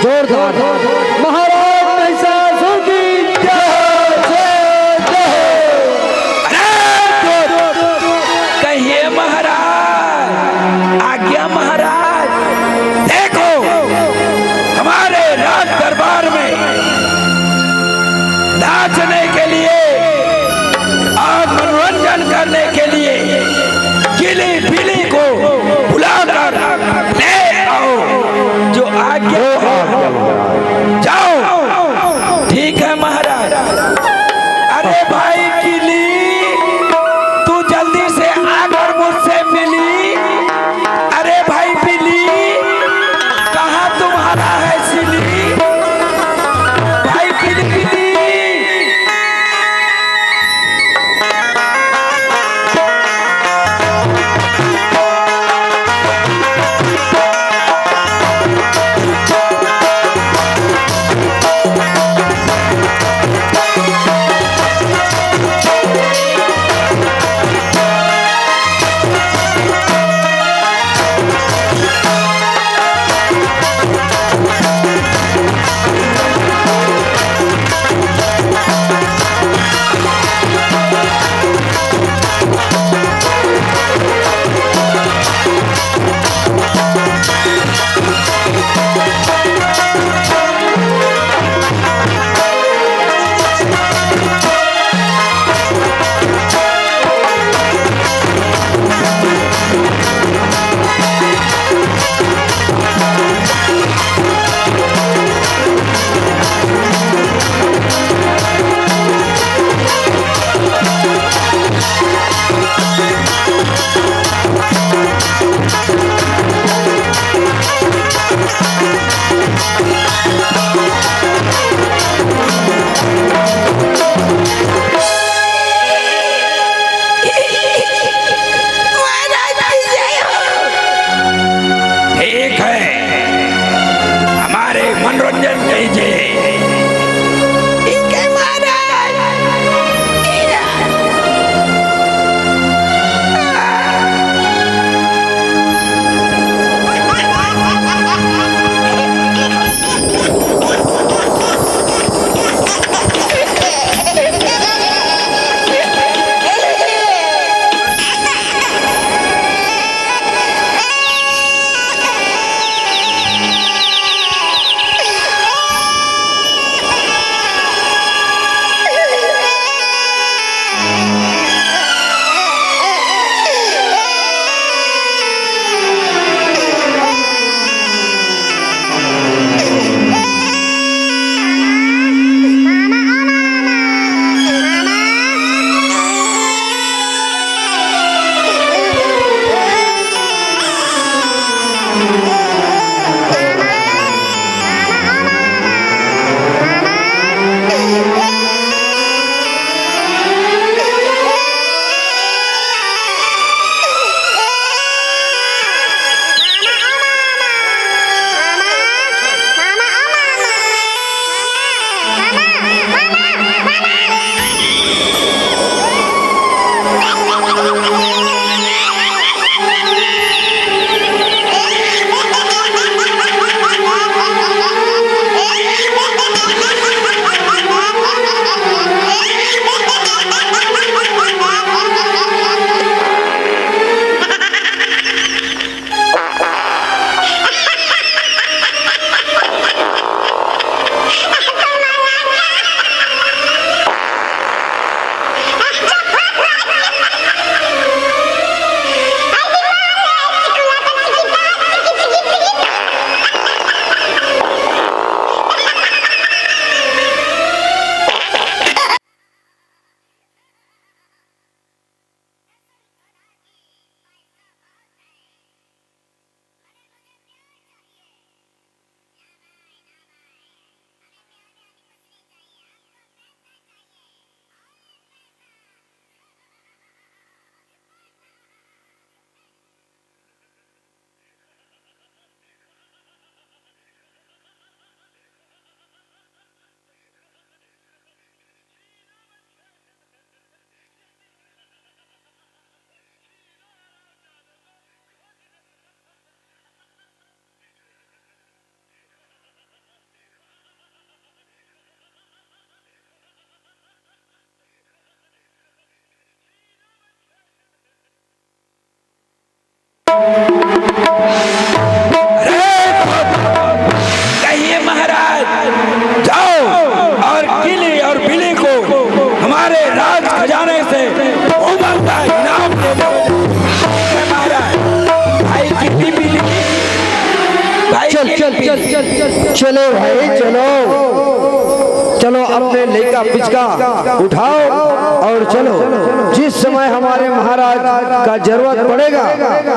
जोरदार महाराज महिषासुर की जय जय जय। कहिए महाराज, आज्ञा महाराज। देखो हमारे राज दरबार में नाचने के लिए और मनोरंजन करने के लिए गिली बिली को बुलाकर ले आओ। जो आज्ञा जाओ। ठीक है महाराज। अरे भाई गिली, तू जल्दी से आकर मुझसे मिली। अरे भाई बिली, कहाँ तुम्हारा है सिली। भाई बिली बिली। चलो भाई चलो चलो अपने लेका पिचका उठाओ और चलो। जिस समय हमारे महाराज का जरूरत पड़ेगा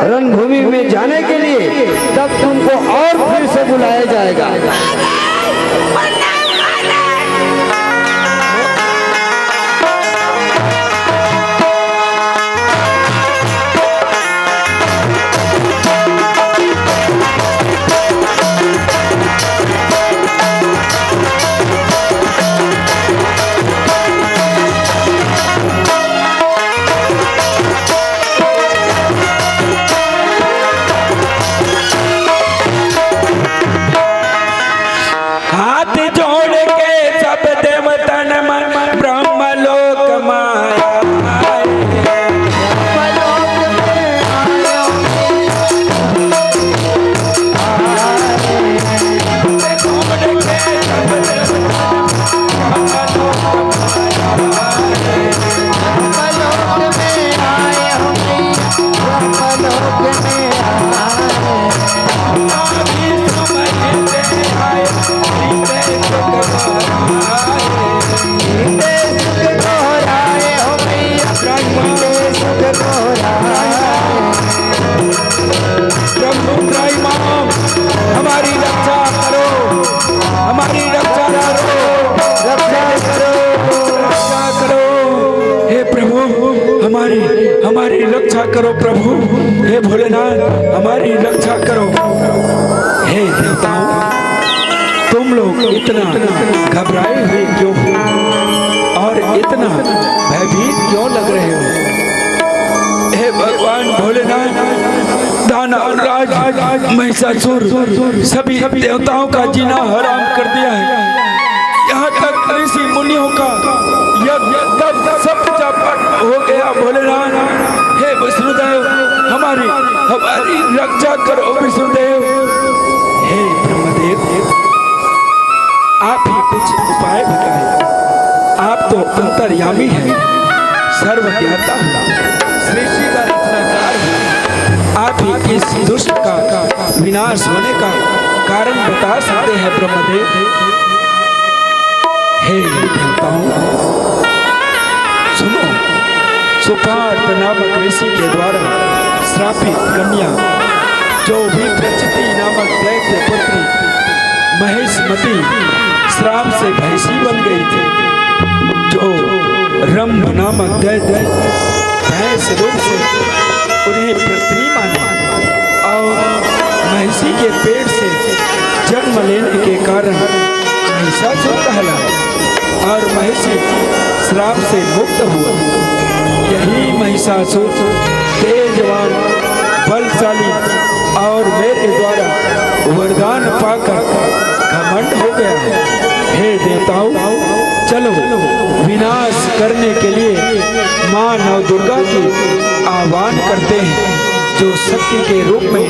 रणभूमि में जाने के लिए तब तुमको और फिर से बुलाया जाएगा। हाथ जोड़ के सब देवतन मन ब्रह्म लोक माया हमारी रक्षा करो, हमारी रक्षा करो, रक्षा करो हे प्रभु, हमारी रक्षा करो प्रभु, हे भोलेनाथ हमारी रक्षा करो। हे देवताओं तुम लोग इतना घबराए हुए क्यों हो और इतना भयभीत क्यों लग रहे हो? हे भगवान भोलेनाथ दानव राज महिषासुर सभी देवताओं का जीना हराम कर दिया है। यहाँ तक ऋषि मुनियों का यज्ञ तब सब चौपट हो गया। भोलेनाथ हे विष्णुदेव हमारी रक्षा करो विष्णुदेव। हे ब्रह्मदेव आप ही कुछ उपाय बताएं। आप तो अंतर्यामी हैं, सर्वज्ञाता सृष्टि का रचनाकार हैं। आप ही इस दुष्ट का विनाश होने का कारण बता सकते हैं ब्रह्मदेव। हे देवताओं सुनो, सुपार्थ नामक ऋषि के द्वारा श्रापित कन्या जो भी प्रचिति नामक दैत्य पुत्री महेशमती श्राप से भैंसी बन गई थी, जो रंभ नामक दैत्य भैंस रूप से उन्हें पृथ्वी माना और महिषी के पेट से जन्म लेने के कारण महिषासुर कहलाया और महिषी श्राप से मुक्त हुआ। यही महिषासुर तेजवान बलशाली और मेरे द्वारा वरदान पाकर घमंड हो गया है। हे देवताओं चलो विनाश करने के लिए मां नव दुर्गा की आह्वान करते हैं, जो शक्ति के रूप में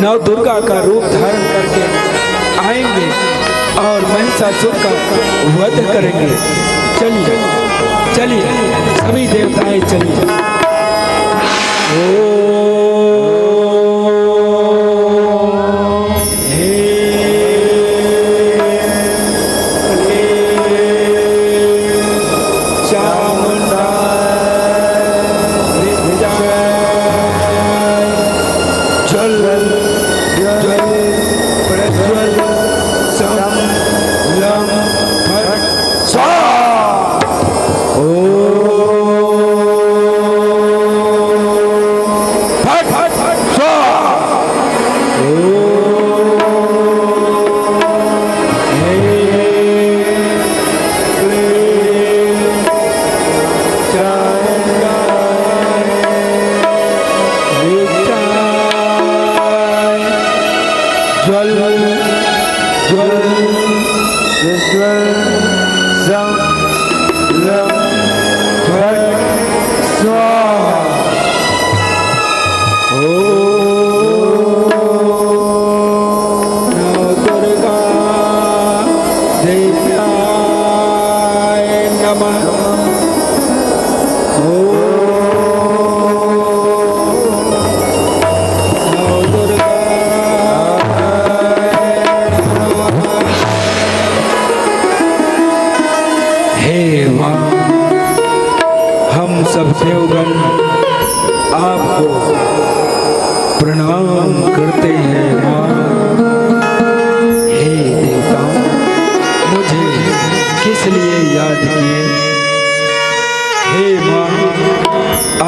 नव दुर्गा का रूप धारण करके आएंगे और महिषासुर का वध करेंगे। चलिए चलिए सभी देवताएं चलिए।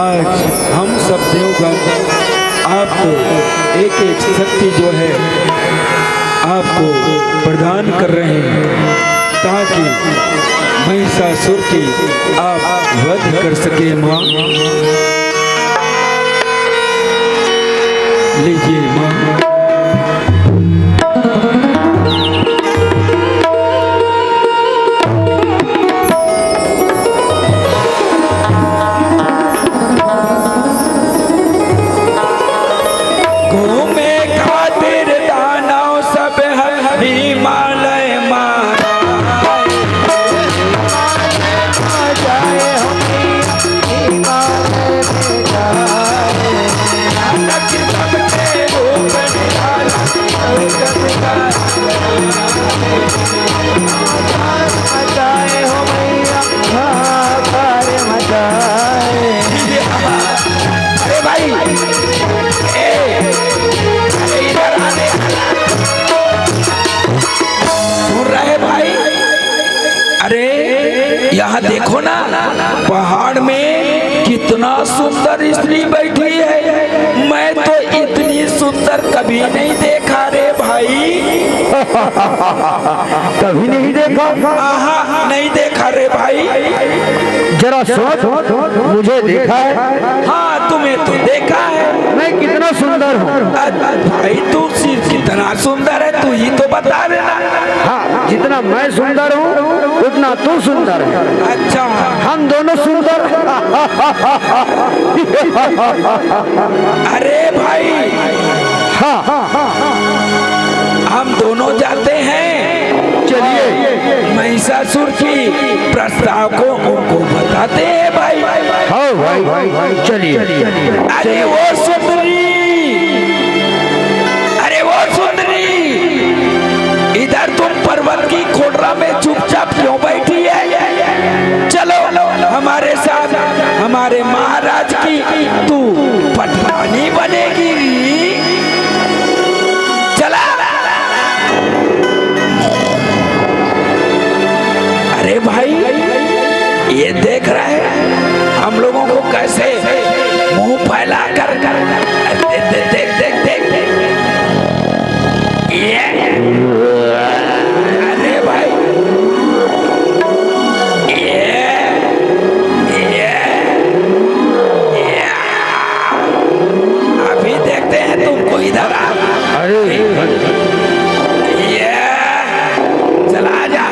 आज हम सब देवगण आपको एक एक शक्ति जो है आपको प्रदान कर रहे हैं ताकि महिषासुर की आप वध कर सके माँ। लीजिए माँ। घूमे खातिर दानव सब हिमालय अरे भाई इधर आने सुन रहे भाई। अरे यहाँ देखो ना पहाड़ में कितना सुंदर स्त्री बैठी है। मैं तो इतनी सुंदर कभी नहीं देखा रे भाई। कभी नहीं देखा? नहीं देखा रे भाई। जरा सोच, मुझे देखा है? हाँ तुम्हें तो देखा है। मैं कितना सुंदर हूँ? भाई तू सिर्फ कितना सुंदर है तू ही तो बता देना। हाँ, जितना मैं सुंदर हूँ उतना तू सुंदर है। अच्छा हम दोनों सुंदर। अरे भाई हाँ, हम दोनों जाते हैं। चलिए महिषासुर की प्रस्ताव को उनको बताते हैं भाई। हाँ भाई, चलिए। अरे वो सुंदरी, अरे वो सुंदरी, इधर तुम पर्वत की खोटरा में चुपचाप क्यों बैठी है? चलो हमारे साथ हमारे महाराज की तू पटरानी बनेगी। चला। अरे भाई ये देख रहे हैं हम लोगों को कैसे मुंह फैला कर देख देख देख देख ये। अरे भाई ये अभी देखते हैं तुमको। इधर आ। अरे ये चला जा।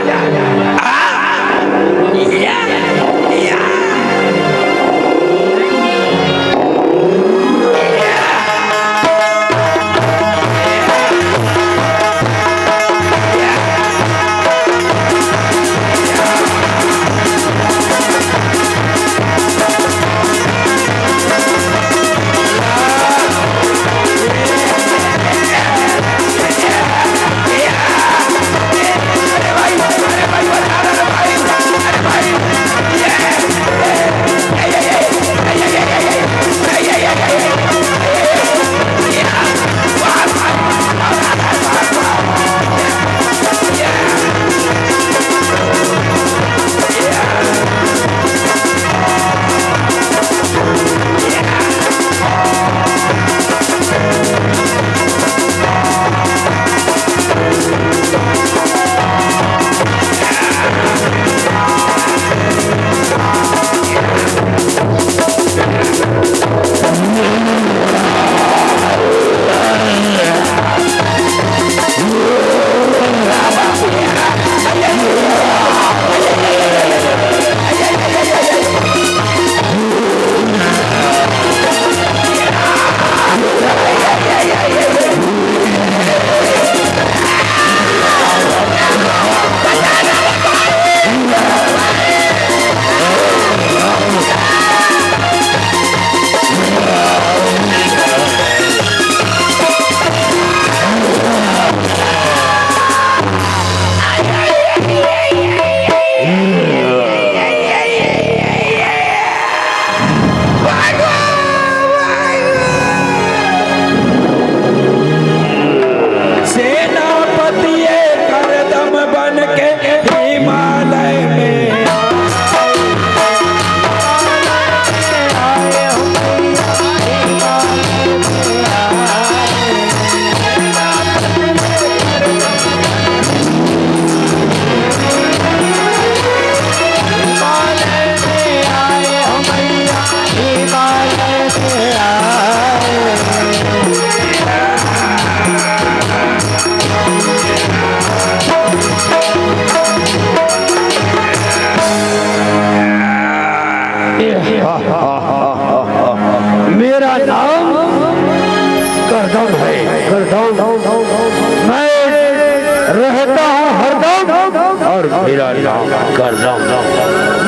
रहता हूँ हरदम और मेरा नाम करदम।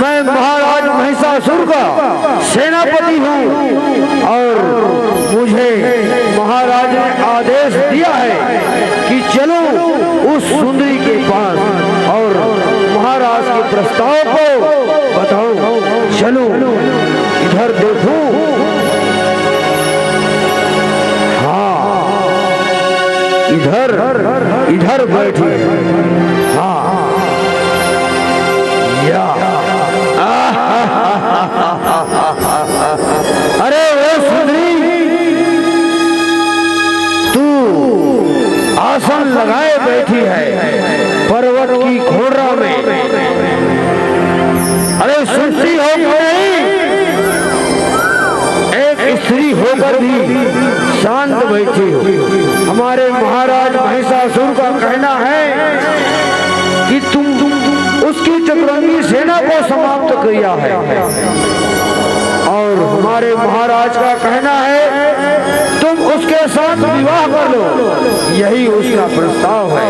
मैं महाराज महिषासुर का सेनापति हूँ और मुझे महाराज ने आदेश दिया है कि चलो उस सुंदरी के पास और महाराज के प्रस्ताव को बताओ। चलो इधर देखो। हाँ इधर इधर बैठी है। हाँ या अरे वो सुंदरी, तू आसन लगाए बैठी है पर्वत की खोरा में। अरे सुनती हो कि नहीं? एक स्त्री होकर भी शांत बैठी हो। हमारे महाराज महिषासुर का कहना है कि तुम उसकी चतुरंगी सेना को समाप्त किया है और हमारे महाराज का कहना है तुम उसके साथ विवाह कर लो। यही उसका प्रस्ताव है।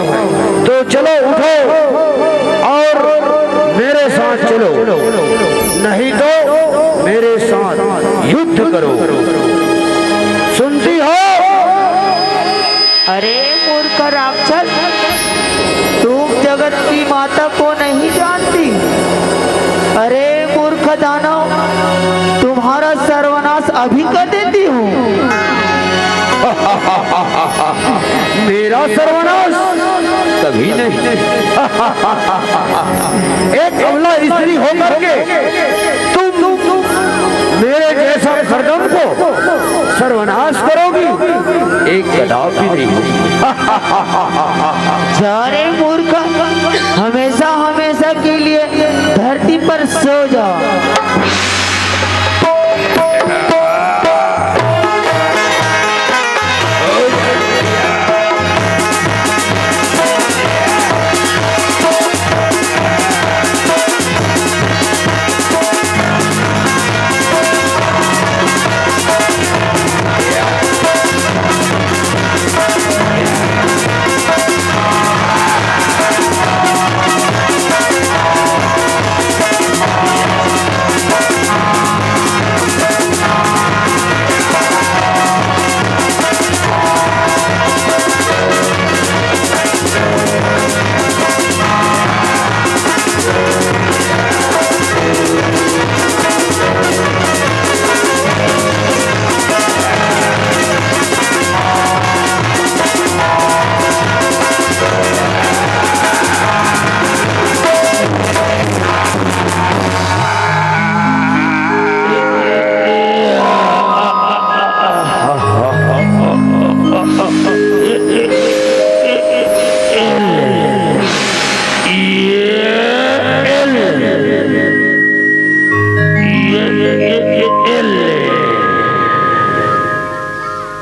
तो चलो उठो और मेरे साथ चलो, नहीं तो मेरे साथ युद्ध करो। सुनती हो? अरे मूर्ख राक्षस, तुम जगत की माता को नहीं जानती। अरे मूर्ख दानव, तुम्हारा सर्वनाश अभी कर देती हूँ। मेरा सर्वनाश कभी नहीं। एक अबला स्त्री होकर के तुम मेरे जैसा खरदम को सर्वनाश करोगी? एक कदापि नहीं होगी। जा रे मूर्ख, हमेशा हमेशा के लिए धरती पर सो जाओ।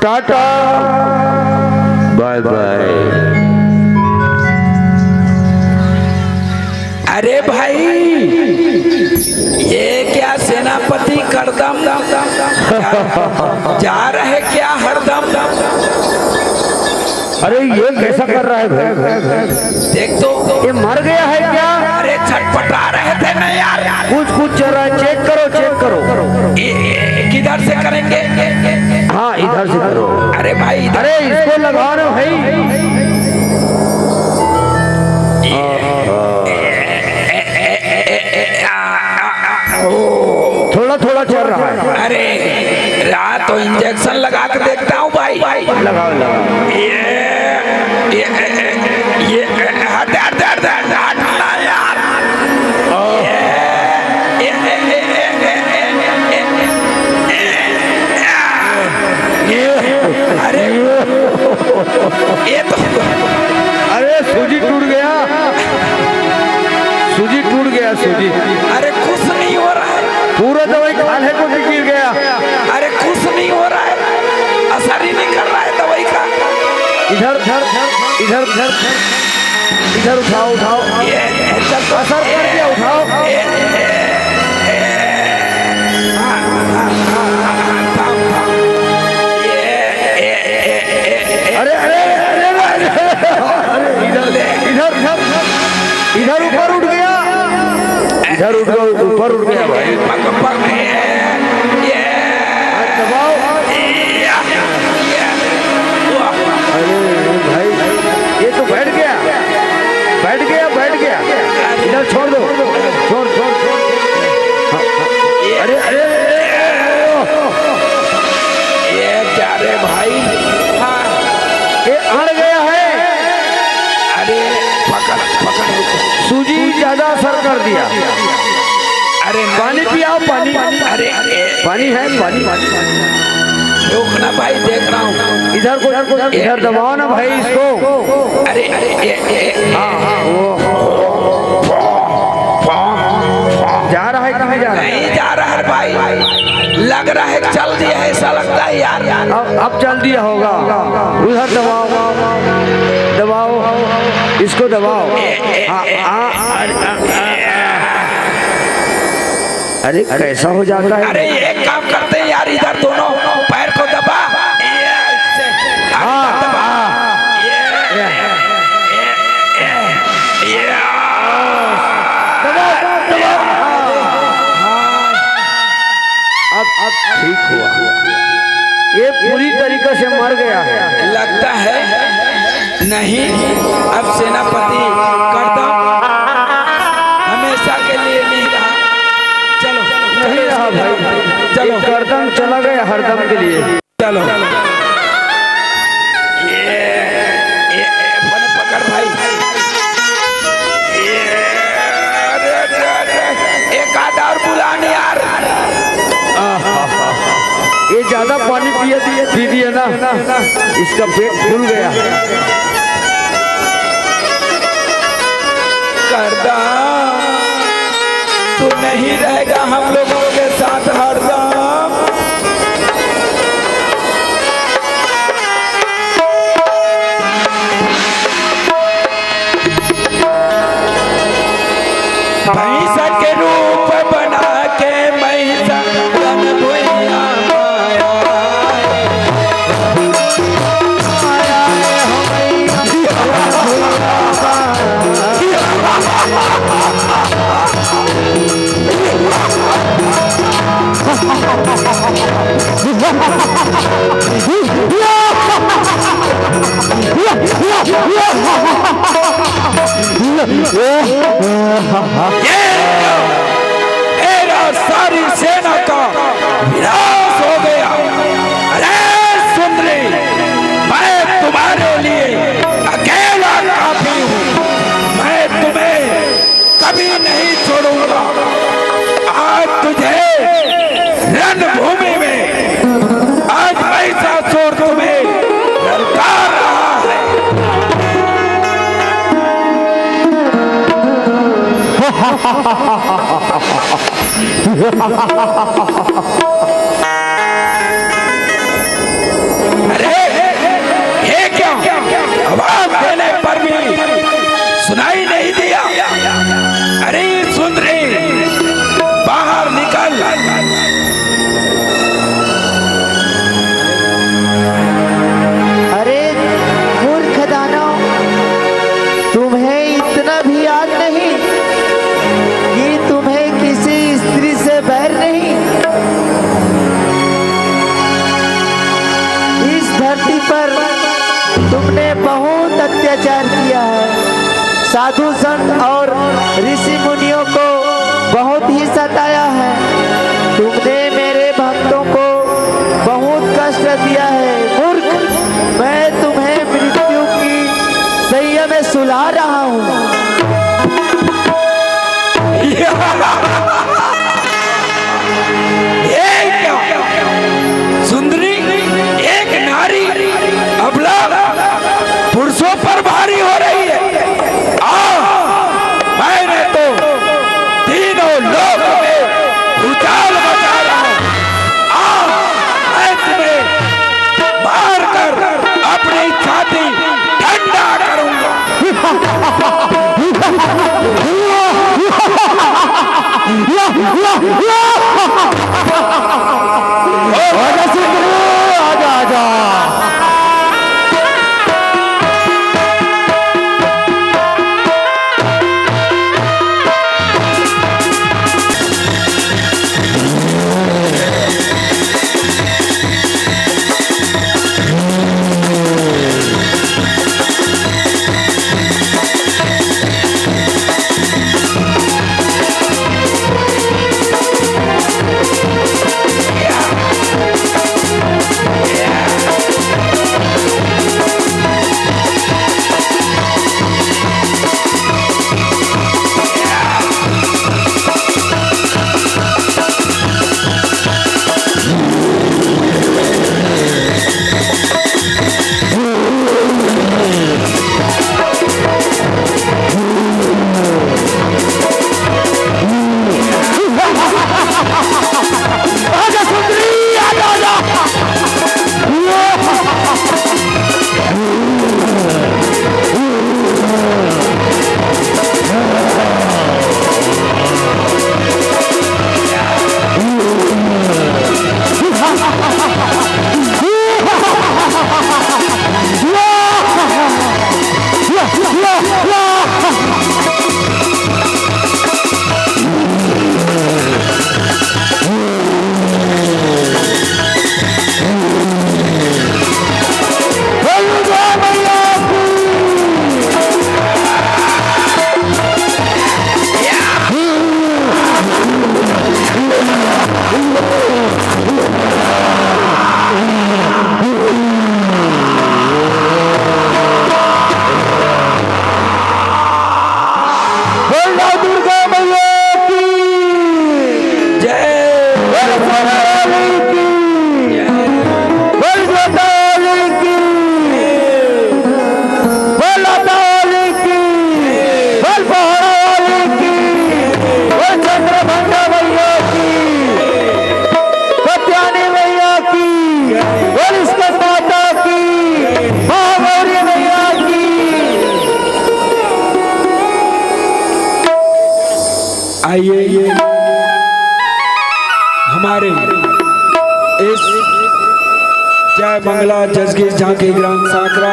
Tata bye bye. अरे भाई, ये क्या सेनापति करदम जा रहे क्या हरदम? अरे ये कैसा कर रहा है भाई? देख तो, ये मर गया है क्या? अरे छटपटा रहे थे ना यार। कुछ चल रहा है, चेक करो चेक करो। किधर से करेंगे? हाँ इधर से करो। अरे भाई, अरे इसको लगाओ ना भाई। थोड़ा थोड़ा चल रहा है। अरे रात तो इंजेक्शन लगा के देखता हूँ भाई। लगाओ लगाओ। ये हट हट हट हट हटना यार। अरे ये तो, अरे सूजी टूट गया, सूजी टूट गया सूजी। अरे कुछ नहीं हो रहा है। पूरा दवाई खाने को भी गिर गया। अरे कुछ नहीं हो रहा है, असर ही नहीं कर रहा है दवाई का। इधर इधर इधर इधर इधर उठाओ उठाओ। असर कर दिया, उठाओ। अरे अरे अरे इधर इधर इधर ऊपर उठ गया, इधर ऊपर उठ गया भाई। दबाओ। अरे भाई ये तो बैठ गया, बैठ गया, बैठ गया। इधर छोड़ दो, छोड़ छोड़ छोड़। अरे अरे ये क्या रे भाई? ये अड़ गया है। अरे पकड़ पकड़। सूजी ज्यादा असर कर दिया। अरे पानी पियाओ, पानी। अरे पानी है, पानी। रुकना भाई, देख रहा हूँ। इधर को, इधर दबाओ ना भाई इसको। अरे अरे हाँ हाँ वो जा रहा है, कहाँ जा रहा है? नहीं जा रहा है भाई, लग रहा है चल दिया है, ऐसा लगता है यार। अब चल दिया होगा। उधर दबाओ, दबाओ इसको, दबाओ। अरे कैसा हो जाता है? अरे एक काम करते हैं यार, इधर दोनों पैर को दबा। अब ठीक हुआ। ये पूरी तरीके से मर गया है लगता है। नहीं, अब सेनापति करदम हमेशा के लिए नहीं रहा। चलो नहीं रहा भाई, चलो करदम चला गया हरदम के लिए। चलो ये पकड़ भाई। एक आधा और बुलाने यार। ये ज्यादा पानी पी दिए ना, इसका पेट फूल गया। करदम तू नहीं रहेगा हम लोगों के साथ हरदम। भैंस के रूप बना के महिषा बन भुइयां माया। मेरा सारी सेना का विनाश हो गया। अरे सुंदरी, मैं तुम्हारे लिए अकेला काफी हूँ। मैं तुम्हें कभी नहीं छोड़ूंगा। आज तुझे रणभूमि में, आज महिषासुर तुम्हें ललकार रहा है। अरे ये क्या, आवाज देने पर भी सुनाई नहीं दिया। अरे सुंदरी बाहर निकल। अरे मूर्ख दानव, तुम्हें इतना भी याद नहीं कि तुम्हें किसी स्त्री से बैर नहीं। इस धरती पर तुमने बहुत अत्याचार किया है। साधु संत और ऋषि मुनियों को बहुत ही सताया है। तुमने मेरे भक्तों को बहुत कष्ट दिया है। मूर्ख, मैं तुम्हें मृत्यु की सैया में सुला रहा हूँ। ये क्या, सुंदरी एक नारी अबला पुरुषों पर भारी हो रही है। मैंने तो तीनों लोक में भूचाल मचा रहा हूं। मैं तुम्हें मार कर अपनी छाती ठंडा करूंगा। आजा आजा। आइए हमारे इस जय मंगला जसगीर झांकी ग्राम सांकरा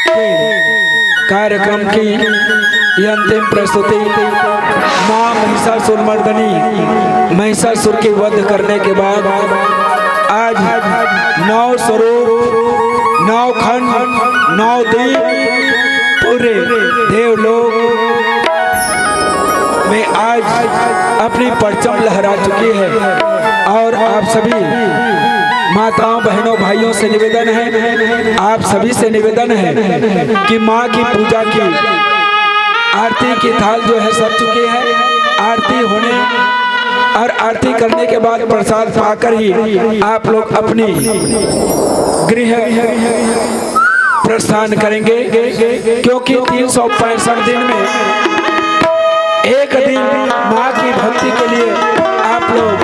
के कार्यक्रम की ये अंतिम प्रस्तुति मां महिषासुर मर्दनी महिषासुर के वध करने के बाद आज 9 स्वरूप 9 खंड 9 दीप पूरे देवलोक में आज अपनी परचम लहरा चुकी है। और आप सभी माताओं बहनों भाइयों से निवेदन है, आप सभी से निवेदन है कि माँ की पूजा की आरती की थाल जो है सज चुकी है। आरती होने और आरती करने के बाद प्रसाद पाकर ही आप लोग अपनी गृह प्रस्थान करेंगे, क्योंकि 365 दिन में एक दिन माँ की भक्ति के लिए आप लोग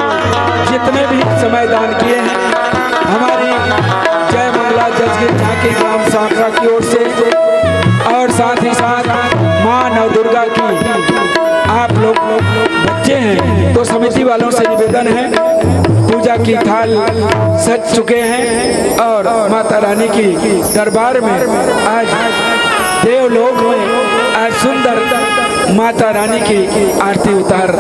जितने भी समय दान किए हैं हमारी जय मंगला जसगीर झांकी ग्राम सांकरा की ओर से, और साथ ही साथ माँ नव दुर्गा की आप लोग बच्चे हैं तो समिति वालों से निवेदन है, पूजा की थाल सज चुके हैं और माता रानी की दरबार में आज देवलोक में आज सुंदर माता रानी की आरती उतार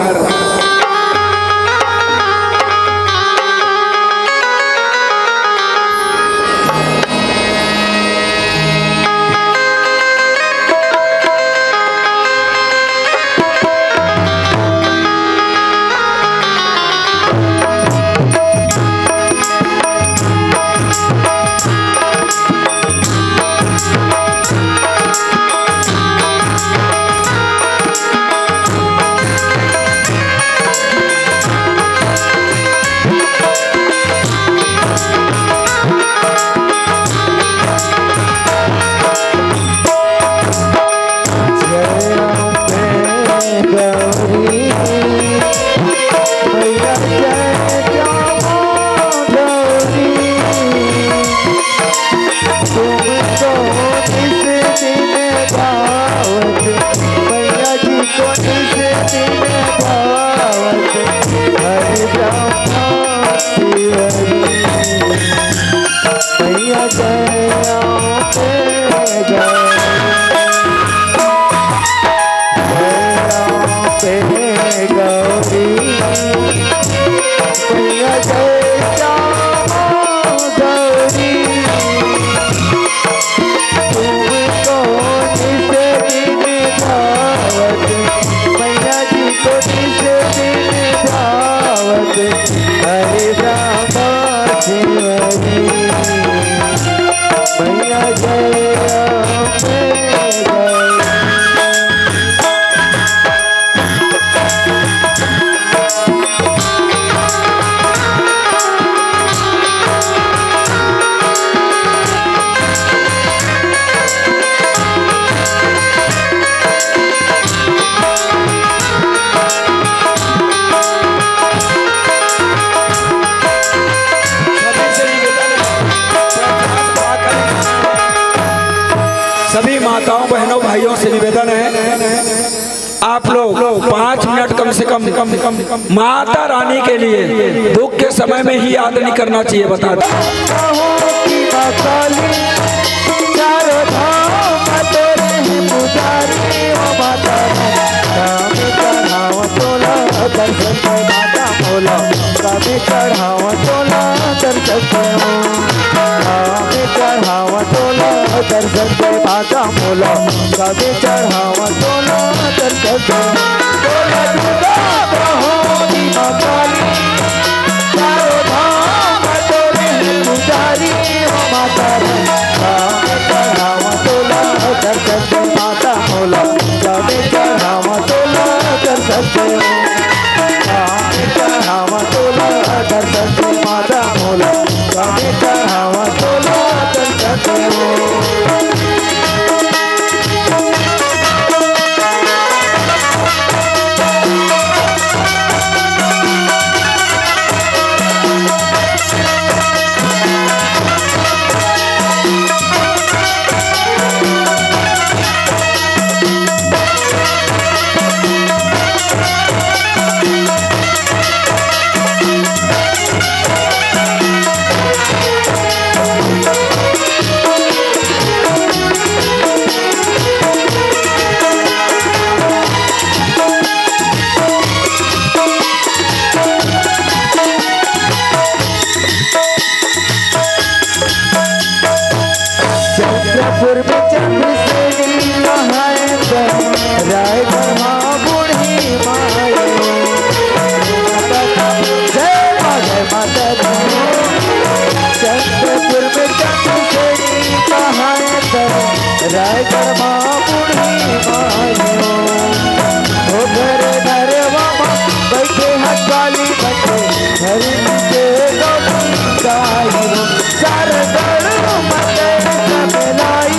सभी माताओं बहनों भाइयों से निवेदन है, आप लोग 5 मिनट कम से कम माता रानी के लिए दुख के समय में ही याद नहीं करना चाहिए। बता दो दर्शन के बाजा मोला कभी चढ़ावा तोला दर्शन तोला दुर्गा प्रहोनी माताली चारों धाम तोरे पुजारी हो माता कभी चढ़ावा तोला दर्शन के माता मोला कभी चढ़ावा तोला दर्शन कभी चढ़ावा तोला दर्शन के माता मोला कभी चढ़ावा तोला दर्शन चंद्रपुर में चंद्रसेनी कहाए रायगढ़ माँ बूढ़ी माए जय माता दी चंद्रपुर में चंद्रसेनी कहाए रायगढ़ माँ बूढ़ी माए हो घर नरवा बैठे हकाली बटे घर नीचे गाई सरगढ़ मते सबलाई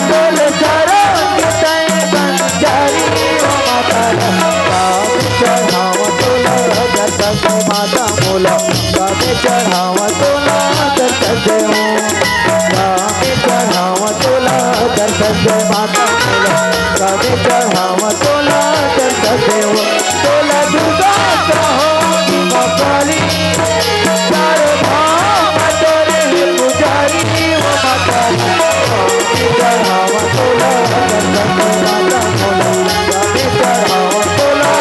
बोल सरंग तय बंजारी माता काम चढ़ावा तोला दर्शन से माता मोला काम चढ़ावा तोला दर्शन से काम चढ़ावा तोला दर्शन से माता मोला काम चढ़ावा तोला दर्शन से तोला दुर्गा कहो काली चार धाम तोरे पुजारी वो माता चढ़ावा तोला दर्शन से माता मोला चढ़ावा तोला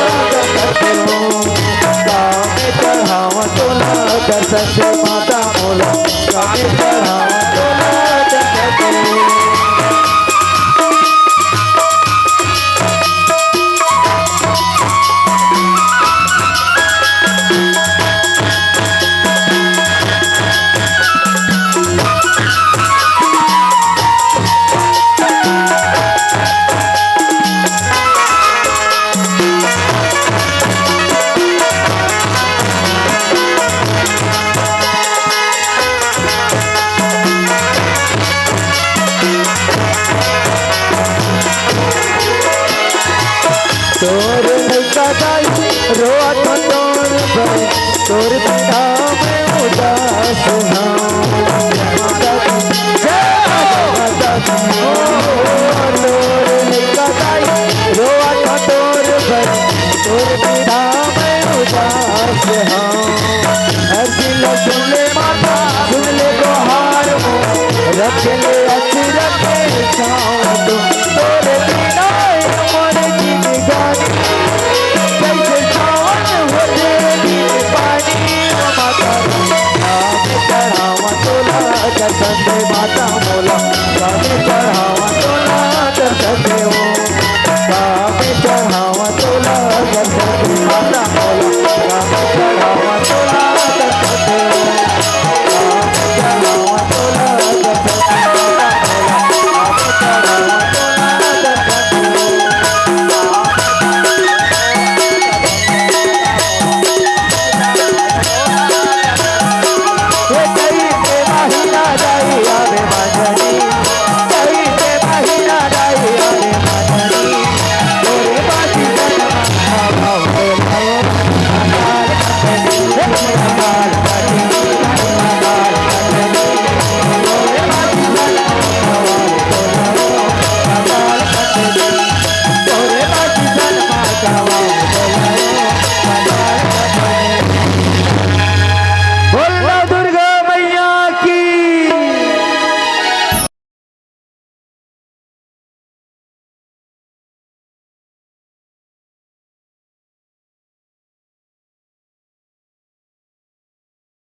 दर्शन से चढ़ावा तोला दर्शन से माता मोला चढ़ावा तोला दर्शन से तोर लड़का दाई रोआ तो तोर भाई तोर बिना मैं उदास हूँ तोर लड़का दाई रोआ तो तोर भाई तोर बिना मैं उदास हूँ हर दिल सुन ले माता सुन ले गुहार रख ले